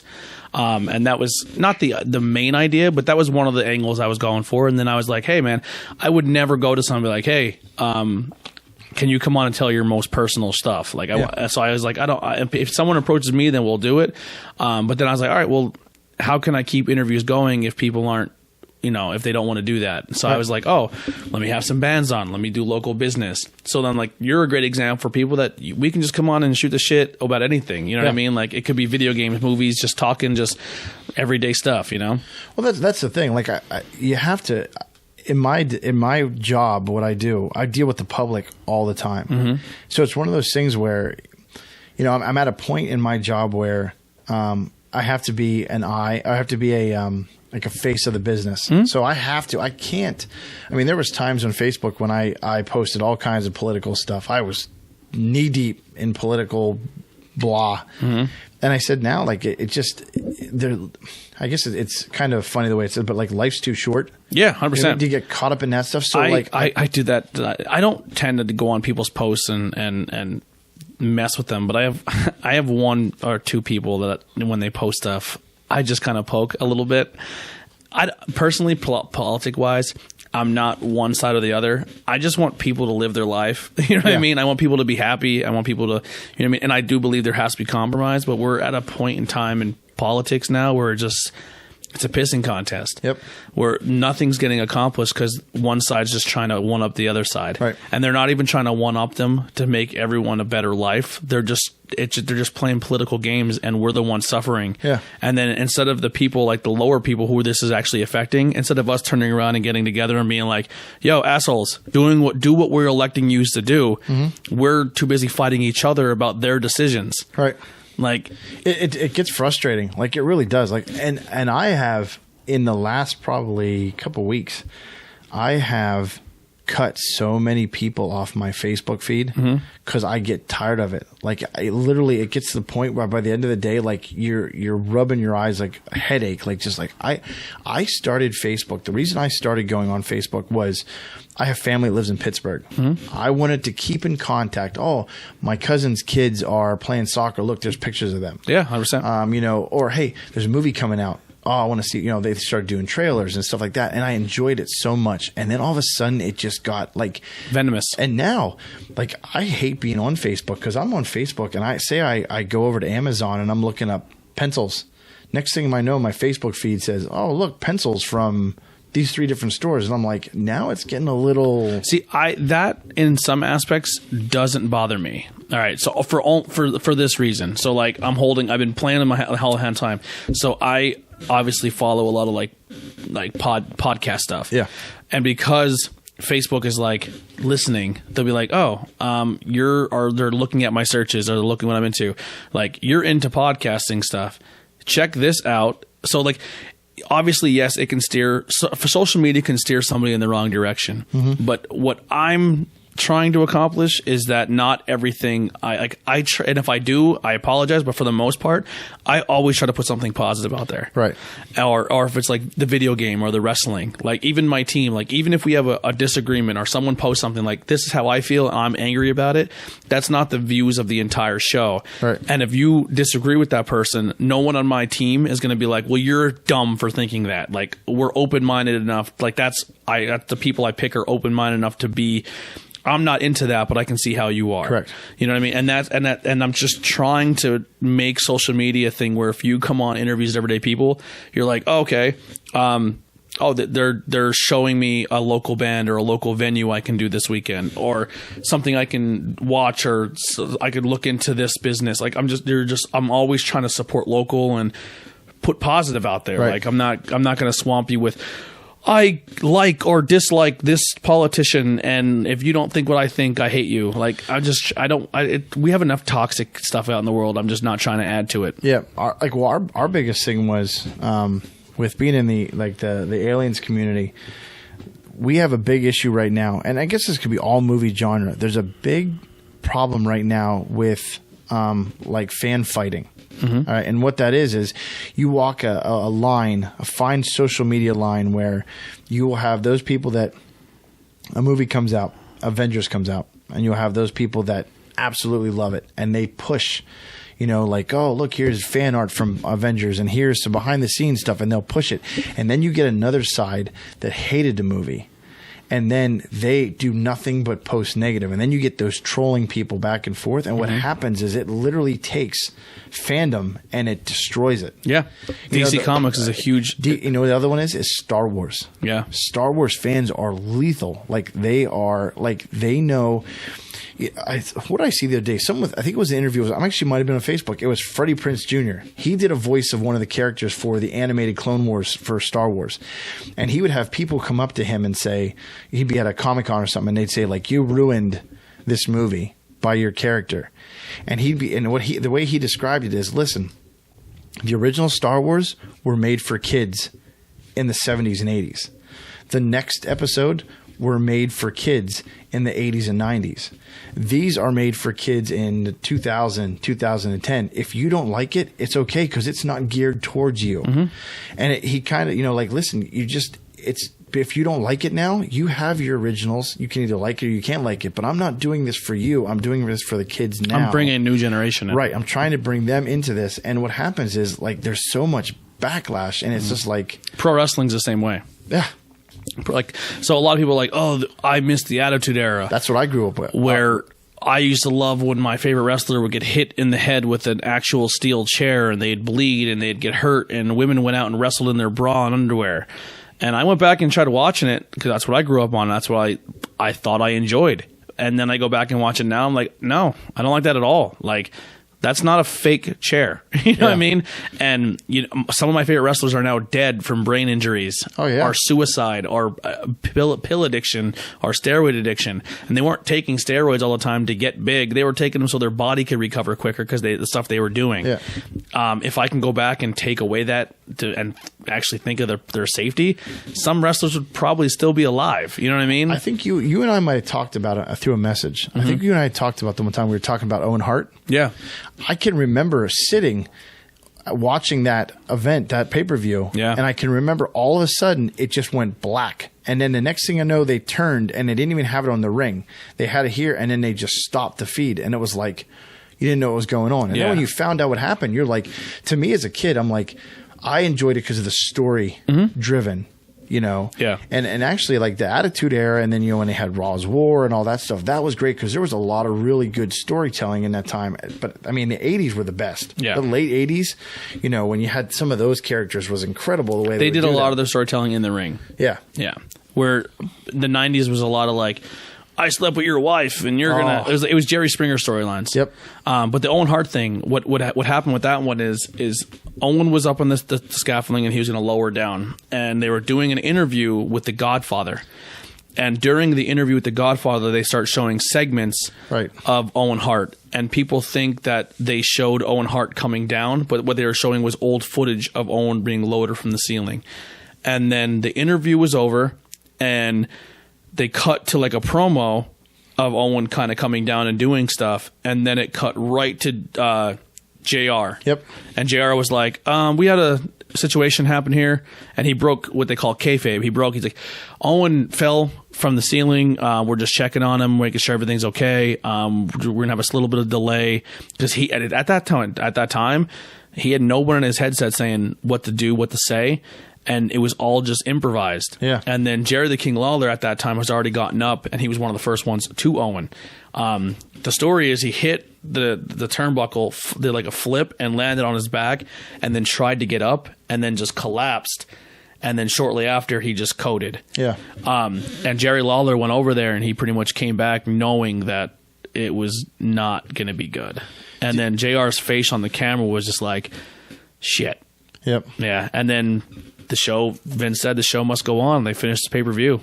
And that was not the main idea, but that was one of the angles I was going for. And then I was like, hey man, I would never go to someone and be like, hey, can you come on and tell your most personal stuff? Like, so I was like, if someone approaches me, then we'll do it. But then I was like, all right, well, how can I keep interviews going if people aren't, if they don't want to do that? So I was like, oh, let me have some bands on. Let me do local business. So then, like, you're a great example for people that we can just come on and shoot the shit about anything. You know what I mean? Like, it could be video games, movies, just talking, just everyday stuff, Well, that's the thing. Like, you have to, in my job, what I do, I deal with the public all the time. So it's one of those things where, I'm at a point in my job where I have to be I have to be like a face of the business. So I can't, there was times on Facebook when I posted all kinds of political stuff. I was knee deep in political blah. And I said, now, like, I guess it's kind of funny the way it said, but like, life's too short. Yeah, 100%. Do you get caught up in that stuff? So I do that. I don't tend to go on people's posts and mess with them, but I have one or two people that when they post stuff, I just kind of poke a little bit. I personally, politic wise, I'm not one side or the other. I just want people to live their life. You know what I mean? I want people to be happy. I want people to, what I mean? And I do believe there has to be compromise, but we're at a point in time in politics now where it's a pissing contest. Yep. Where nothing's getting accomplished because one side's just trying to one up the other side. Right. And they're not even trying to one up them to make everyone a better life. They're just playing political games, and we're the ones suffering. Yeah. And then instead of the people, like the lower people who this is actually affecting, instead of us turning around and getting together and being like, yo, assholes, do what we're electing you to do, we're too busy fighting each other about their decisions. Right. Like, it gets frustrating. Like, it really does. Like, and I have, in the last probably couple weeks, I have cut so many people off my Facebook feed because I get tired of it. Like it gets to the point where by the end of the day, like you're rubbing your eyes like a headache. Like just like I started Facebook. The reason I started going on Facebook was I have family that lives in Pittsburgh. I wanted to keep in contact. Oh, my cousin's kids are playing soccer. Look, there's pictures of them. Yeah, 100%. Or hey, there's a movie coming out. Oh, I want to see, they started doing trailers and stuff like that. And I enjoyed it so much. And then all of a sudden it just got like venomous. And now, like, I hate being on Facebook because I'm on Facebook and I go over to Amazon and I'm looking up pencils. Next thing I know, my Facebook feed says, oh, look, pencils from these 3 different stores. And I'm like, now it's getting a little. See, that in some aspects doesn't bother me. All right. So for this reason. So like I've been playing in my whole hand time. So I obviously follow a lot of like podcast stuff. Yeah. And because Facebook is like listening, they'll be like, oh, they're looking at my searches or they're looking what I'm into. Like, you're into podcasting stuff. Check this out. So like, obviously, yes, it can steer. For social media can steer somebody in the wrong direction. But what I'm trying to accomplish is that not everything and if I do, I apologize, but for the most part, I always try to put something positive out there. Right. Or if it's like the video game or the wrestling, like even my team, like even if we have a disagreement or someone posts something like, this is how I feel and I'm angry about it, that's not the views of the entire show. Right. And if you disagree with that person, no one on my team is going to be like, well, you're dumb for thinking that. Like, we're open-minded enough. Like, that's the people I pick are open-minded enough to be, I'm not into that, but I can see how you are. Correct. You know what I mean? And I'm just trying to make social media a thing where if you come on interviews with everyday people, you're like, oh, okay, they're showing me a local band or a local venue I can do this weekend, or something I can watch, or I could look into this business. Like, I'm always trying to support local and put positive out there. Right. Like, I'm not going to swamp you with, I like or dislike this politician, and if you don't think what I think, I hate you. Like, we have enough toxic stuff out in the world. I'm just not trying to add to it. Yeah. Our biggest thing was, with being in the aliens community, we have a big issue right now. And I guess this could be all movie genre. There's a big problem right now with, fan fighting. All right, and what that is you walk a fine social media line where you will have those people that a movie comes out, Avengers comes out, and you'll have those people that absolutely love it and they push, like, oh, look, here's fan art from Avengers and here's some behind the scenes stuff, and they'll push it. And then you get another side that hated the movie. And then they do nothing but post negative. And then you get those trolling people back and forth. And what happens is it literally takes fandom and it destroys it. Yeah. DC Comics is a huge... You know what the other one is? Is Star Wars. Yeah. Star Wars fans are lethal. Like, they know... What did I see the other day? I think it was an interview. I actually might have been on Facebook. It was Freddie Prinze Jr. He did a voice of one of the characters for the animated Clone Wars for Star Wars. And he would have people come up to him and say, he'd be at a Comic-Con or something, and they'd say, like, you ruined this movie by your character. And the way he described it is, listen, the original Star Wars were made for kids in the 70s and 80s. The next episode were made for kids in the 80s and 90s. These are made for kids in 2000, 2010. If you don't like it, it's okay because it's not geared towards you. And he kind of, listen, if you don't like it now, you have your originals. You can either like it or you can't like it. But I'm not doing this for you. I'm doing this for the kids now. I'm bringing a new generation in. Right. I'm trying to bring them into this. And what happens is, like, there's so much backlash, and it's just like... Pro wrestling's the same way. Yeah. Like, so a lot of people are like, oh, I missed the Attitude Era. That's what I grew up with. Where I used to love when my favorite wrestler would get hit in the head with an actual steel chair and they'd bleed and they'd get hurt, and women went out and wrestled in their bra and underwear. And I went back and tried watching it because that's what I grew up on. That's what I thought I enjoyed. And then I go back and watch it now. I'm like, no, I don't like that at all. Like, that's not a fake chair. You know what I mean? And some of my favorite wrestlers are now dead from brain injuries, or suicide, or pill addiction, or steroid addiction. And they weren't taking steroids all the time to get big. They were taking them so their body could recover quicker because the stuff they were doing. Yeah. If I can go back and take away that and actually think of their safety, some wrestlers would probably still be alive. You know what I mean? I think you and I might have talked about it through a message. I think you and I talked about the one time we were talking about Owen Hart. Yeah. I can remember sitting watching that event, that pay-per-view, and I can remember all of a sudden it just went black. And then the next thing I know, they turned and they didn't even have it on the ring. They had it here, and then they just stopped the feed. And it was like, you didn't know what was going on. And then when you found out what happened, you're like, to me as a kid, I'm like, I enjoyed it because of the story driven. You know, and actually like the Attitude Era, and then when they had Raw's War and all that stuff, that was great because there was a lot of really good storytelling in that time. But I mean, the '80s were the best. Yeah, the late '80s, when you had some of those characters, was incredible. The way they did a lot of their storytelling in the ring. Yeah. Where the '90s was a lot of like, I slept with your wife, and you're gonna. It was Jerry Springer storylines. Yep. But the Owen Hart thing, what happened with that one is Owen was up on the scaffolding, and he was gonna lower down, and they were doing an interview with the Godfather. And during the interview with the Godfather, they start showing segments of Owen Hart, and people think that they showed Owen Hart coming down, but what they were showing was old footage of Owen being lowered from the ceiling. And then the interview was over, and they cut to like a promo of Owen kind of coming down and doing stuff, and then it cut right to JR. Yep. And JR was like, we had a situation happen here, and he broke what they call kayfabe. He's like, Owen fell from the ceiling. We're just checking on him, making sure everything's okay. We're gonna have a little bit of delay because at that time he had no one in his headset saying what to do, what to say. And it was all just improvised. Yeah. And then Jerry the King Lawler at that time has already gotten up, and he was one of the first ones to Owen. The story is he hit the turnbuckle, did like a flip, and landed on his back, and then tried to get up, and then just collapsed. And then shortly after, he just coded. Yeah. And Jerry Lawler went over there, and he pretty much came back knowing that it was not going to be good. And then JR's face on the camera was just like, shit. Yep. Yeah. And then Vince said the show must go on. They finished the pay-per-view.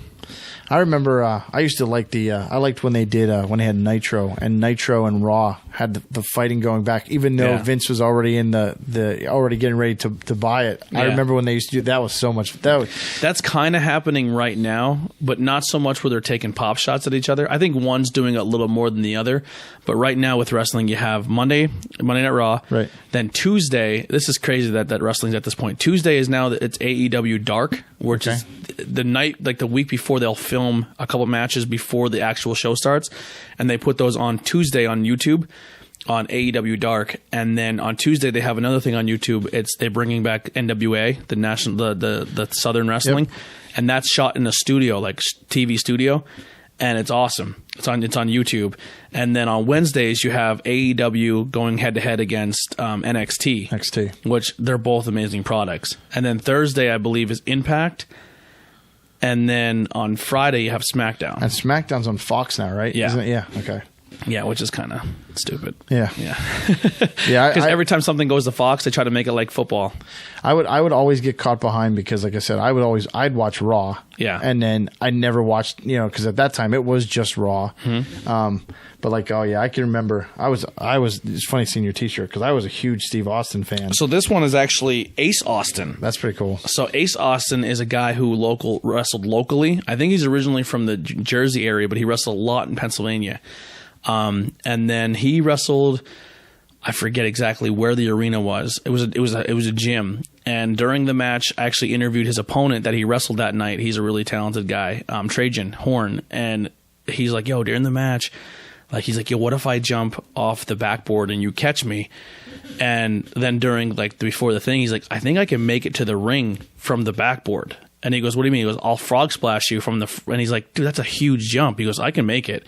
I remember I used to like I liked when they did when they had Nitro, and Nitro and Raw had the fighting going back, even though Vince was already in the already getting ready to buy it. I remember when they used to do that was so much. That's kind of happening right now, but not so much where they're taking pop shots at each other. I think one's doing a little more than the other, but right now with wrestling, you have Monday Night Raw, right? Then Tuesday. This is crazy that wrestling's at this point. Tuesday is now it's AEW Dark, which is the night, like the week before they'll film a couple matches before the actual show starts, and they put those on Tuesday on YouTube on AEW Dark. And then on Tuesday they have another thing on YouTube. They're bringing back NWA, the national the Southern Wrestling, and that's shot in a studio, like TV studio, and it's awesome. It's on YouTube. And then on Wednesdays you have AEW going head to head against NXT, which they're both amazing products. And then Thursday I believe is Impact. And then on Friday, you have SmackDown. And SmackDown's on Fox now, right? Yeah. Isn't it? Yeah, okay. Yeah, which is kind of stupid. Yeah. Yeah. Yeah. Because every time something goes to Fox, they try to make it like football. I would always get caught behind because, like I said, I'd watch Raw. Yeah. And then I never watched, because at that time it was just Raw. Mm-hmm. But like, I can remember it's funny seeing your t-shirt because I was a huge Steve Austin fan. So this one is actually Ace Austin. That's pretty cool. So Ace Austin is a guy who wrestled locally. I think he's originally from the Jersey area, but he wrestled a lot in Pennsylvania. And then he wrestled, I forget exactly where the arena was. It was a gym. And during the match, I actually interviewed his opponent that he wrestled that night. He's a really talented guy, Trajan Horn. And he's like, yo, during the match, like, he's like, yo, what if I jump off the backboard and you catch me? And then during, like, before the thing, he's like, I think I can make it to the ring from the backboard. And he goes, what do you mean? He goes, I'll frog splash you from the, and he's like, dude, that's a huge jump. He goes, I can make it.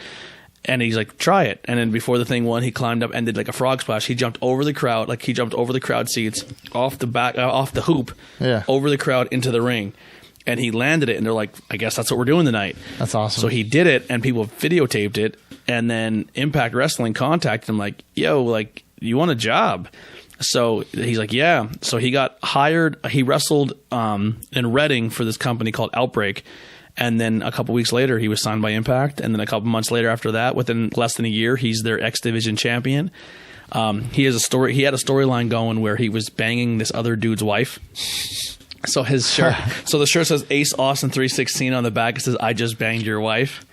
And he's like, try it. And then before the thing won, he climbed up and did like a frog splash. He jumped over the crowd, like he jumped over the crowd seats, off the hoop, over the crowd into the ring. And he landed it, and they're like, I guess that's what we're doing tonight. That's awesome. So he did it, and people videotaped it, and then Impact Wrestling contacted him like, yo, like, you want a job? So he's like, yeah. So he got hired. He wrestled in Reading for this company called Outbreak. And then a couple weeks later, he was signed by Impact. And then a couple months later after that, within less than a year, he's their X Division champion. He has a story. He had a storyline going where he was banging this other dude's wife. So his shirt, so the shirt says Ace Austin 316 on the back. It says I just banged your wife.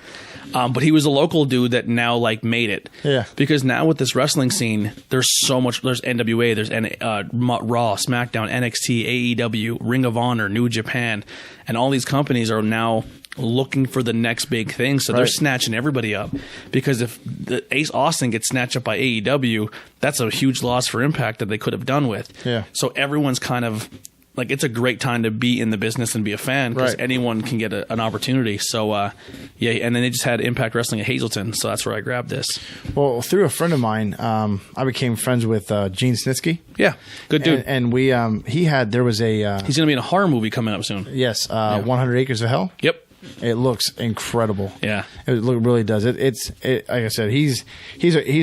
But he was a local dude that now like made it. Yeah. Because now with this wrestling scene, there's so much. There's NWA, there's Raw, SmackDown, NXT, AEW, Ring of Honor, New Japan, and all these companies are now looking for the next big thing. So they're snatching everybody up. Because if the Ace Austin gets snatched up by AEW, that's a huge loss for Impact that they could have done with. Yeah. So everyone's kind of like, it's a great time to be in the business and be a fan because anyone can get an opportunity. So, yeah, and then they just had Impact Wrestling at Hazleton, so that's where I grabbed this. Well, through a friend of mine, I became friends with Gene Snitsky. Yeah, good dude. And we, there was a... he's going to be in a horror movie coming up soon. Yes, 100 Acres of Hell. Yep. It looks incredible. Yeah, it really does. It's like I said, he's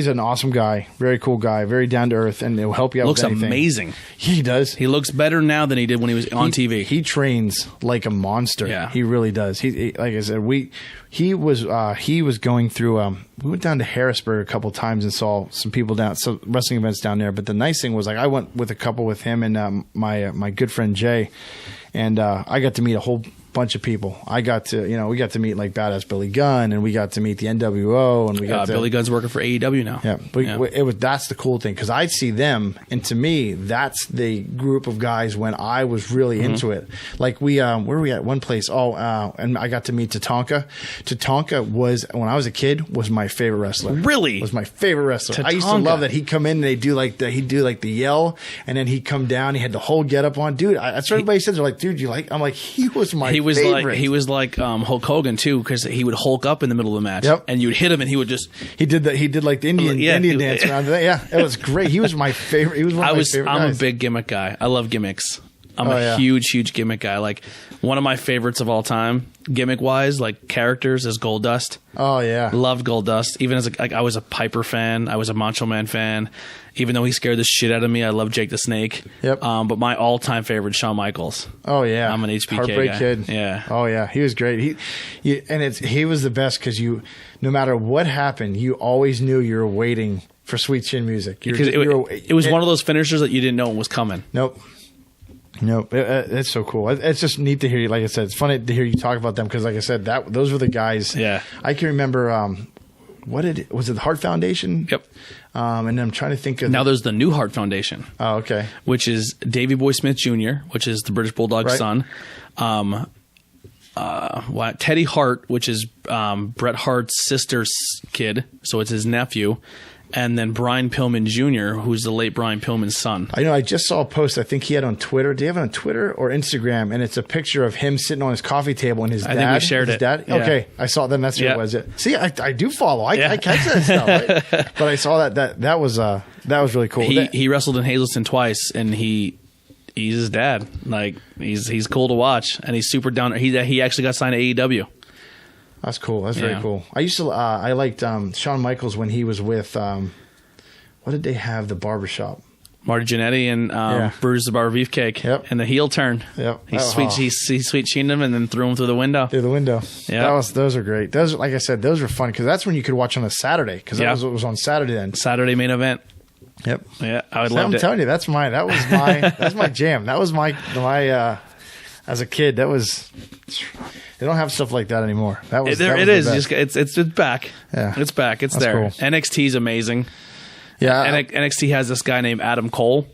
an awesome guy, very cool guy, very down to earth, and he'll help you out. Looks with anything. Amazing. He does. He looks better now than he did when he was on TV. He trains like a monster. Yeah, he really does. He like I said, he was going through. We went down to Harrisburg a couple times and saw some people some wrestling events down there. But the nice thing was, like, I went with a couple with him and my good friend Jay, and I got to meet a whole bunch of people. We got to meet like Badass Billy Gunn, and we got to meet the NWO, and we got Billy Gunn's working for AEW now. Yeah, that's the cool thing, because I'd see them, and to me, that's the group of guys when I was really into it. Like where were we at one place? And I got to meet Tatanka. Tatanka was, when I was a kid, was my favorite wrestler. Really? Was my favorite wrestler. Tatanka. I used to love that he'd come in and he'd do the yell, and then he'd come down. He had the whole get up on. Dude, that's what everybody says. They're like, dude, I'm like, he was my favorite. He was like Hulk Hogan too, because he would Hulk up in the middle of the match, and you'd hit him, and he would just he did like the Indian dance around that. Yeah, it was great. He was my favorite. He was one of my favorite guys. I'm a big gimmick guy. I love gimmicks. I'm a huge gimmick guy. Like, one of my favorites of all time, gimmick wise, like characters, is Goldust. Oh yeah, loved Goldust. Even as I was a Piper fan, I was a Macho Man fan. Even though he scared the shit out of me, I love Jake the Snake. Yep. But my all-time favorite, Shawn Michaels. Oh yeah, I'm an HBK Heartbreak guy. Kid. Yeah. Oh yeah, he was great. He was the best, because no matter what happened, you always knew you were waiting for Sweet Chin Music. Because it was one of those finishers that you didn't know was coming. Nope. It's so cool. It's just neat to hear you. Like I said, it's funny to hear you talk about them, because, like I said, those were the guys. Yeah. I can remember. Was it the Heart Foundation? Yep. And I'm trying to think of. Now there's the New Heart Foundation. Oh, okay. Which is Davey Boy Smith Jr., which is the British Bulldog's son. Teddy Hart, which is Bret Hart's sister's kid, so it's his nephew. And then Brian Pillman Jr., who's the late Brian Pillman's son. I know. I just saw a post I think he had on Twitter. Do you have it on Twitter or Instagram? And it's a picture of him sitting on his coffee table and his dad. I think we shared his it. Dad? Yeah. Okay. I saw that. That's what it was. See, I do follow. I catch that stuff. Right? But I saw that was really cool. He wrestled in Hazleton twice, and he's his dad. Like, he's cool to watch, and he's super down. He actually got signed to AEW. That's cool. That's very cool. I used to I liked Shawn Michaels when he was with what did they have, the barbershop? Marty Jannetty and Bruce the Bar Beefcake. Yep. And the heel turn. Yep. He sweet sheened him and then threw him through the window. Yeah. Those are great. Those, like I said, those were fun, because that's when you could watch on a Saturday, because that was what was on Saturday then. Saturday main event. Yep. Yeah, I would love it. I'm telling you, that's my jam. That was my as a kid, that was. They don't have stuff like that anymore. It is. It's back. Yeah. It's back. It's there. Cool. NXT is amazing. Yeah. NXT has this guy named Adam Cole,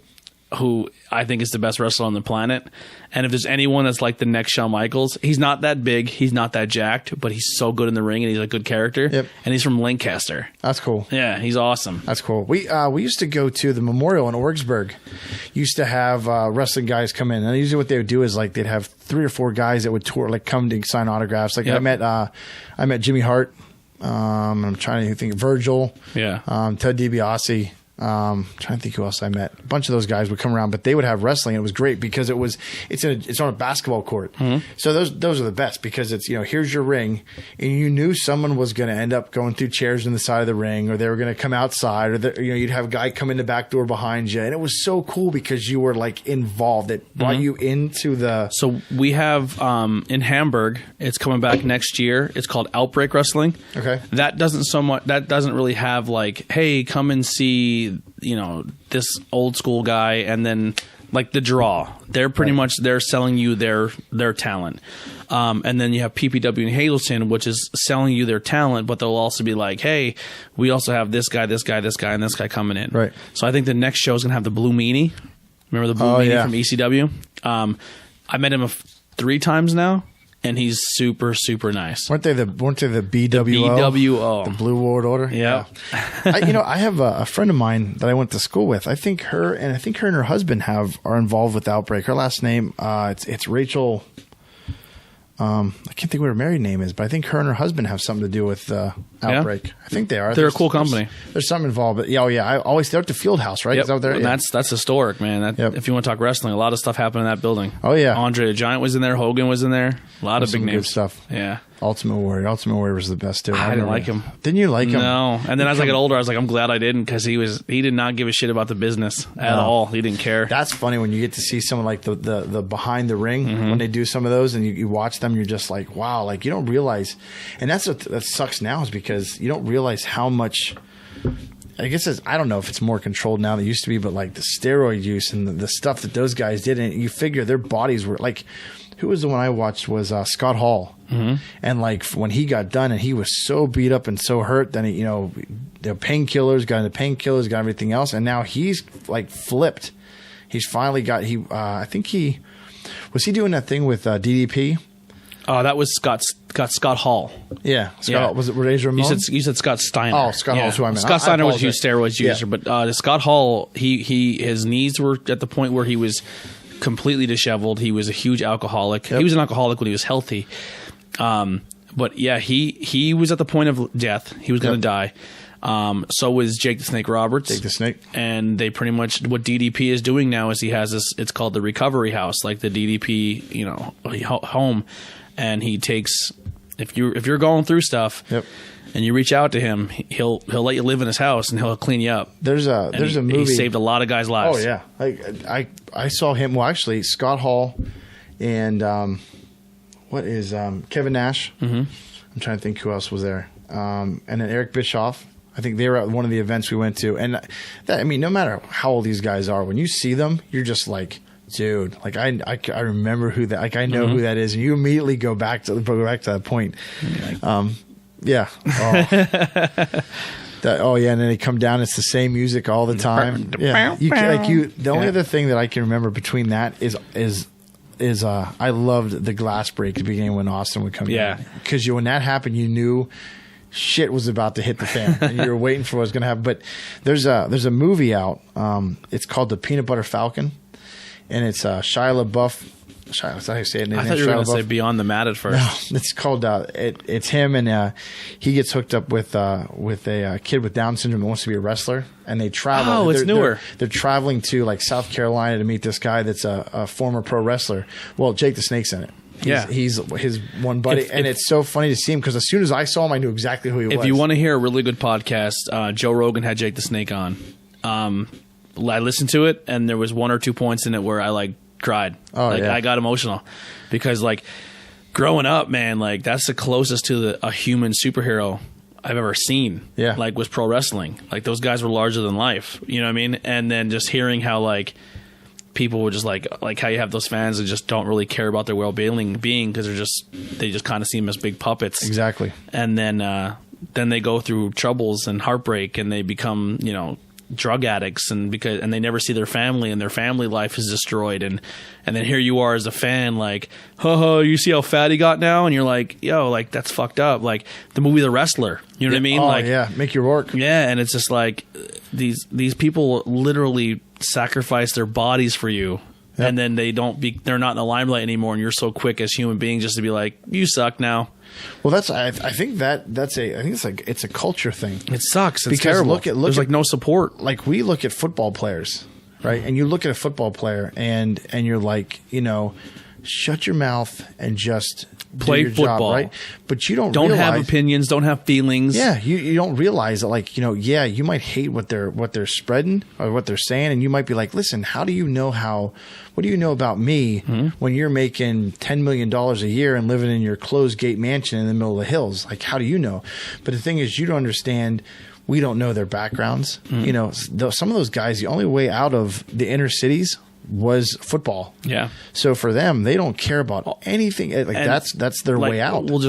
who I think is the best wrestler on the planet. And if there's anyone that's like the next Shawn Michaels, he's not that big, he's not that jacked, but he's so good in the ring, and he's a good character. Yep. And he's from Lancaster. That's cool. Yeah, he's awesome. That's cool. We used to go to the Memorial in Orgsburg. Used to have wrestling guys come in, and usually what they would do is, like, they'd have 3 or 4 guys that would tour, like, come to sign autographs. Like, I met Jimmy Hart. I'm trying to think. Virgil. Yeah. Ted DiBiase. Trying to think who else I met. A bunch of those guys would come around, but they would have wrestling. It was great because it's on a basketball court. Mm-hmm. So those are the best, because it's, here's your ring, and you knew someone was going to end up going through chairs in the side of the ring, or they were going to come outside, or you'd have a guy come in the back door behind you, and it was so cool because you were like involved. It brought you into the. So we have in Hamburg. It's coming back next year. It's called Outbreak Wrestling. Okay. That doesn't really have like, hey, come and see be, this old school guy, and then like the Draw. They're pretty much they're selling you their talent. And then you have PPW and Hazleton, which is selling you their talent, but they'll also be like, hey, we also have this guy, and this guy coming in. Right. So I think the next show is gonna have the Blue Meanie. Remember the Blue Meanie from ECW? I met him 3 times now, and he's super, super nice. Weren't they the BWO? The BWO. The Blue World Order? Yeah. I have a friend of mine that I went to school with. I think her and her husband are involved with Outbreak. Her last name, it's Rachel. I can't think what her married name is, but I think her and her husband have something to do with Outbreak. Yeah. I think they are. They're a cool company. There's something involved. But they're at the Field House, right? Yep. Is that there? And that's historic, man. If you want to talk wrestling, a lot of stuff happened in that building. Oh, yeah. Andre the Giant was in there. Hogan was in there. A lot of big names. Good stuff. Yeah. Ultimate Warrior was the best too. I didn't like him. Didn't you like him? No. And then as I got older, I was like, I'm glad I didn't, because he did not give a shit about the business at all. He didn't care. That's funny when you get to see someone like the behind the ring when they do some of those, and you watch them, you're just like, wow, like you don't realize, and that's what that sucks now, is because you don't realize how much. I guess I don't know if it's more controlled now than it used to be, but like the steroid use and the stuff that those guys did, and you figure their bodies were like. Who was the one I watched was Scott Hall. Mm-hmm. And like when he got done and he was so beat up and so hurt, then the painkillers, got everything else. And now he's like flipped. He's finally got, I think was he doing that thing with DDP? That was Scott Hall. Yeah. Scott, was it Razor Ramon? You said Scott Steiner. Oh, Scott Hall's who I meant. Scott Steiner was a huge steroids user, but Scott Hall, his knees were at the point where he was completely disheveled. He was a huge alcoholic. Yep. He was an alcoholic when he was healthy. But yeah, he was at the point of death. He was going to die. So was Jake the Snake Roberts. Jake the Snake. And they pretty much, what DDP is doing now is he has this, it's called the recovery house, like the DDP, home. And he takes, if you're going through stuff, yep, and you reach out to him, he'll let you live in his house and he'll clean you up. There's a movie. He saved a lot of guys' lives. Oh yeah, I saw him. Well, actually, Scott Hall and Kevin Nash. Mm-hmm. I'm trying to think who else was there. And then Eric Bischoff. I think they were at one of the events we went to. And no matter how old these guys are, when you see them, you're just like, dude, like I remember who that. Like I know who that is, and you immediately go back to that point. Yeah. Oh. And then they come down. It's the same music all the time. Yeah. The only other thing that I can remember between that is I loved the glass break at the beginning when Austin would come in. Yeah. Because when that happened, you knew shit was about to hit the fan, and you were waiting for what was going to happen. But there's a movie out. It's called The Peanut Butter Falcon, and it's Shia LaBeouf. That's how you say it. I thought you were going to say Beyond the Mat at first. No, it's called. It's him, and he gets hooked up with a kid with Down syndrome that wants to be a wrestler, and they travel. Oh, it's newer. They're traveling to like South Carolina to meet this guy that's a former pro wrestler. Well, Jake the Snake's in it. He's his one buddy, and it's so funny to see him because as soon as I saw him, I knew exactly who he was. If you want to hear a really good podcast, Joe Rogan had Jake the Snake on. I listened to it, and there was 1 or 2 points in it where I cried. I got emotional because growing up, man, that's the closest to a human superhero I've ever seen. Yeah, was pro wrestling. Those guys were larger than life. You know what I mean? And then just hearing how people were just like how you have those fans that just don't really care about their well-being because they just kind of see them as big puppets. Exactly. And then they go through troubles and heartbreak, and they become drug addicts, and they never see their family, and their family life is destroyed, and then here you are as a fan you see how fat he got now, and you're like, yo, that's fucked up. The movie The Wrestler, you know what I mean? Make your work. Yeah, and it's just these people literally sacrifice their bodies for you. Yep. And then they're not in the limelight anymore, and you're so quick as human beings just to be like, you suck now. Well, I think it's a culture thing. It sucks. It's because terrible. There's no support. We look at football players, right? And you look at a football player, and you're like, shut your mouth and just play football, job, right? But you don't realize, have opinions, don't have feelings. Yeah, you don't realize that, you might hate what they're spreading or what they're saying, and you might be like, listen, what do you know about me when you're making $10 million a year and living in your closed gate mansion in the middle of the hills? How do you know? But the thing is, you don't understand we don't know their backgrounds. You know, some of those guys, the only way out of the inner cities was football. Yeah. So for them, they don't care about anything. Like that's their way out. We'll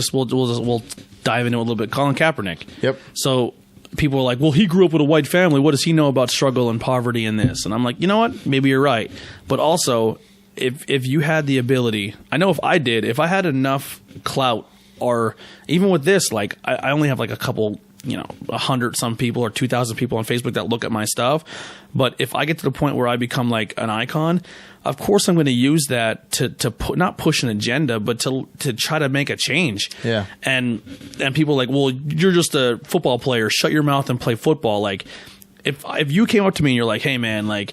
dive into it a little bit. Colin Kaepernick. Yep. So people are like, well, he grew up with a white family. What does he know about struggle and poverty and this? And I'm like, you know what? Maybe you're right. But also, if you had the ability, I know if I had enough clout, or even with this, like I only have like a couple, 100 some people or 2,000 people on Facebook that look at my stuff. But if I get to the point where I become like an icon, of course I'm going to use that to not push an agenda, but to try to make a change. Yeah. And people are like, well, you're just a football player. Shut your mouth and play football. Like if you came up to me and you're like, hey man, like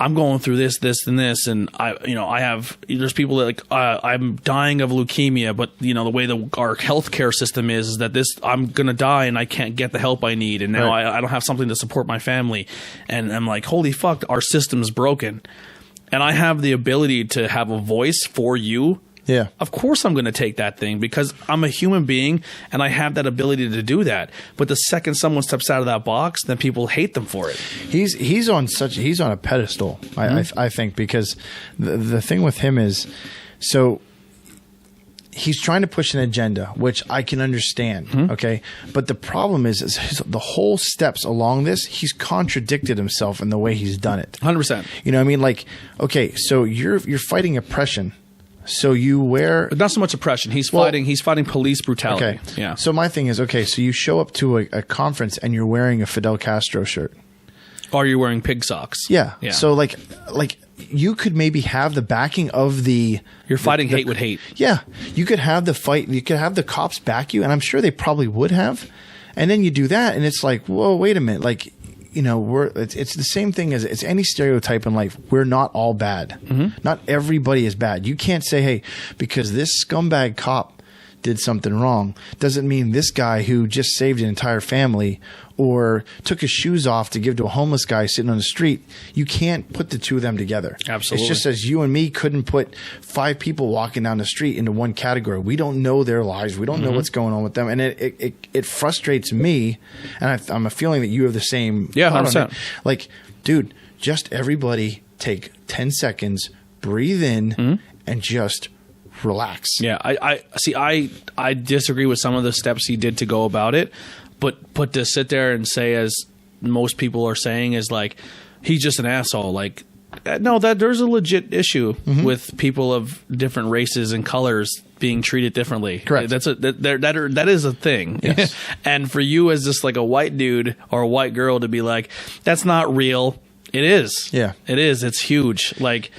I'm going through this, and this, and there's people that like, I'm dying of leukemia, but the way our healthcare system is that I'm going to die and I can't get the help I need. And now I don't have something to support my family. And I'm like, holy fuck, our system's broken. And I have the ability to have a voice for you. Yeah. Of course I'm going to take that thing because I'm a human being and I have that ability to do that. But the second someone steps out of that box, then people hate them for it. He's on a pedestal, I think, because the thing with him is, so he's trying to push an agenda, which I can understand. Okay. But the problem is the whole steps along this, he's contradicted himself in the way he's done it. 100%. You know what I mean? Like, okay, so you're fighting oppression. So you wear not so much oppression. He's fighting police brutality. Okay. Yeah. So my thing is, okay, so you show up to a conference and you're wearing a Fidel Castro shirt. Or you're wearing pig socks. Yeah. So like you could maybe have the backing of the You're fighting hate with hate. Yeah. You could have the fight, you could have the cops back you, and I'm sure they probably would have. And then you do that and it's like, whoa, wait a minute, like it's the same thing as it's any stereotype in life. We're not all bad. Not everybody is bad. You can't say, hey, because this scumbag cop did something wrong, doesn't mean this guy who just saved an entire family or took his shoes off to give to a homeless guy sitting on the street. You can't put the two of them together. Absolutely. It's just as you and me couldn't put 5 people walking down the street into one category. We don't know their lives. We don't know what's going on with them. And it frustrates me. And I'm a feeling that you have the same. Yeah, 100%. Like, dude, just everybody take 10 seconds, breathe in, and just relax. Yeah, I disagree with some of the steps he did to go about it, but to sit there and say, as most people are saying, is like he's just an asshole. Like, no, that there's a legit issue with people of different races and colors being treated differently. Correct. That is a thing. Yes. And for you as just like a white dude or a white girl to be like, that's not real. It is. Yeah. It is. It's huge. Like,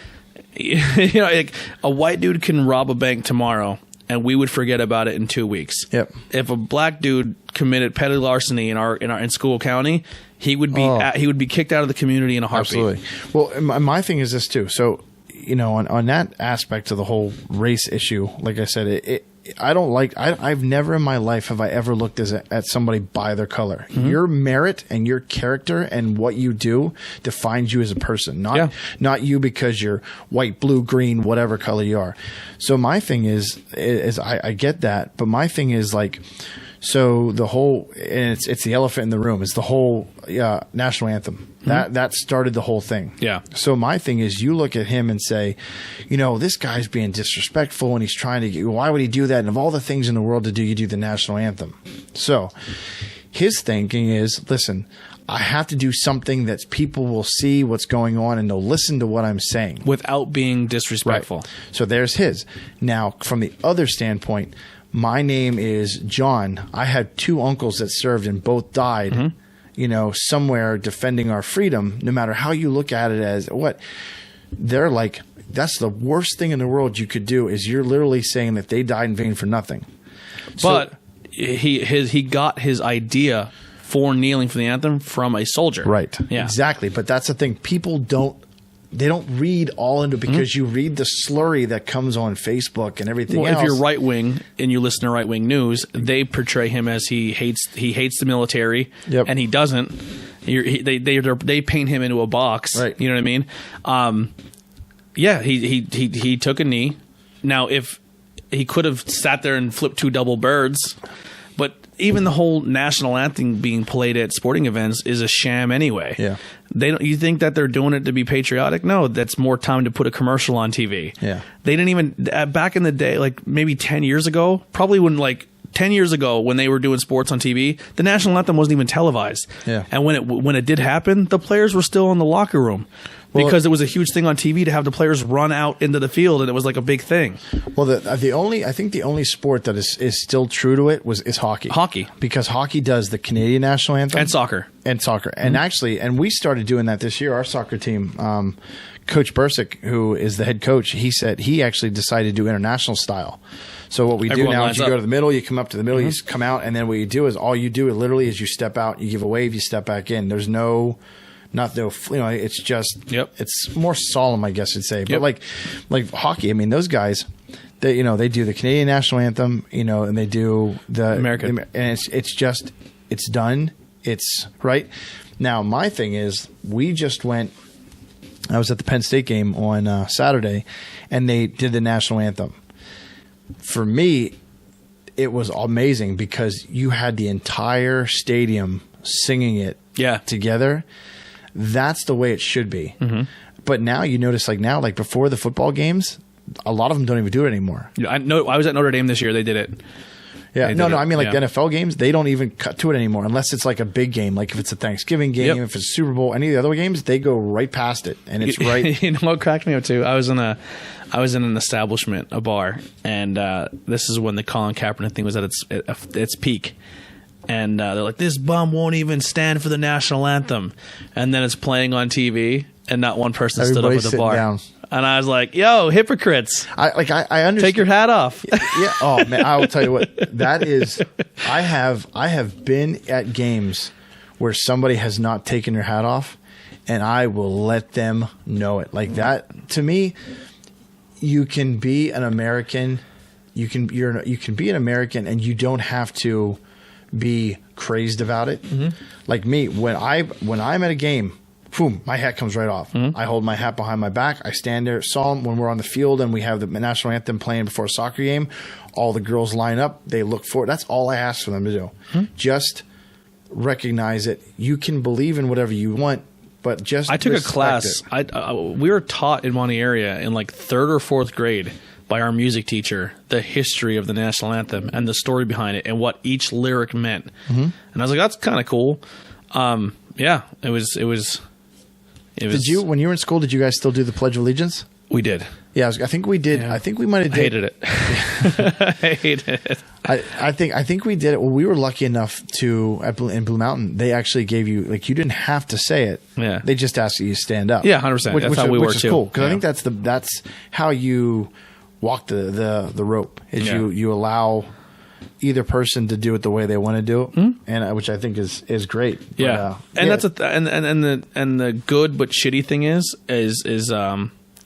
like a white dude can rob a bank tomorrow and we would forget about it in 2 weeks. Yep. If a black dude committed petty larceny in School County, he would be kicked out of the community in a heartbeat. Absolutely. Well, my thing is this too. So, on that aspect of the whole race issue, like I said, I've never in my life have I ever looked at somebody by their color. Your merit and your character and what you do defines you as a person, not you because you're white, blue, green, whatever color you are. So my thing is I get that, but my thing is like, so the whole, and it's the elephant in the room, is the whole national anthem. That started the whole thing. Yeah. So my thing is, you look at him and say, this guy's being disrespectful and he's trying to why would he do that? And of all the things in the world to do, you do the national anthem. So his thinking is, listen, I have to do something that people will see what's going on and they'll listen to what I'm saying. Without being disrespectful. Right. So there's his. Now, from the other standpoint, my name is John. I had 2 uncles that served and both died, somewhere defending our freedom, no matter how you look at it as what. They're like, that's the worst thing in the world you could do, is you're literally saying that they died in vain for nothing. But he got his idea for kneeling for the anthem from a soldier. Right. Yeah. Exactly. But that's the thing. People don't read all into it because you read the slurry that comes on Facebook and everything else. If you're right wing and you listen to right wing news, they portray him as he hates the military, and he doesn't. They paint him into a box. Right. You know what I mean? He took a knee. Now, if he could have sat there and flipped 2 double birds, But even the whole national anthem being played at sporting events is a sham anyway. Yeah. You think that they're doing it to be patriotic? No, that's more time to put a commercial on TV. Yeah. They didn't even back in the day, like maybe 10 years ago, probably when 10 years ago when they were doing sports on TV, the national anthem wasn't even televised. Yeah. And when it did happen, the players were still in the locker room. Because it was a huge thing on TV to have the players run out into the field, and it was like a big thing. Well, I think the only sport that is still true to it is hockey. Hockey, because hockey does the Canadian national anthem and soccer, and actually, and we started doing that this year. Our soccer team, Coach Bursick, who is the head coach, he said he actually decided to do international style. So what we do now is you go to the middle, you come up to the middle, you come out, and then what you do is literally is you step out, you give a wave, you step back in. There's no. It's just it's more solemn, I guess you'd say. But like hockey, I mean, those guys, they do the Canadian national anthem, and they do the American, and it's done. It's right now. My thing is, we just went. I was at the Penn State game on Saturday, and they did the national anthem. For me, it was amazing because you had the entire stadium singing it together. That's the way it should be. Mm-hmm. But now you notice, like before the football games, a lot of them don't even do it anymore. I was at Notre Dame this year. They did it. Yeah, I mean, the NFL games, they don't even cut to it anymore unless it's like a big game. Like if it's a Thanksgiving game, if it's Super Bowl, any of the other games, they go right past it, and it's right. You know what cracked me up too? I was in an establishment, a bar, and this is when the Colin Kaepernick thing was at its peak. And they're like, this bum won't even stand for the national anthem. And then it's playing on TV, and not one person stood up at the bar. Down. And I was like, yo, hypocrites. I understand. Take your hat off. Yeah. Oh, man, I will tell you what. That is, I have been at games where somebody has not taken their hat off, and I will let them know it. Like that, to me, you can be an American. You can be an American, and you don't have to be crazed about it. Mm-hmm. Like me, when I'm at a game, boom, my hat comes right off. Mm-hmm. I hold my hat behind my back. I stand there solemn. When we're on the field and we have the national anthem playing before a soccer game, all the girls line up. They look forward. That's all I ask for them to do. Mm-hmm. Just recognize it. You can believe in whatever you want, but just I took a class. We were taught in Monte area in like 3rd or 4th grade by our music teacher the history of the national anthem and the story behind it and what each lyric meant. Mm-hmm. And I was like, that's kind of cool. It was. Did you, when you were in school, did you guys still do the Pledge of Allegiance? We did. Yeah, I think we did. Yeah. I think we might have hated it. I hated it. I think we did it. Well, we were lucky enough in Blue Mountain, they actually gave you, like, you didn't have to say it. Yeah. They just asked you to stand up. Yeah, 100%. That's how we work too. Which is cool, because I think that's how you walk the rope. Is you allow either person to do it the way they want to do it, and which I think is great. Yeah, that's and the good but shitty thing is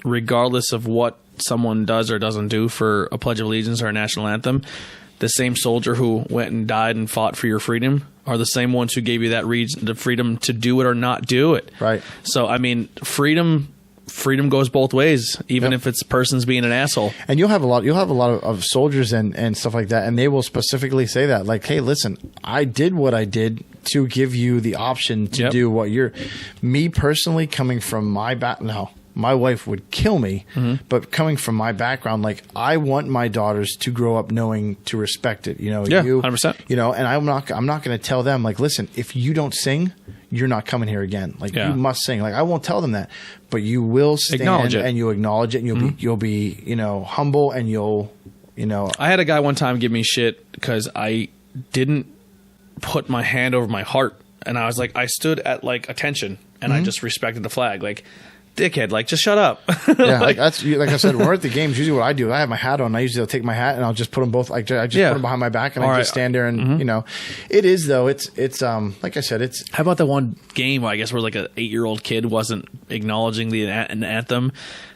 regardless of what someone does or doesn't do for a Pledge of Allegiance or a national anthem, the same soldier who went and died and fought for your freedom are the same ones who gave you that the freedom to do it or not do it. Right. So I mean, freedom goes both ways, even if it's person's being an asshole. And you'll have a lot of soldiers and stuff like that, and they will specifically say that, like, hey, listen, I did what I did to give you the option to do what you're. Me personally, coming from my my wife would kill me, but coming from my background, like, I want my daughters to grow up knowing to respect it. 100%. And I'm not going to tell them, like, listen, if you don't sing, you're not coming here again. Like, you must sing. Like, I won't tell them that, but you will stand and you'll acknowledge it, and you'll be humble, and you'll. I had a guy one time give me shit because I didn't put my hand over my heart, and I was like, I stood at like attention, and I just respected the flag, like. Dickhead, like, just shut up. Yeah, like I said, when we're at the games, usually what I do, I have my hat on. I usually will take my hat and I'll just put them both. Like, I just put them behind my back and I just stand there and it is though. It's like I said, it's. How about the one game? I guess where like an 8-year-old kid wasn't acknowledging the anthem.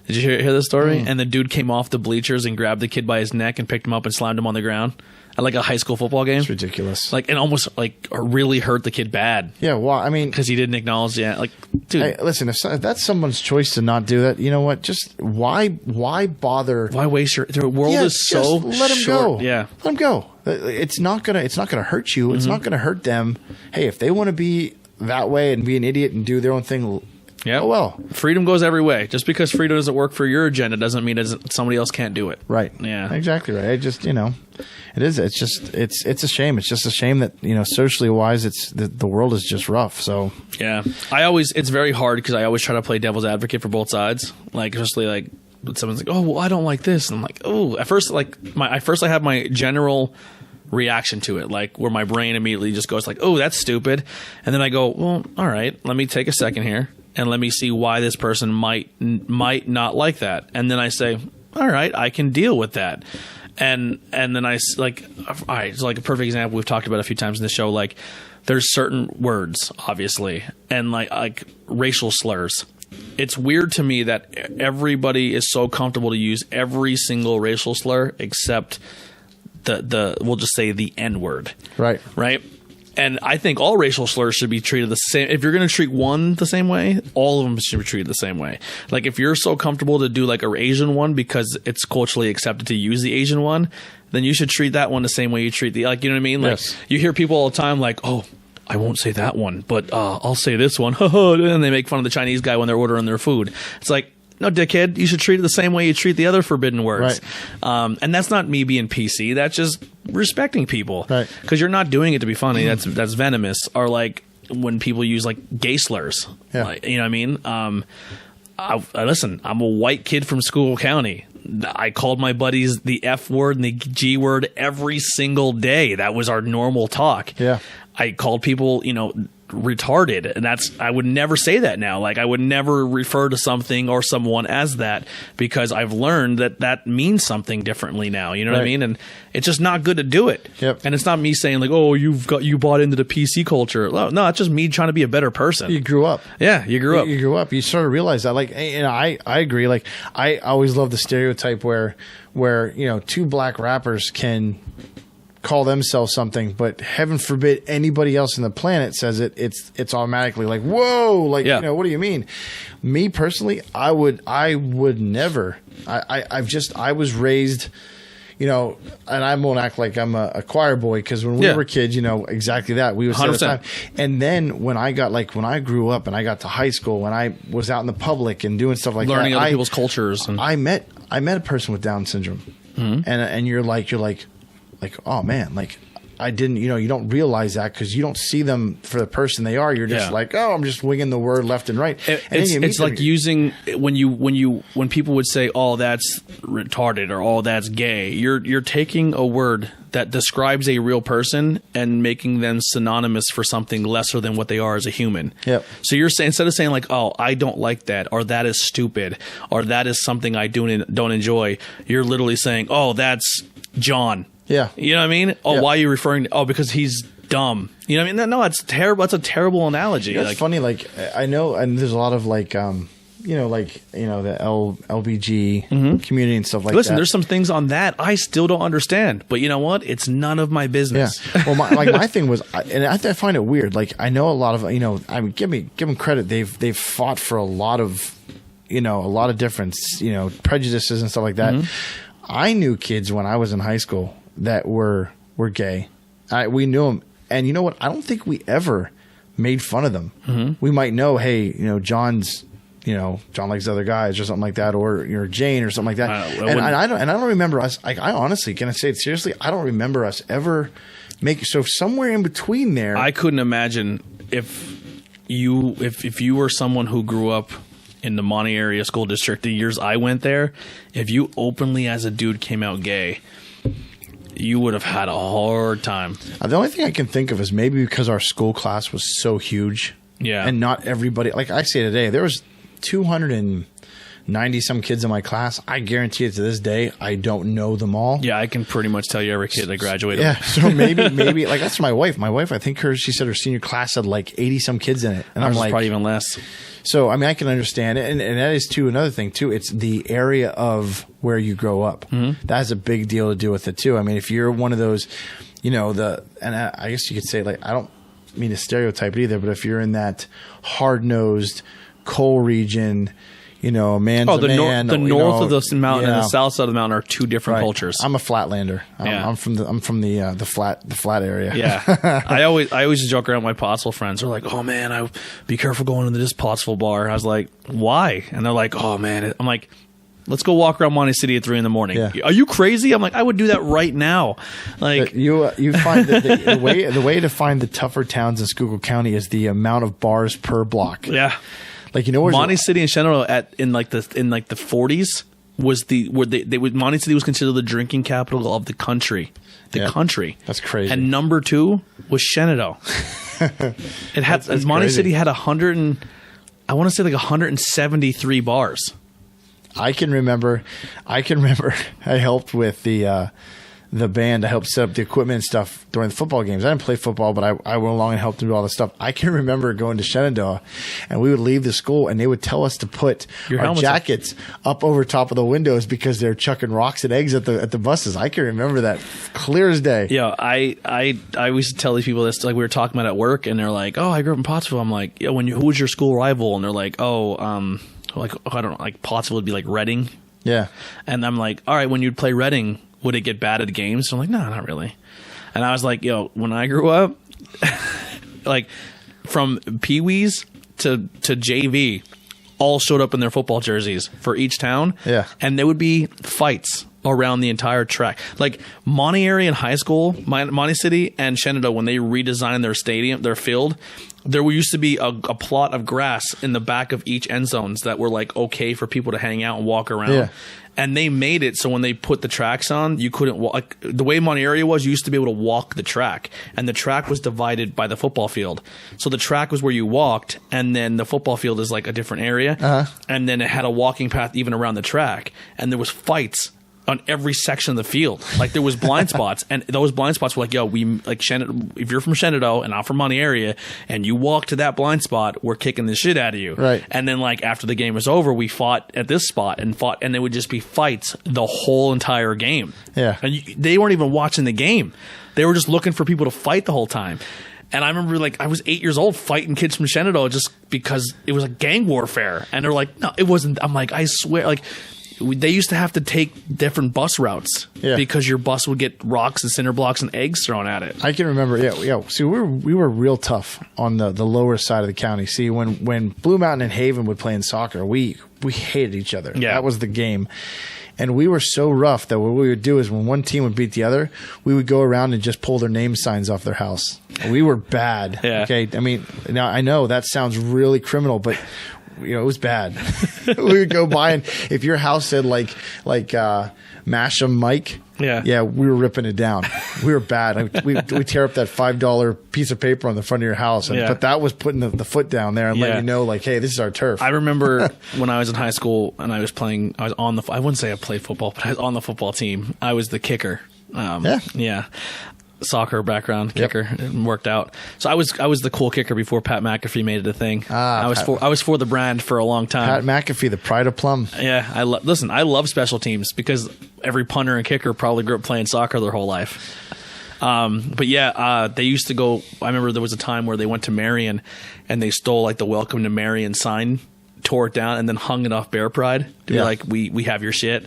Did you hear this story? And the dude came off the bleachers and grabbed the kid by his neck and picked him up and slammed him on the ground at like a high school football game. It's ridiculous. Like, and almost like really hurt the kid bad. Yeah, well, I mean, because he didn't acknowledge like, dude. Hey, listen, if that's someone's choice to not do that, you know what? Just why bother? Why waste the world is so let him short. go. Yeah, let him go. It's not gonna hurt you. It's not gonna hurt them. Hey, if they want to be that way and be an idiot and do their own thing. Yeah. Oh, well, freedom goes every way. Just because freedom doesn't work for your agenda doesn't mean somebody else can't do it. Right. Yeah. Exactly right. It just, it is. It's just, it's a shame. It's just a shame that, socially wise, the world is just rough. So yeah, it's very hard because I always try to play devil's advocate for both sides. Like, especially like someone's like, oh, well, I don't like this. And I'm like, oh, at first, like I have my general reaction to it, like where my brain immediately just goes like, oh, that's stupid. And then I go, well, all right, let me take a second here. And let me see why this person might not like that. And then I say, all right, I can deal with that. And then I like, all right, it's like a perfect example we've talked about a few times in the show. Like, there's certain words, obviously, and like racial slurs. It's weird to me that everybody is so comfortable to use every single racial slur except the we'll just say the N-word. Right. Right. And I think all racial slurs should be treated the same. If you're going to treat one the same way, all of them should be treated the same way. Like, if you're so comfortable to do like a Asian one because it's culturally accepted to use the Asian one, then you should treat that one the same way you treat like, you know what I mean? Like, yes. You hear people all the time like, oh, I won't say that one, but I'll say this one. And they make fun of the Chinese guy when they're ordering their food. It's like, no, dickhead, you should treat it the same way you treat the other forbidden words. Right. And that's not me being PC. That's just respecting people. Right. Because you're not doing it to be funny. That's venomous. Or like when people use like gay slurs. Yeah. Like, you know what I mean? Listen, I'm a white kid from Schuylkill County. I called my buddies the F word and the G word every single day. That was our normal talk. Yeah. I called people, retarded, and I would never say that now. Like, I would never refer to something or someone as that because I've learned that means something differently now. You know what I mean? And it's just not good to do it. Yep. And it's not me saying like, oh, you bought into the PC culture. No, it's just me trying to be a better person. You grew up. Yeah, you grew up. You grew up. You sort of realize that. Like, I agree. Like, I always love the stereotype where two black rappers can call themselves something, but heaven forbid anybody else on the planet says it, it's automatically like, whoa, like, what do you mean? Me personally, I would never. I was raised, and I won't act like I'm a choir boy because when we were kids, exactly that. We would say all the time. And then when I grew up and I got to high school, when I was out in the public and doing stuff like learning that, other people's cultures, and I met a person with Down syndrome, and you're like, oh man, like I didn't, you don't realize that because you don't see them for the person they are. You're just like, oh, I'm just winging the word left and right. It's like using when people would say, oh, that's retarded or oh, that's gay. You're taking a word that describes a real person and making them synonymous for something lesser than what they are as a human. Yep. So you're saying, instead of saying like, oh, I don't like that, or that is stupid, or that is something I don't enjoy, you're literally saying, oh, that's John. Yeah. You know what I mean? Oh, why are you referring to, because he's dumb. You know what I mean? No, it's terrible. That's a terrible analogy. It's funny. Like, I know, and there's a lot of like, the LBG community and stuff like that. Listen, there's some things on that I still don't understand, but you know what? It's none of my business. Yeah. Well, my thing was, and I find it weird. Like, I know a lot of, I mean, give them credit. They've fought for a lot of different, prejudices and stuff like that. I knew kids when I was in high school that were gay. We knew them. And you know what? I don't think we ever made fun of them. We might know, hey, John's, John likes other guys or something like that, or Jane or something like that. I don't remember us. I honestly, can I say it seriously? I don't remember us ever so somewhere in between there. I couldn't imagine if you were someone who grew up in the Monty area school district the years I went there, if you openly as a dude came out gay, you would have had a hard time. The only thing I can think of is maybe because our school class was so huge. Yeah. And not everybody, like I say today, there was 290 90 some kids in my class. I guarantee it to this day, I don't know them all. Yeah, I can pretty much tell you every kid that graduated. Yeah, so maybe like that's my wife. My wife, I think she said her senior class had like 80 some kids in it, and I'm like, probably even less. So I mean, I can understand it, and that is too another thing too. It's the area of where you grow up. Mm-hmm. That has a big deal to do with it too. I mean, if you're one of those, and I guess you could say, like, I don't mean to stereotype it either, but if you're in that hard-nosed coal region, man to man. The north of the mountain and the south side of the mountain are two different cultures. I'm a flatlander. I'm from the flat area. Yeah. I always joke around with my Pottsville friends. They're like, "Oh man, be careful going into this Pottsville bar." I was like, "Why?" And they're like, "Oh man." I'm like, "Let's go walk around Monty City at 3 a.m. Yeah. Are you crazy?" I'm like, "I would do that right now." Like, you find that the way to find the tougher towns in Schuylkill County is the amount of bars per block. Yeah. Like, Monty City and Shenandoah in the 40s was Monty City was considered the drinking capital of the country. Country. That's crazy. And number 2 was Shenandoah. It had Monty crazy. City had 173 bars. I can remember I helped with the band. I helped set up the equipment and stuff during the football games. I didn't play football, but I went along and helped them do all the stuff. I can remember going to Shenandoah, and we would leave the school, and they would tell us to put our jackets up over top of the windows because they're chucking rocks and eggs at the buses. I can remember that clear as day. Yeah, I used to tell these people this, like, we were talking about at work, and they're like, "Oh, I grew up in Pottsville." I'm like, "Yeah, who was your school rival?" And they're like, "Oh, I don't know, like Pottsville would be like Reading." Yeah. And I'm like, "All right, when you'd play Reading, would it get bad at games?" So I'm like, "No, not really." And I was like, when I grew up, like from Pee-wees to JV, all showed up in their football jerseys for each town. Yeah. And there would be fights around the entire track. Like Monty area in high school, Monty City and Shenandoah, when they redesigned their stadium, their field, there used to be a plot of grass in the back of each end zones that were like okay for people to hang out and walk around. Yeah. And they made it so when they put the tracks on, you couldn't walk. Like, the way Monty area was, you used to be able to walk the track, and the track was divided by the football field. So the track was where you walked, and then the football field is like a different area, and then it had a walking path even around the track, and there was fights on every section of the field. Like there was blind spots, and those blind spots were like, if you're from Shenandoah and I'm from Monty area, and you walk to that blind spot, we're kicking the shit out of you. Right. And then like after the game was over, we fought at this spot and there would just be fights the whole entire game. Yeah. And they weren't even watching the game. They were just looking for people to fight the whole time. And I remember, like, I was 8 years old fighting kids from Shenandoah just because it was like gang warfare. And they're like, no, it wasn't. I'm like, I swear, like, they used to have to take different bus routes because your bus would get rocks and cinder blocks and eggs thrown at it. I can remember, yeah. See, we were real tough on the lower side of the county. See, when Blue Mountain and Haven would play in soccer, we hated each other. Yeah. That was the game. And we were so rough that what we would do is when one team would beat the other, we would go around and just pull their name signs off their house. We were bad. Yeah. Okay. I mean, now I know that sounds really criminal, but it was bad. We would go by, and if your house said like Masham Mike, we were ripping it down. We were bad. We tear up that $5 piece of paper on the front of your house, but that was putting the foot down there and letting you know, like, hey, this is our turf. I remember when I was in high school and I was on the. I wouldn't say I played football, but I was on the football team. I was the kicker. Soccer background kicker. It worked out. So I was the cool kicker before Pat McAfee made it a thing. I was for the brand for a long time. Pat McAfee, the pride of Plum. Yeah, I love special teams because every punter and kicker probably grew up playing soccer their whole life. They used to go. I remember there was a time where they went to Marion and they stole like the Welcome to Marion sign, tore it down, and then hung it off Bear Pride to be like, we have your shit.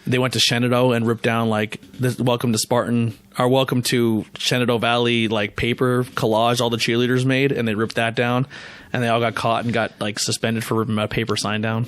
They went to Shenandoah and ripped down like the Welcome to Spartan or Welcome to Shenandoah Valley like paper collage all the cheerleaders made, and they ripped that down, and they all got caught and got like suspended for ripping a paper sign down.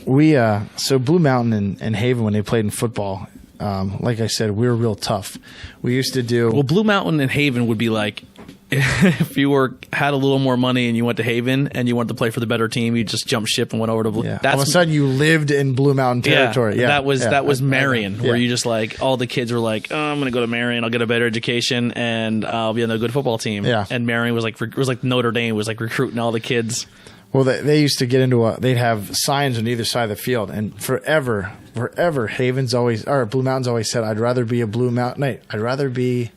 So Blue Mountain and Haven, when they played in football, like I said, we were real tough. We used to do Blue Mountain and Haven would be like, if you had a little more money and you went to Haven and you wanted to play for the better team, you just jumped ship and went over to Blue. Yeah. All of a sudden, you lived in Blue Mountain territory. That was Marion, where you just like all the kids were like, oh, I'm going to go to Marion, I'll get a better education, and I'll be on a good football team. Yeah. And Marion was like Notre Dame was like recruiting all the kids. Well, they used to get into they'd have signs on either side of the field, and forever, Blue Mountains always said, I'd rather be a Blue Mountain. I'd rather be,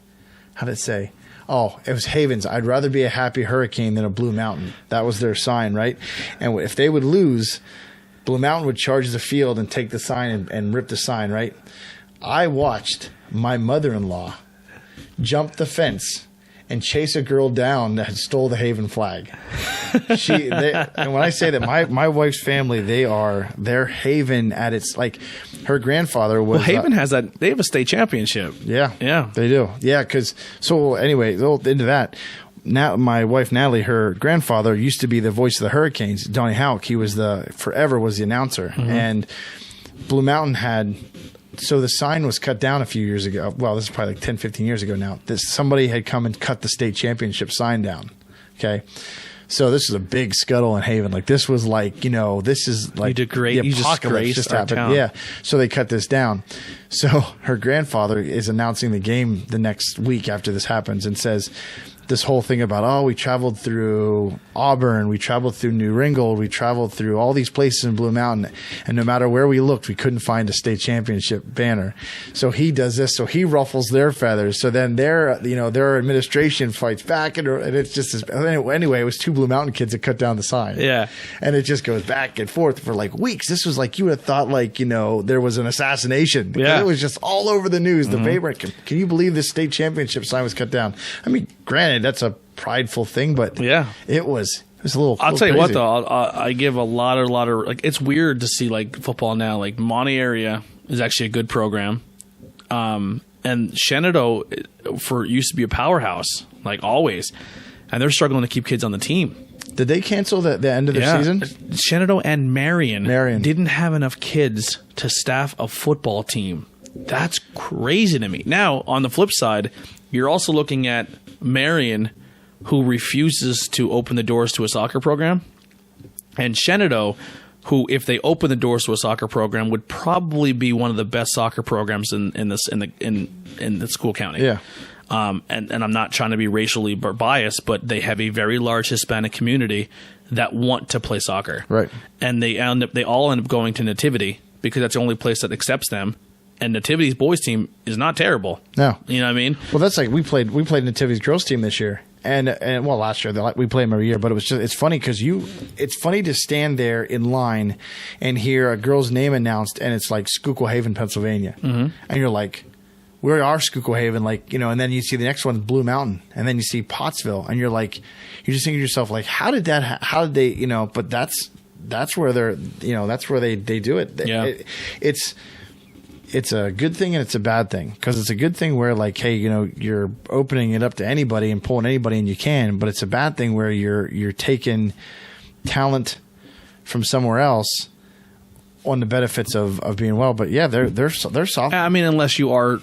how did it say? Oh, it was Havens. I'd rather be a happy hurricane than a Blue Mountain. That was their sign, right? And if they would lose, Blue Mountain would charge the field and take the sign and rip the sign, right? I watched my mother-in-law jump the fence and chase a girl down that had stole the Haven flag. And when I say that, my wife's family, they're Haven at its, like, her grandfather was. Well, Haven has that. They have a state championship. Yeah, yeah, they do. Yeah, anyway, into that. Now, my wife Natalie, her grandfather used to be the voice of the Hurricanes. Donnie Houck, he was forever was the announcer, and Blue Mountain had. So the sign was cut down a few years ago. Well, this is probably like 10, 15 years ago now. Somebody had come and cut the state championship sign down. Okay. So this is a big scuttle in Haven. Like, this was like, this is like the apocalypse just happened. Town. Yeah. So they cut this down. So her grandfather is announcing the game the next week after this happens and says this whole thing about, we traveled through Auburn, we traveled through New Ringgold, we traveled through all these places in Blue Mountain, and no matter where we looked, we couldn't find a state championship banner. So he does this, so he ruffles their feathers. So then their administration fights back, and it's just anyway, it was two Blue Mountain kids that cut down the sign. Yeah. And it just goes back and forth for like weeks. This was like, you would have thought like, there was an assassination. Yeah. It was just all over the news. The favorite. Can you believe this state championship sign was cut down? I mean, granted, that's a prideful thing, but it was a little. I'll tell you crazy. what, though, I give a lot of like. It's weird to see like football now. Like, Monty area is actually a good program, and Shenandoah used to be a powerhouse, like always, and they're struggling to keep kids on the team. Did they cancel the end of their season? Shenandoah and Marion didn't have enough kids to staff a football team. That's crazy to me. Now, on the flip side, you're also looking at Marion, who refuses to open the doors to a soccer program, and Shenandoah, who, if they open the doors to a soccer program, would probably be one of the best soccer programs in the school county. Yeah. And I'm not trying to be racially biased, but they have a very large Hispanic community that want to play soccer. Right. And they all end up going to Nativity because that's the only place that accepts them. And Nativity's boys team is not terrible. No. You know what I mean? Well, that's like we played Nativity's girls team this year. And last year we play them every year, but it's funny because it's funny to stand there in line and hear a girl's name announced, and it's like Schuylkill Haven, Pennsylvania, and you're like, where are Schuylkill Haven? Like, and then you see the next one, Blue Mountain, and then you see Pottsville, and you're just thinking to yourself, like, how did they, but that's where that's where they do it. Yeah. It's a good thing and it's a bad thing, because it's a good thing where, like, hey, you're opening it up to anybody and pulling anybody in you can, but it's a bad thing where you're taking talent from somewhere else on the benefits of being well. But yeah, they're soft. I mean, unless you are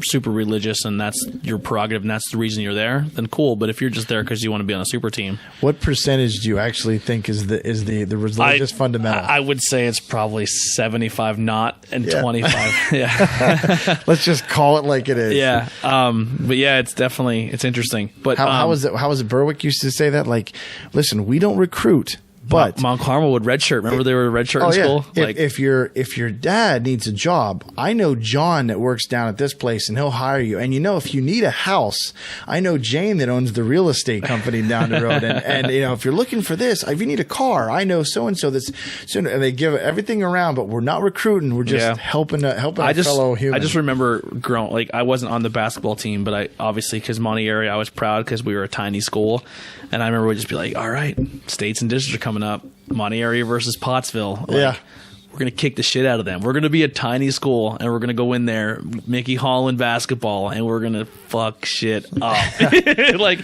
super religious and that's your prerogative and that's the reason you're there, then cool. But if you're just there because you want to be on a super team, what percentage do you actually think is the religious fundamental? I would say it's probably 75 not and 25. Yeah. Let's just call it like it is. Yeah. But yeah, it's interesting. But how was it? Berwick used to say that, like, listen, we don't recruit. But Mount Carmel would redshirt. Remember they were redshirt in school? If your dad needs a job, I know John that works down at this place and he'll hire you. And if you need a house, I know Jane that owns the real estate company down the road. And if you're looking for this, if you need a car, I know so and so that's soon. And they give everything around, but we're not recruiting. We're just helping a fellow human. I just remember growing, like, I wasn't on the basketball team, but I obviously, because Monty area, I was proud because we were a tiny school. And I remember we'd just be like, all right, states and districts are coming up. Monty area versus Pottsville. We're going to kick the shit out of them. We're going to be a tiny school, and we're going to go in there, Mickey Holland basketball, and we're going to fuck shit up. Like,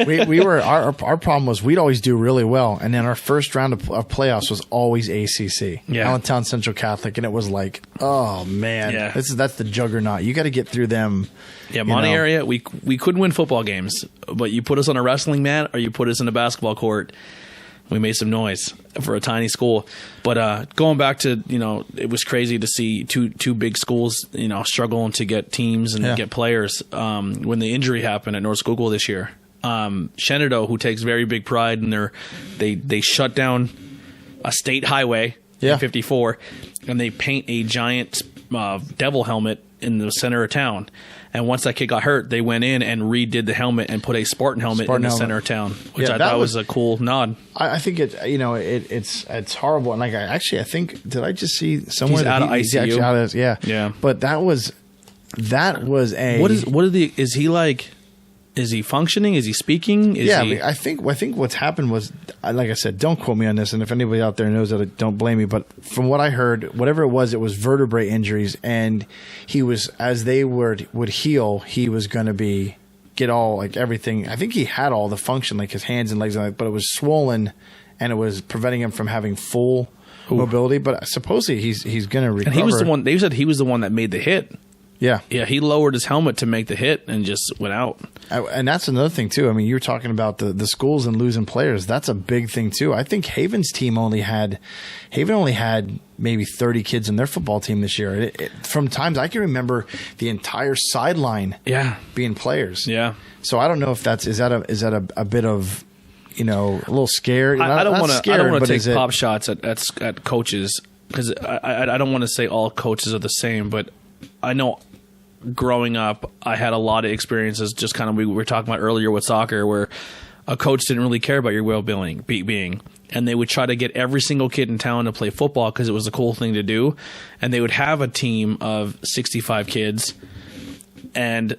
we were our problem was we'd always do really well, and then our first round of playoffs was always ACC, Allentown Central Catholic, and it was like, oh man, that's the juggernaut. You got to get through them. Yeah, Monty area, we couldn't win football games, but you put us on a wrestling mat or you put us in a basketball court, we made some noise for a tiny school. But going back to, it was crazy to see two big schools, struggling to get teams and get players. When the injury happened at North Schuylkill this year, Shenandoah, who takes very big pride in they shut down a state highway, Yeah. 54, and they paint a giant devil helmet in the center of town. And once that kid got hurt, they went in and redid the helmet and put a Spartan helmet in the center of town, which I thought was a cool nod. I think it's horrible. And like I think, did I just see somewhere he's out of ICU? Actually out of, Yeah. But that was is he functioning? Is he speaking? I think what's happened was, like I said, don't quote me on this, and if anybody out there knows that, don't blame me. But from what I heard, whatever it was vertebrae injuries, and he was, as they would heal, he was going to get all, like, everything. I think he had all the function, like his hands and legs, but it was swollen, and it was preventing him from having full mobility. But supposedly he's going to recover. And he was the one. They said he was the one that made the hit. Yeah. Yeah, he lowered his helmet to make the hit and just went out. And that's another thing, too. I mean, you were talking about the schools and losing players. That's a big thing, too. I think Haven's team only had maybe 30 kids in their football team this year. From times I can remember the entire sideline being players. Yeah. So I don't know if is that a bit of, a little scared? I don't want to take pop shots at coaches, because I don't want to say all coaches are the same, but I know growing up, I had a lot of experiences, just kind of we were talking about earlier with soccer, where a coach didn't really care about your well-being, and they would try to get every single kid in town to play football because it was a cool thing to do, and they would have a team of 65 kids, and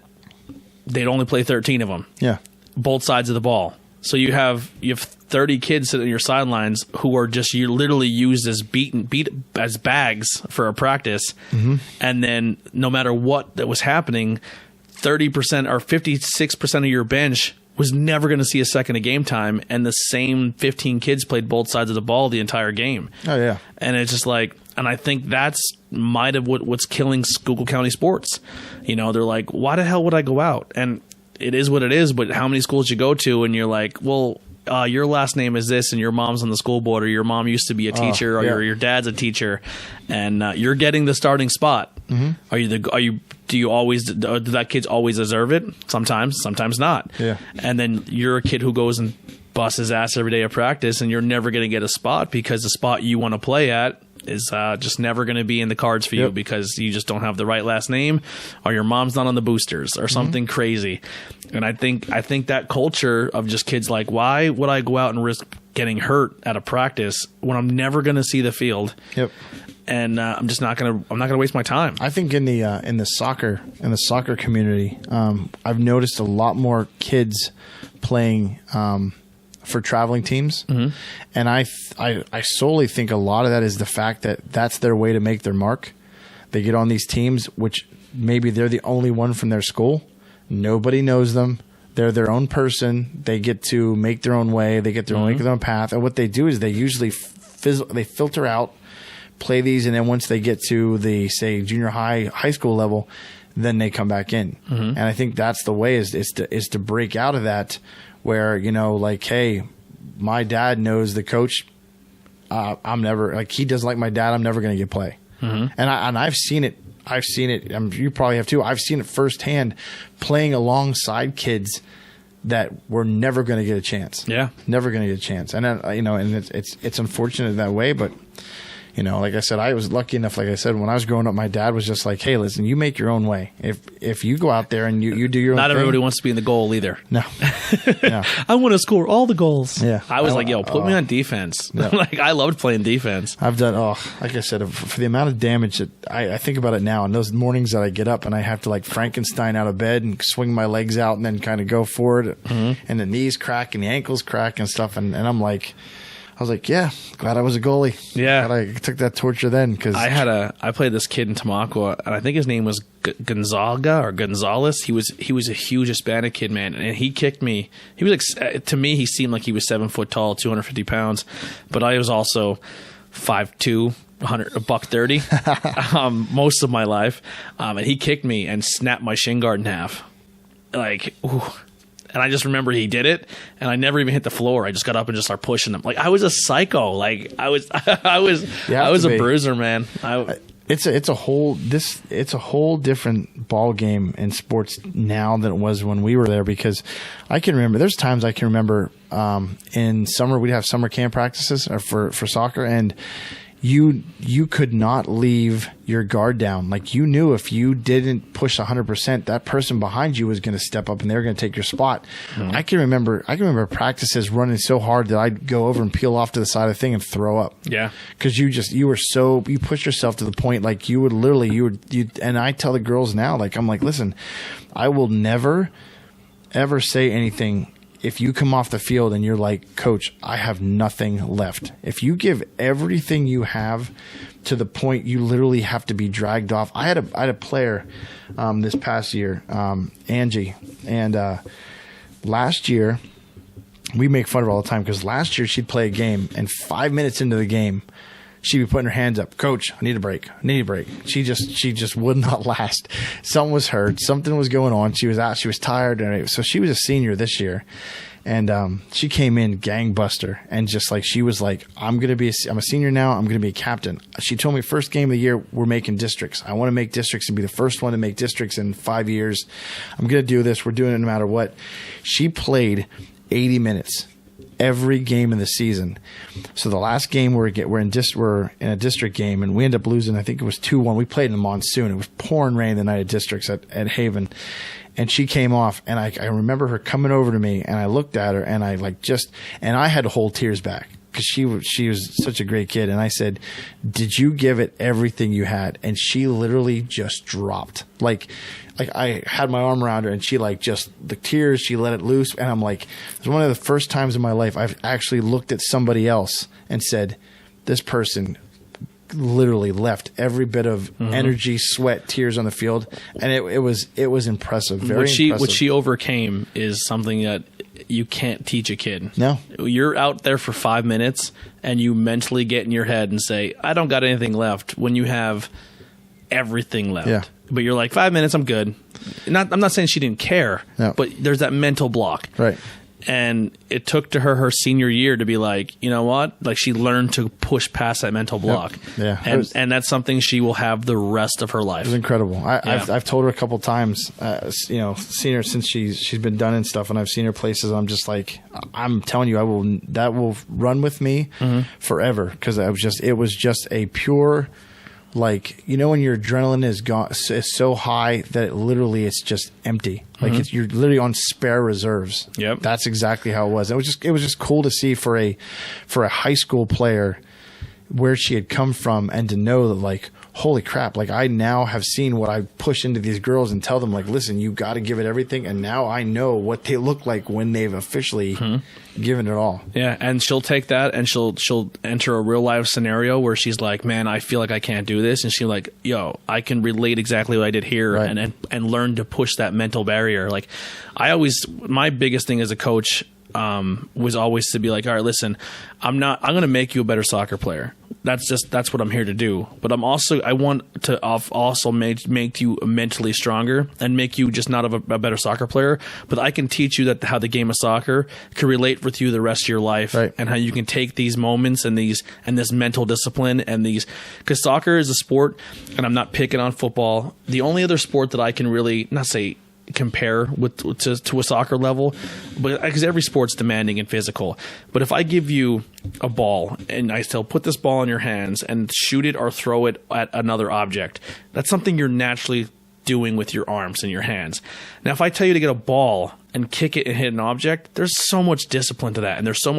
they'd only play 13 of them. Yeah, both sides of the ball. So you have 30 kids sitting on your sidelines who are just literally used as beat as bags for a practice, and then no matter what that was happening, 30% or 56% of your bench was never going to see a second of game time, and the same 15 kids played both sides of the ball the entire game. Oh yeah, and it's just like, and I think that's might have what's killing Schuylkill County sports. They're like, why the hell would I go out? And it is what it is, but how many schools you go to and you're like, well, your last name is this and your mom's on the school board, or your mom used to be a teacher, or your dad's a teacher, and you're getting the starting spot. Do that kids always deserve it? Sometimes not. Yeah. And then you're a kid who goes and busts his ass every day of practice, and you're never going to get a spot because the spot you want to play at is just never going to be in the cards for you because you just don't have the right last name, or your mom's not on the boosters, or something crazy. And I think that culture of just kids like, why would I go out and risk getting hurt at a practice when I'm never going to see the field? Yep. And I'm not going to waste my time. I think in the soccer community, I've noticed a lot more kids playing for traveling teams, and I solely think a lot of that is the fact that that's their way to make their mark. They get on these teams, which maybe they're the only one from their school. Nobody knows them. They're their own person. They get to make their own way. They get their own path. And what they do is they usually they filter out, play these, and then once they get to the, say, junior high school level, then they come back in. And I think that's the way is to break out of that, where, like, hey, my dad knows the coach. I'm never, like, he doesn't like my dad. I'm never going to get play. And I've seen it. You probably have too. I've seen it firsthand, playing alongside kids that were never going to get a chance. Yeah, never going to get a chance. And and it's unfortunate that way, but. Like I said, I was lucky enough, like I said, when I was growing up, my dad was just like, hey, listen, you make your own way. If you go out there and you do your own thing. Not everybody wants to be in the goal either. No. I want to score all the goals. Yeah. I was like, put me on defense. Yeah. Like, I loved playing defense. I've done, like I said, for the amount of damage that I think about it now, and those mornings that I get up and I have to, like, Frankenstein out of bed and swing my legs out and then kind of go forward, and the knees crack and the ankles crack and stuff. And I'm like, I was like, yeah, glad I was a goalie. Yeah. Glad I took that torture then. Cause I played this kid in Tamaqua, and I think his name was Gonzaga or Gonzalez. He was a huge Hispanic kid, man. And he kicked me. He was like, to me, he seemed like he was 7 foot tall, 250 pounds. But I was also 5'2", $130 most of my life. And he kicked me and snapped my shin guard in half. Like, ooh. And I just remember he did it, and I never even hit the floor. I just got up and just started pushing him. Like, I was a psycho. Like, I was a bruiser, man. it's a whole different ball game in sports now than it was when we were there, because I can remember there's times I can remember in summer we'd have summer camp practices for soccer, and you could not leave your guard down. Like, you knew if you didn't push 100%, that person behind you was going to step up and they were going to take your spot. Mm-hmm. I can remember practices running so hard that I'd go over and peel off to the side of the thing and throw up. Yeah. Cause you pushed yourself to the point, like you would, and I tell the girls now, like, I'm like, listen, I will never ever say anything if you come off the field and you're like, Coach, I have nothing left. If you give everything you have to the point you literally have to be dragged off. I had a player this past year, Angie, and last year, we make fun of her all the time because last year she'd play a game, and 5 minutes into the game, she'd be putting her hands up. Coach, I need a break. She just would not last. Something was hurt. Something was going on. She was out. She was tired. And so she was a senior this year. And she came in gangbuster, and just like, she was like, I'm a senior now. I'm going to be a captain. She told me first game of the year, we're making districts. I want to make districts and be the first one to make districts in 5 years. I'm going to do this. We're doing it no matter what. She played 80 minutes. Every game in the season. So the last game we're in a district game, and we ended up losing. I think it was 2-1. We played in the monsoon. It was pouring rain the night of districts at Haven, and she came off. And I remember her coming over to me, and I looked at her, and I had to hold tears back because she was such a great kid. And I said, "Did you give it everything you had?" And she literally just dropped. Like I had my arm around her, and she the tears, she let it loose. And I'm like, it was one of the first times in my life I've actually looked at somebody else and said, this person literally left every bit of energy, sweat, tears on the field. And it was impressive. Very impressive. What she overcame is something that you can't teach a kid. No. You're out there for 5 minutes and you mentally get in your head and say, I don't got anything left, when you have everything left. Yeah. But you're like, 5 minutes, I'm good. I'm not saying she didn't care, but there's that mental block. Right. And it took to her senior year to be like, you know what? Like, she learned to push past that mental block. Yep. Yeah. And that's something she will have the rest of her life. It was incredible. I've told her a couple times, seen her since she's been done and stuff, and I've seen her places. I'm just like, I'm telling you, that will run with me forever, because it was just a pure, like, when your adrenaline is so high that it's just empty. Like, you're literally on spare reserves. Yep. That's exactly how it was. It was just cool to see for a high school player where she had come from, and to know that, like, holy crap, like, I now have seen what I push into these girls and tell them, like, listen, you got to give it everything. And now I know what they look like when they've officially given it all. Yeah. And she'll take that and she'll enter a real life scenario where she's like, man, I feel like I can't do this. And she's like, yo, I can relate exactly what I did here, right, and learn to push that mental barrier. Like, my biggest thing as a coach was always to be like, all right, listen, I'm going to make you a better soccer player. That's what I'm here to do. But I want to also make you mentally stronger and make you just not a better soccer player, but I can teach you how the game of soccer can relate with you the rest of your life, right, and how you can take these moments and this mental discipline because soccer is a sport, and I'm not picking on football. The only other sport that I can really not say compare to a soccer level, but because every sport's demanding and physical. But if I give you a ball and I still put this ball in your hands and shoot it or throw it at another object, that's something you're naturally doing with your arms and your hands. Now, if I tell you to get a ball and kick it and hit an object, there's so much discipline to that, and there's so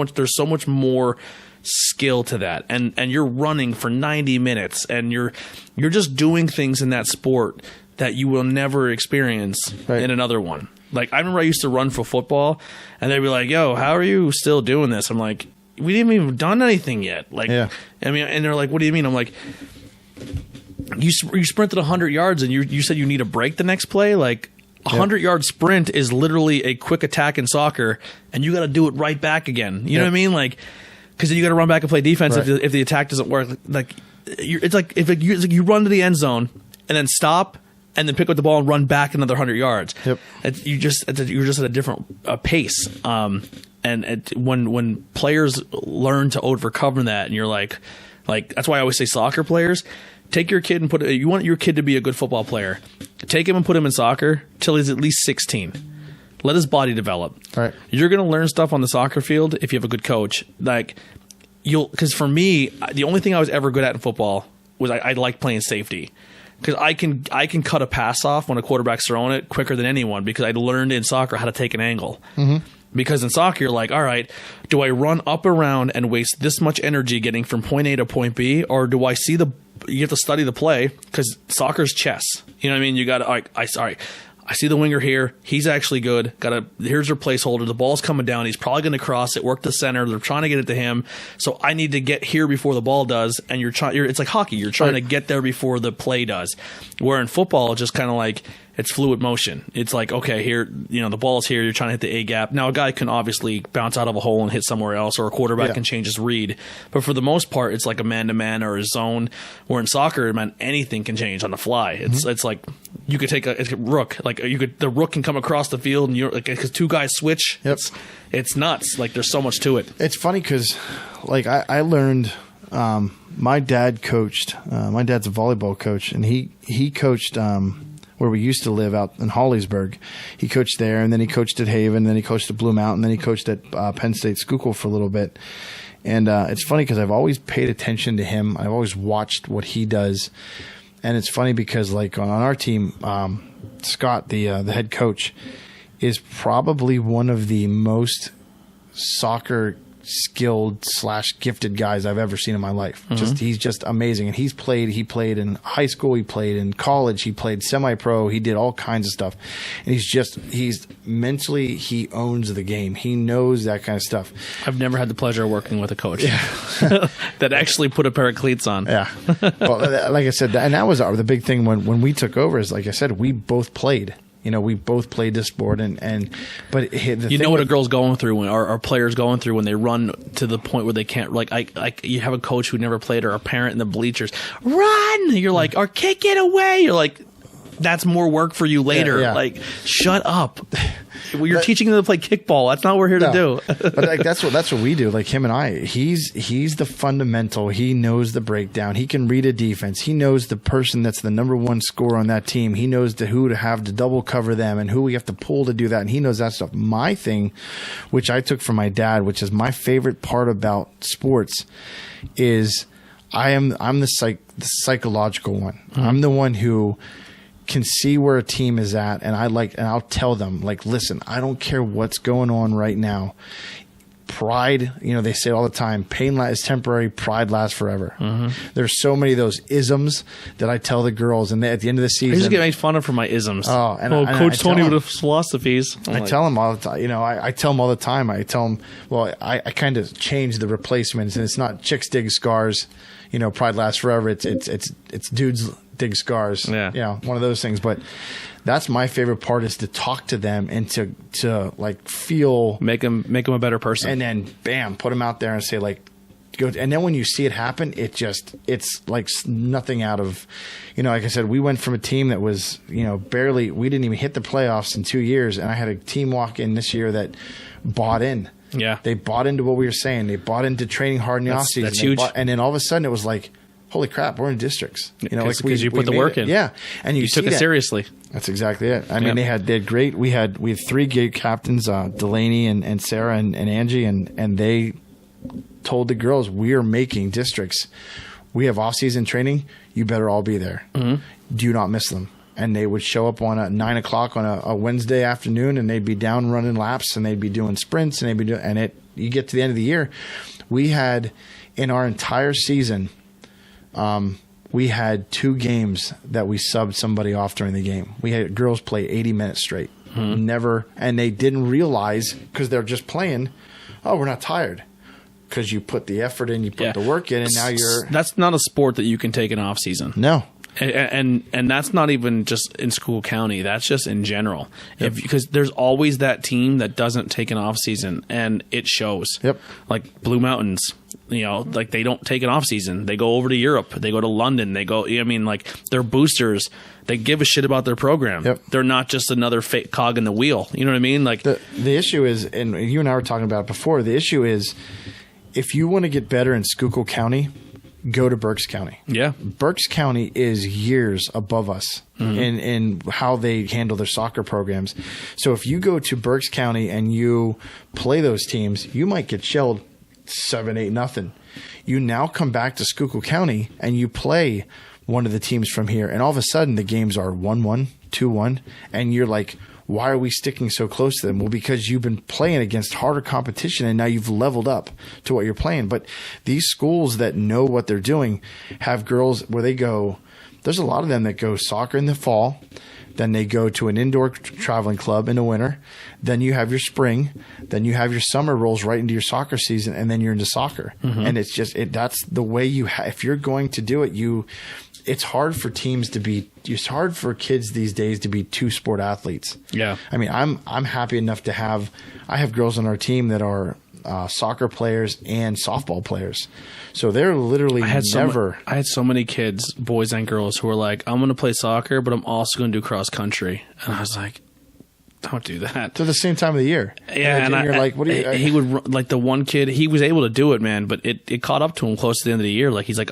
much more skill to that, and you're running for 90 minutes, and you're just doing things in that sport that you will never experience in another one. Like, I remember I used to run for football, and they'd be like, yo, how are you still doing this? I'm like, we didn't even done anything yet. Like, I mean, and they're like, what do you mean? I'm like, you sprinted 100 yards and you said you need a break the next play? Like, 100-yard sprint is literally a quick attack in soccer, and you got to do it right back again. You know what I mean? Like, because you got to run back and play defense if the attack doesn't work. Like, it's like you run to the end zone and then stop, and then pick up the ball and run back another 100 yards. Yep. You're just at a different pace. And when players learn to overcome that, and you're like that's why I always say soccer players, take your kid and you want your kid to be a good football player. Take him and put him in soccer till he's at least 16. Let his body develop. Right. You're going to learn stuff on the soccer field if you have a good coach. Like because for me, the only thing I was ever good at in football was I like playing safety. Because I can cut a pass off when a quarterback's throwing it quicker than anyone because I learned in soccer how to take an angle. Mm-hmm. Because in soccer, you're like, all right, do I run up around and waste this much energy getting from point A to point B, or do I see you have to study the play because soccer's chess. You know what I mean? You got to, I see the winger here. He's actually good. Here's your placeholder. The ball's coming down. He's probably going to cross it, work the center. They're trying to get it to him. So I need to get here before the ball does. And it's like hockey. You're trying to get there before the play does. Where in football, it's just kind of like it's fluid motion. It's like, okay, here, the ball's here. You're trying to hit the A gap. Now, a guy can obviously bounce out of a hole and hit somewhere else, or a quarterback can change his read. But for the most part, it's like a man-to-man or a zone. Where in soccer, man, anything can change on the fly. It's like you could take a rook. Like the rook can come across the field, and you're like, because two guys switch. Yep. It's nuts. Like there's so much to it. It's funny because, like, I learned. My dad coached. My dad's a volleyball coach, and he coached where we used to live out in Holliesburg. He coached there, and then he coached at Haven, then he coached at Blue Mountain, then he coached at Penn State Schuylkill for a little bit. And it's funny because I've always paid attention to him. I've always watched what he does. And it's funny because, like, on our team, Scott, the head coach, is probably one of the most soccer skilled / gifted guys I've ever seen in my life. Mm-hmm. He's just amazing. And he played in high school, he played in college, he played semi-pro, he did all kinds of stuff. And he's mentally, he owns the game. He knows that kind of stuff. I've never had the pleasure of working with a coach that actually put a pair of cleats on. Yeah. Well, like I said, and that was the big thing when we took over is, like I said, we both played. We both played this sport, but what a girl's going through when our players going through when they run to the point where they can't. Like you have a coach who never played or a parent in the bleachers, run. You're like, or kick it away. You're like, that's more work for you later. Yeah. Like, shut up. You're teaching them to play kickball. That's not what we're here to do. But like that's what we do. Like him and I, he's the fundamental. He knows the breakdown. He can read a defense. He knows the person that's the number one scorer on that team. He knows who to have to double cover them and who we have to pull to do that. And he knows that stuff. My thing, which I took from my dad, which is my favorite part about sports, is I'm the psychological one. Mm-hmm. I'm the one who can see where a team is at, and I'll tell them, like, listen, I don't care what's going on right now. Pride, they say it all the time, pain is temporary, pride lasts forever. Mm-hmm. There's so many of those isms that I tell the girls, and at the end of the season, I just get made fun of for my isms. Oh, Coach Tony with his philosophies. I tell them all the time. I tell them all the time. I tell them, well, I kind of change the replacements, and it's not chicks dig scars. Pride lasts forever. It's dudes dig scars. Yeah. One of those things. But that's my favorite part, is to talk to them and to like feel, make them a better person, and then bam, put them out there and say, like, go. And then when you see it happen, it's like nothing out of, like I said, we went from a team that was, barely, we didn't even hit the playoffs in 2 years, and I had a team walk in this year that bought in. Yeah, they bought into what we were saying. They bought into training hard in the offseason. That's huge. And then all of a sudden, it was like, holy crap, we're in districts. Because you put the work in. Yeah, and you took it seriously. That's exactly it. I mean, they had great. We had 3 great captains, Delaney and Sarah and Angie, and they told the girls, we are making districts. We have off-season training. You better all be there. Mm-hmm. Do not miss them. And they would show up on 9 o'clock on a Wednesday afternoon, and they'd be down running laps, and they'd be doing sprints, and you get to the end of the year, we had, in our entire season, we had 2 games that we subbed somebody off during the game. We had girls play 80 minutes straight. Mm-hmm. Never, and they didn't realize, because they're just playing, oh, we're not tired. Because you put the effort in, you put the work in, and now you're... That's not a sport that you can take in off season. No. And that's not even just in Schuylkill County. That's just in general. Yep. Because there's always that team that doesn't take an off season, and it shows. Yep. Like Blue Mountains, like they don't take an off season. They go over to Europe. They go to London. They go. Like they're boosters. They give a shit about their program. Yep. They're not just another fake cog in the wheel. You know what I mean? Like the issue is, and you and I were talking about it before. The issue is, if you want to get better in Schuylkill County, go to Berks County. Yeah. Berks County is years above us in how they handle their soccer programs. So if you go to Berks County and you play those teams, you might get shelled 7-8-0. You now come back to Schuylkill County and you play one of the teams from here, and all of a sudden the games are 1-1, 2-1, and you're like, why are we sticking so close to them? Well, because you've been playing against harder competition and now you've leveled up to what you're playing. But these schools that know what they're doing have girls where they go, there's a lot of them that go soccer in the fall, then they go to an indoor traveling club in the winter, then you have your spring, then you have your summer rolls right into your soccer season, and then you're into soccer. And it's just, that's the way if you're going to do it, it's hard for teams to be. It's hard for kids these days to be two sport athletes. Yeah, I mean, I'm happy enough to have. I have girls on our team that are soccer players and softball players, so they're literally I had so many kids, boys and girls, who were like, "I'm going to play soccer, but I'm also going to do cross country," and I was like, don't do that. To the same time of the year. Yeah, and you're like, what do you? He would, like, the one kid, he was able to do it, man, but it caught up to him close to the end of the year. Like, he's like,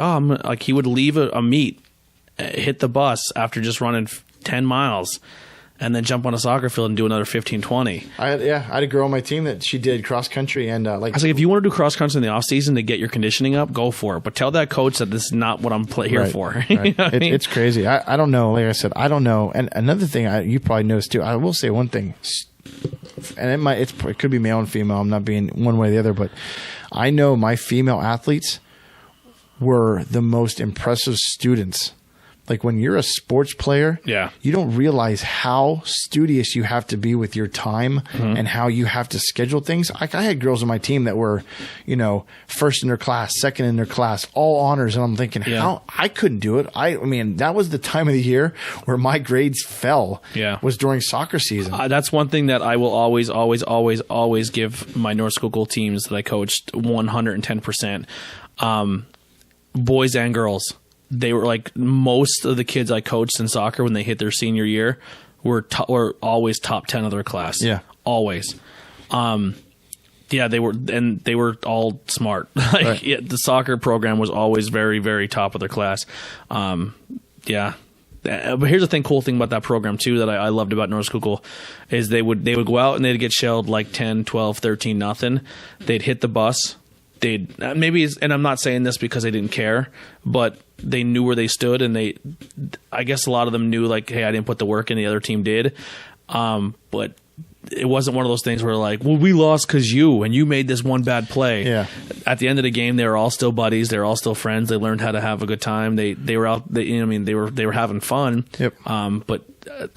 he would leave a meet, hit the bus after just running 10 miles, and then jump on a soccer field and do another 15-20. I had a girl on my team that she did cross country, and I was like, if you want to do cross country in the off season to get your conditioning up, go for it. But tell that coach that this is not what I'm here for. Right. You know what I mean? It's crazy. I don't know. Like I said, I don't know. And another thing you probably noticed too. I will say one thing, and it could be male and female. I'm not being one way or the other, but I know my female athletes were the most impressive students. Like, when you're a sports player, you don't realize how studious you have to be with your time and how you have to schedule things. Like, I had girls on my team that were, first in their class, second in their class, all honors. And I'm thinking, how I couldn't do it. I mean, that was the time of the year where my grades fell, was during soccer season. That's one thing that I will always, always, always, always give my North Schuylkill teams that I coached 110%. Boys and girls. They were like, most of the kids I coached in soccer when they hit their senior year were always top 10 of their class. Yeah, always. They were all smart. The soccer program was always very, very top of their class. But here's the cool thing about that program too that I loved about North Schuylkill is they would go out and they'd get shelled like 10, 12, 13, nothing. They'd hit the bus. And I'm not saying this because they didn't care, but they knew where they stood, and I guess a lot of them knew, like, hey, I didn't put the work in, the other team did. But it wasn't one of those things where, like, well, we lost because you made this one bad play. Yeah. At the end of the game, they were all still buddies. They were all still friends. They learned how to have a good time. They were out. They were having fun. Yep. But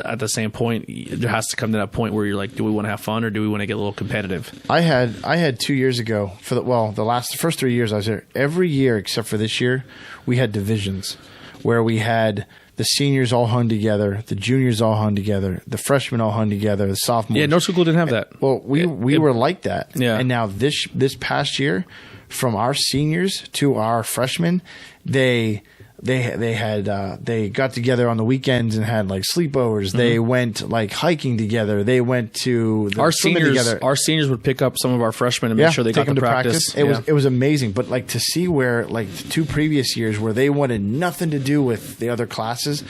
at the same point, there has to come to that point where you're like, do we want to have fun or do we want to get a little competitive? I had 2 years ago the first 3 years I was there. Every year except for this year, we had divisions where we had the seniors all hung together, the juniors all hung together, the freshmen all hung together, the sophomores. Yeah, North Schuylkill didn't have that. Well, we were like that. Yeah. And now this past year, from our seniors to our freshmen, they got together on the weekends and had like sleepovers. Mm-hmm. They went like hiking together. They went to our seniors together. Our seniors would pick up some of our freshmen and make sure they got to practice. It was amazing. But like to see where like the 2 previous years where they wanted nothing to do with the other classes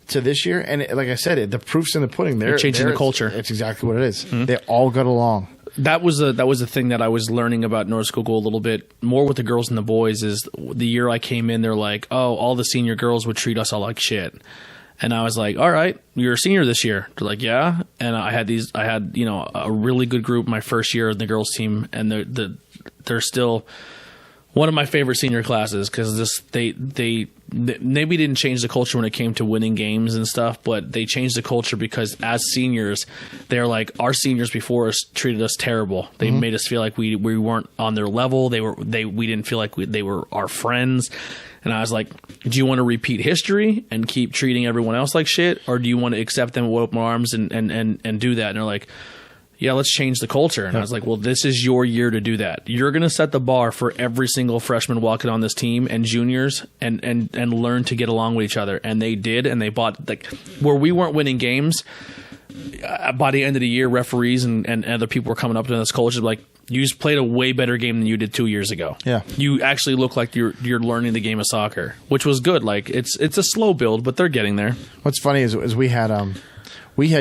to this year, and like I said, the proof's in the pudding. They're changing the culture. It's exactly what it is. Mm-hmm. They all got along. That was a thing that I was learning about North Schuylkill a little bit more with the girls and the boys. Is the year I came in, they're like, oh, all the senior girls would treat us all like shit, and I was like, all right, you're a senior this year. They're like, yeah, and I had a really good group my first year in the girls team, and they're still one of my favorite senior classes because they maybe didn't change the culture when it came to winning games and stuff, but they changed the culture because as seniors, they're like, our seniors before us treated us terrible. They made us feel like we weren't on their level. We didn't feel like they were our friends. And I was like, do you want to repeat history and keep treating everyone else like shit, or do you want to accept them with open arms and do that? And they're like, yeah, let's change the culture. And I was like, well, this is your year to do that. You're going to set the bar for every single freshman walking on this team and juniors and learn to get along with each other. And they did, and they bought, like, where we weren't winning games, by the end of the year, referees and other people were coming up to this culture like, You just played a way better game than you did 2 years ago. Yeah. You actually look like you're learning the game of soccer, which was good. Like it's a slow build, but they're getting there. What's funny is we had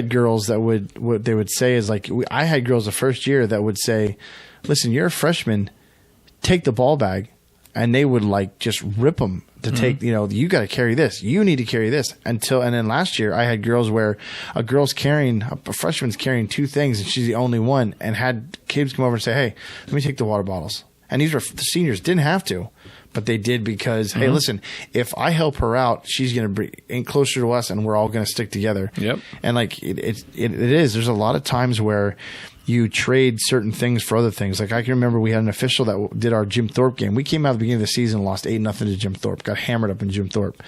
girls that what they would say is like, I had girls the first year that would say, listen, you're a freshman, take the ball bag. And they would like just rip them to take, you got to carry this. You need to carry this and then last year I had girls where a freshman's carrying 2 things and she's the only one, and had kids come over and say, hey, let me take the water bottles. And these were the seniors, didn't have to, but they did because, hey, listen, if I help her out, she's going to bring closer to us and we're all going to stick together. Yep. And like it is, there's a lot of times where you trade certain things for other things. Like I can remember we had an official that did our Jim Thorpe game. We came out at the beginning of the season and lost 8-0 to Jim Thorpe. Got hammered up in Jim Thorpe.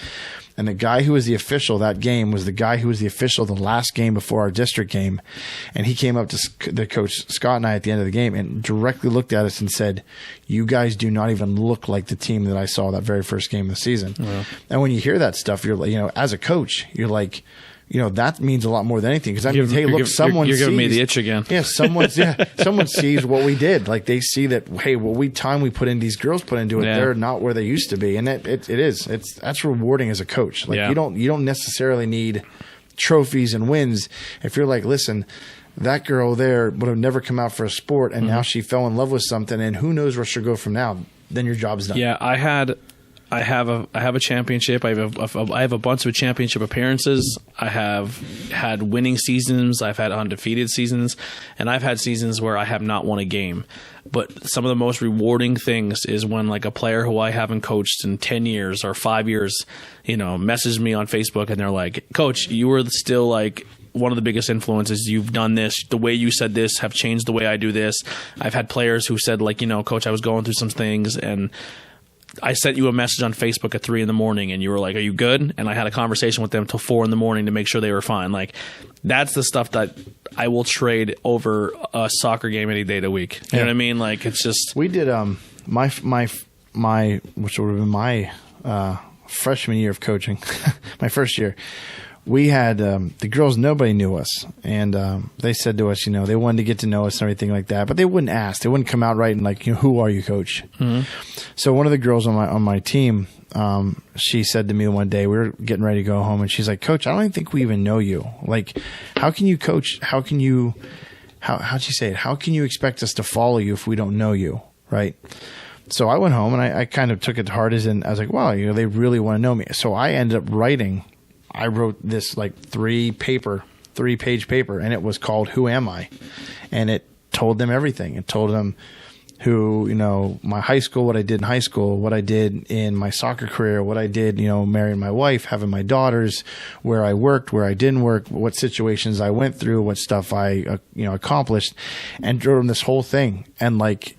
And the guy who was the official that game was the guy who was the official the last game before our district game. And he came up to the coach, Scott, and I at the end of the game and directly looked at us and said, you guys do not even look like the team that I saw that very first game of the season. Yeah. And when you hear that stuff, you're like, as a coach, you're like, that means a lot more than anything. Because that means, hey, look, someone you're sees. giving me the itch again. Yeah, someone sees what we did. Like they see that, hey, time we put in, these girls put into it, they're not where they used to be, and that's rewarding as a coach. Like you don't necessarily need trophies and wins. If you're like, listen, that girl there would have never come out for a sport, and now she fell in love with something, and who knows where she'll go from now. Then your job's done. Yeah, I have a championship. I have a bunch of championship appearances. I have had winning seasons. I've had undefeated seasons, and I've had seasons where I have not won a game. But some of the most rewarding things is when like a player who I haven't coached in 10 years or 5 years, messages me on Facebook and they're like, "Coach, you were still like one of the biggest influences. You've done this. The way you said this have changed the way I do this." I've had players who said like, "Coach, I was going through some things and I sent you a message on Facebook at 3 a.m. and you were like, are you good?" And I had a conversation with them till 4 a.m. to make sure they were fine. Like that's the stuff that I will trade over a soccer game any day of the week. You know what I mean? Like it's just, we did, my, which would have been my, freshman year of coaching, my first year. We had the girls, nobody knew us, and they said to us, they wanted to get to know us and everything like that, but they wouldn't ask. They wouldn't come out right and like, who are you, coach? Mm-hmm. So one of the girls on my team, she said to me one day, we were getting ready to go home, and she's like, "Coach, I don't even think we even know you. Like, how can you coach? How'd she say it? How can you expect us to follow you if we don't know you, right?" So I went home and I kind of took it to heart I was like, wow, they really want to know me. So I ended up I wrote this like 3-page paper, and it was called "Who Am I?" And it told them everything. It told them who, my high school, what I did in high school, what I did in my soccer career, what I did, marrying my wife, having my daughters, where I worked, where I didn't work, what situations I went through, what stuff I, accomplished, and drove them this whole thing. And like,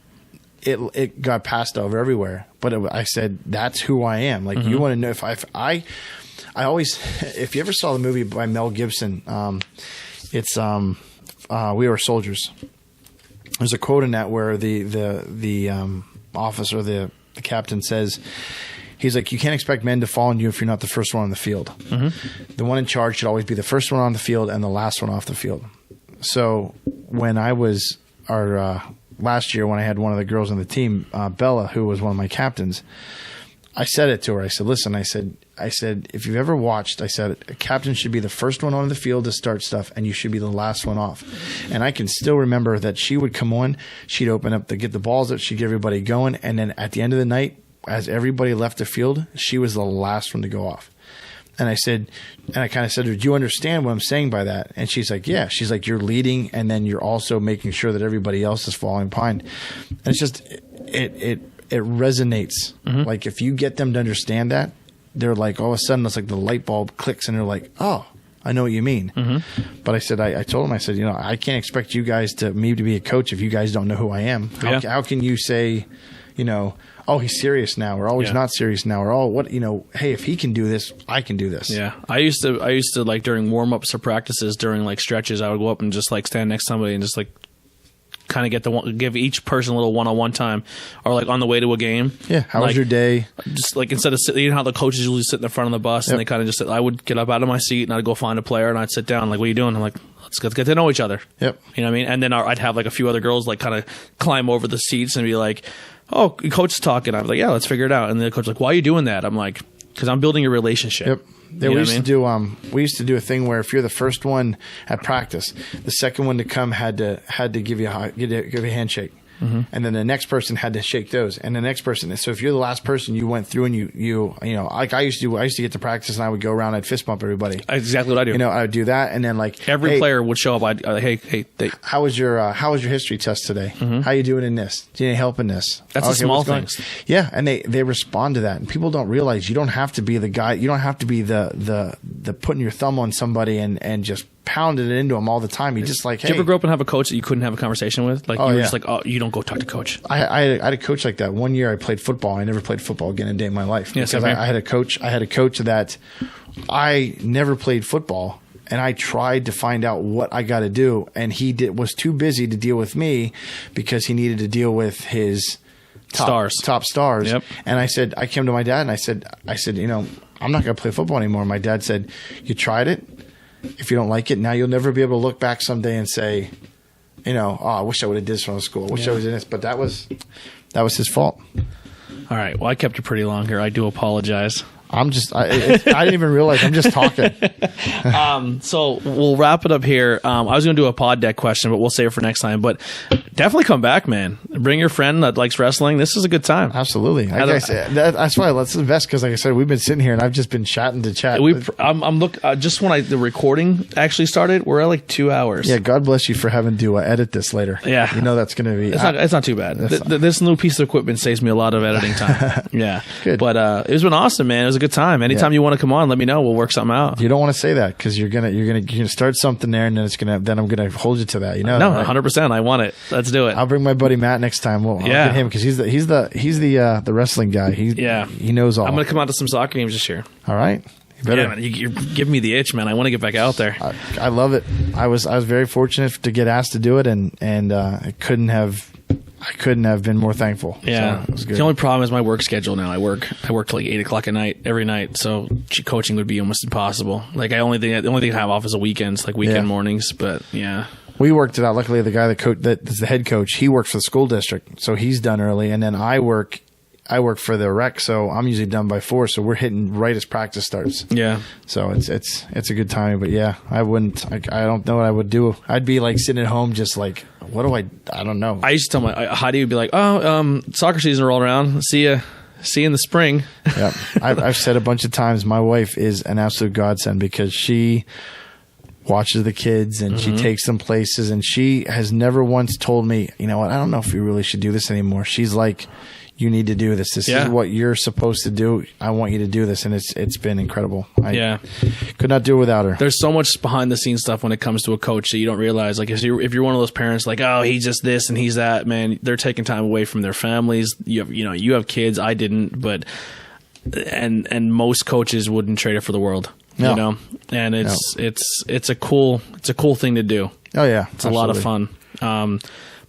it got passed over everywhere. But I said, that's who I am. Like, you want to know I always, if you ever saw the movie by Mel Gibson, it's We Were Soldiers. There's a quote in that where the officer, the captain says, he's like, you can't expect men to fall on you if you're not the first one on the field. Mm-hmm. The one in charge should always be the first one on the field and the last one off the field. So when I was last year, when I had one of the girls on the team, Bella, who was one of my captains, I said it to her. I said, listen, I said, if you've ever watched, I said, a captain should be the first one on the field to start stuff, and you should be the last one off. And I can still remember that she would come on, she'd open up to get the balls up, she'd get everybody going, and then at the end of the night, as everybody left the field, she was the last one to go off. And I kind of said to her, do you understand what I'm saying by that? And she's like, yeah. She's like, you're leading, and then you're also making sure that everybody else is falling behind. And it's just, it resonates. Mm-hmm. Like if you get them to understand that, they're like, all of a sudden it's like the light bulb clicks and they're like, oh, I know what you mean. Mm-hmm. But I said, I told them, I said, I can't expect you guys to be a coach if you guys don't know who I am. How can you say, oh, he's serious now, or oh, he's not serious now, or oh, what, hey, if he can do this, I can do this. Yeah. I used to like during warm-ups or practices, during like stretches, I would go up and just like stand next to somebody and just like kind of get give each person a little one-on-one time, or like on the way to a game. Yeah. How was your day? Just like instead of sitting, you know how the coaches usually sit in the front of the bus and they kind of just, I would get up out of my seat and I'd go find a player and I'd sit down, like, what are you doing? I'm like, let's get to know each other. Yep. You know what I mean? And then I'd have like a few other girls like kind of climb over the seats and be like, oh, coach is talking. I'm like, yeah, let's figure it out. And the coach's like, why are you doing that? I'm like, because I'm building a relationship. Yep. Yeah, we used to do a thing where if you're the first one at practice, the second one to come had to give you a handshake. Mm-hmm. And then the next person had to shake those, and the next person. So if you're the last person, you went through and you know, like I used to get to practice and I would go around, I'd fist bump everybody. That's exactly what I do. You know, I would do that, and then like every player would show up. I'd how was your history test today? Mm-hmm. How you doing in this? Do you need help in this? That's the small things. Yeah, and they respond to that, and people don't realize you don't have to be the guy. You don't have to be the putting your thumb on somebody and just pounded it into them all the time. You just like, hey. Did you ever grow up and have a coach that you couldn't have a conversation with? Like, you were just like, oh, you don't go talk to coach. I had a coach like that. One year I played football. I never played football again a day in my life. Yeah, because I had a coach that I never played football. And I tried to find out what I got to do. And he was too busy to deal with me because he needed to deal with his top stars. Yep. And I came to my dad and I said, you know, I'm not going to play football anymore. My dad said, you tried it. If you don't like it, now you'll never be able to look back someday and say, you know, oh, I wish I would have did this from school. I wish I was in this. But that was his fault. All right. Well, I kept you pretty long here. I do apologize. I didn't even realize I'm just talking. So we'll wrap it up here. I was going to do a pod deck question, but we'll save it for next time. But definitely come back, man. Bring your friend that likes wrestling. This is a good time. Absolutely. That's why that's the best, because like I said, we've been sitting here and I've just been chatting to chat. Just when the recording actually started, we're at like 2 hours. Yeah. God bless you for having to edit this later. Yeah. You know that's going to be. It's not too bad. This new piece of equipment saves me a lot of editing time. Yeah. Good. But it's been awesome, man. It was a good time. Anytime you want to come on, let me know. We'll work something out. You don't want to say that because you're gonna start something there, and then I'm gonna hold you to that. You know? No, 100%. I want it. Let's do it. I'll bring my buddy Matt next time. I'll get him because he's the wrestling guy. He knows all. I'm gonna come out to some soccer games this year. All right. Yeah, man, you're giving me the itch, man. I want to get back out there. I love it. I was very fortunate to get asked to do it, and I couldn't have been more thankful. Yeah, so it was good. The only problem is my work schedule now. I work till like 8 o'clock at night every night, so coaching would be almost impossible. Like the only thing I have off is the weekends, like weekend mornings. But yeah, we worked it out. Luckily, the guy that's the head coach, he works for the school district, so he's done early, and then I work for the rec, so I'm usually done by 4. So we're hitting right as practice starts. Yeah. So it's a good time. But yeah, I don't know what I would do. I'd be like sitting at home, just like, what do I don't know. I used to tell Heidi would be like, soccer season rolled around. See you in the spring. Yeah. I've said a bunch of times, my wife is an absolute godsend because she watches the kids and she takes them places, and she has never once told me, you know what, I don't know if we really should do this anymore. She's like, you need to do this. This is what you're supposed to do. I want you to do this. And it's been incredible. I could not do it without her. There's so much behind the scenes stuff when it comes to a coach that you don't realize. Like if you're one of those parents like, oh, he's just this and he's that, man, they're taking time away from their families. You have kids. I didn't, but and most coaches wouldn't trade it for the world. No. You know? And it's a cool thing to do. Oh yeah. It's a lot of fun.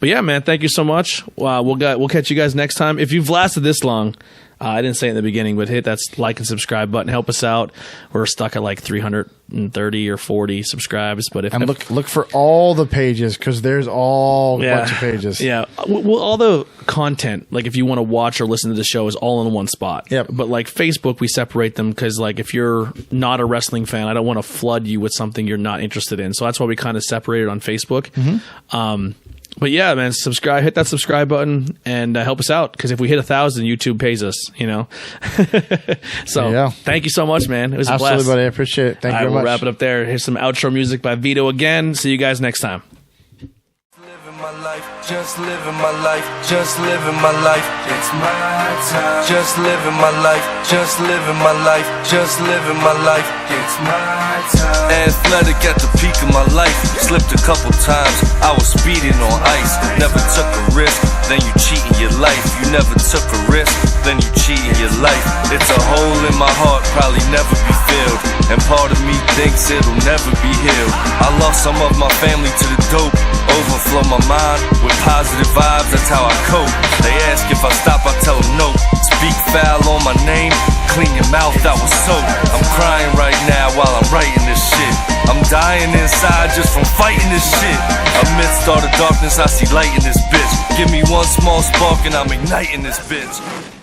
But yeah, man, thank you so much. We'll catch you guys next time. If you've lasted this long, I didn't say it in the beginning, but hit that like and subscribe button. Help us out. We're stuck at like 330 or 40 subscribes. But look for all the pages, because there's all a bunch of pages. Yeah, well, all the content, like if you want to watch or listen to the show, is all in one spot. Yep. But like Facebook, we separate them because like if you're not a wrestling fan, I don't want to flood you with something you're not interested in. So that's why we kind of separated on Facebook. Mm-hmm. But yeah, man, subscribe, hit that subscribe button, and help us out, because if we hit 1,000, YouTube pays us, you know. So thank you so much, man. It was a blast. Absolutely, buddy. I appreciate it. Thank you very much. We'll wrap it up there. Here's some outro music by Vito again. See you guys next time. Just living my life, just living my life, it's my time. Just living my life, just living my life, just living my life, it's my time. Athletic at the peak of my life, slipped a couple times, I was speeding on ice. Never took a risk, then you cheating your life. You never took a risk, then you cheating your life. It's a hole in my heart, probably never be filled, and part of me thinks it'll never be healed. I lost some of my family to the dope. Overflow my mind with positive vibes, that's how I cope. They ask if I stop, I tell them no. Speak foul on my name, clean your mouth out with soap. I'm crying right now while I'm writing this shit. I'm dying inside just from fighting this shit. Amidst all the darkness, I see light in this bitch. Give me one small spark and I'm igniting this bitch.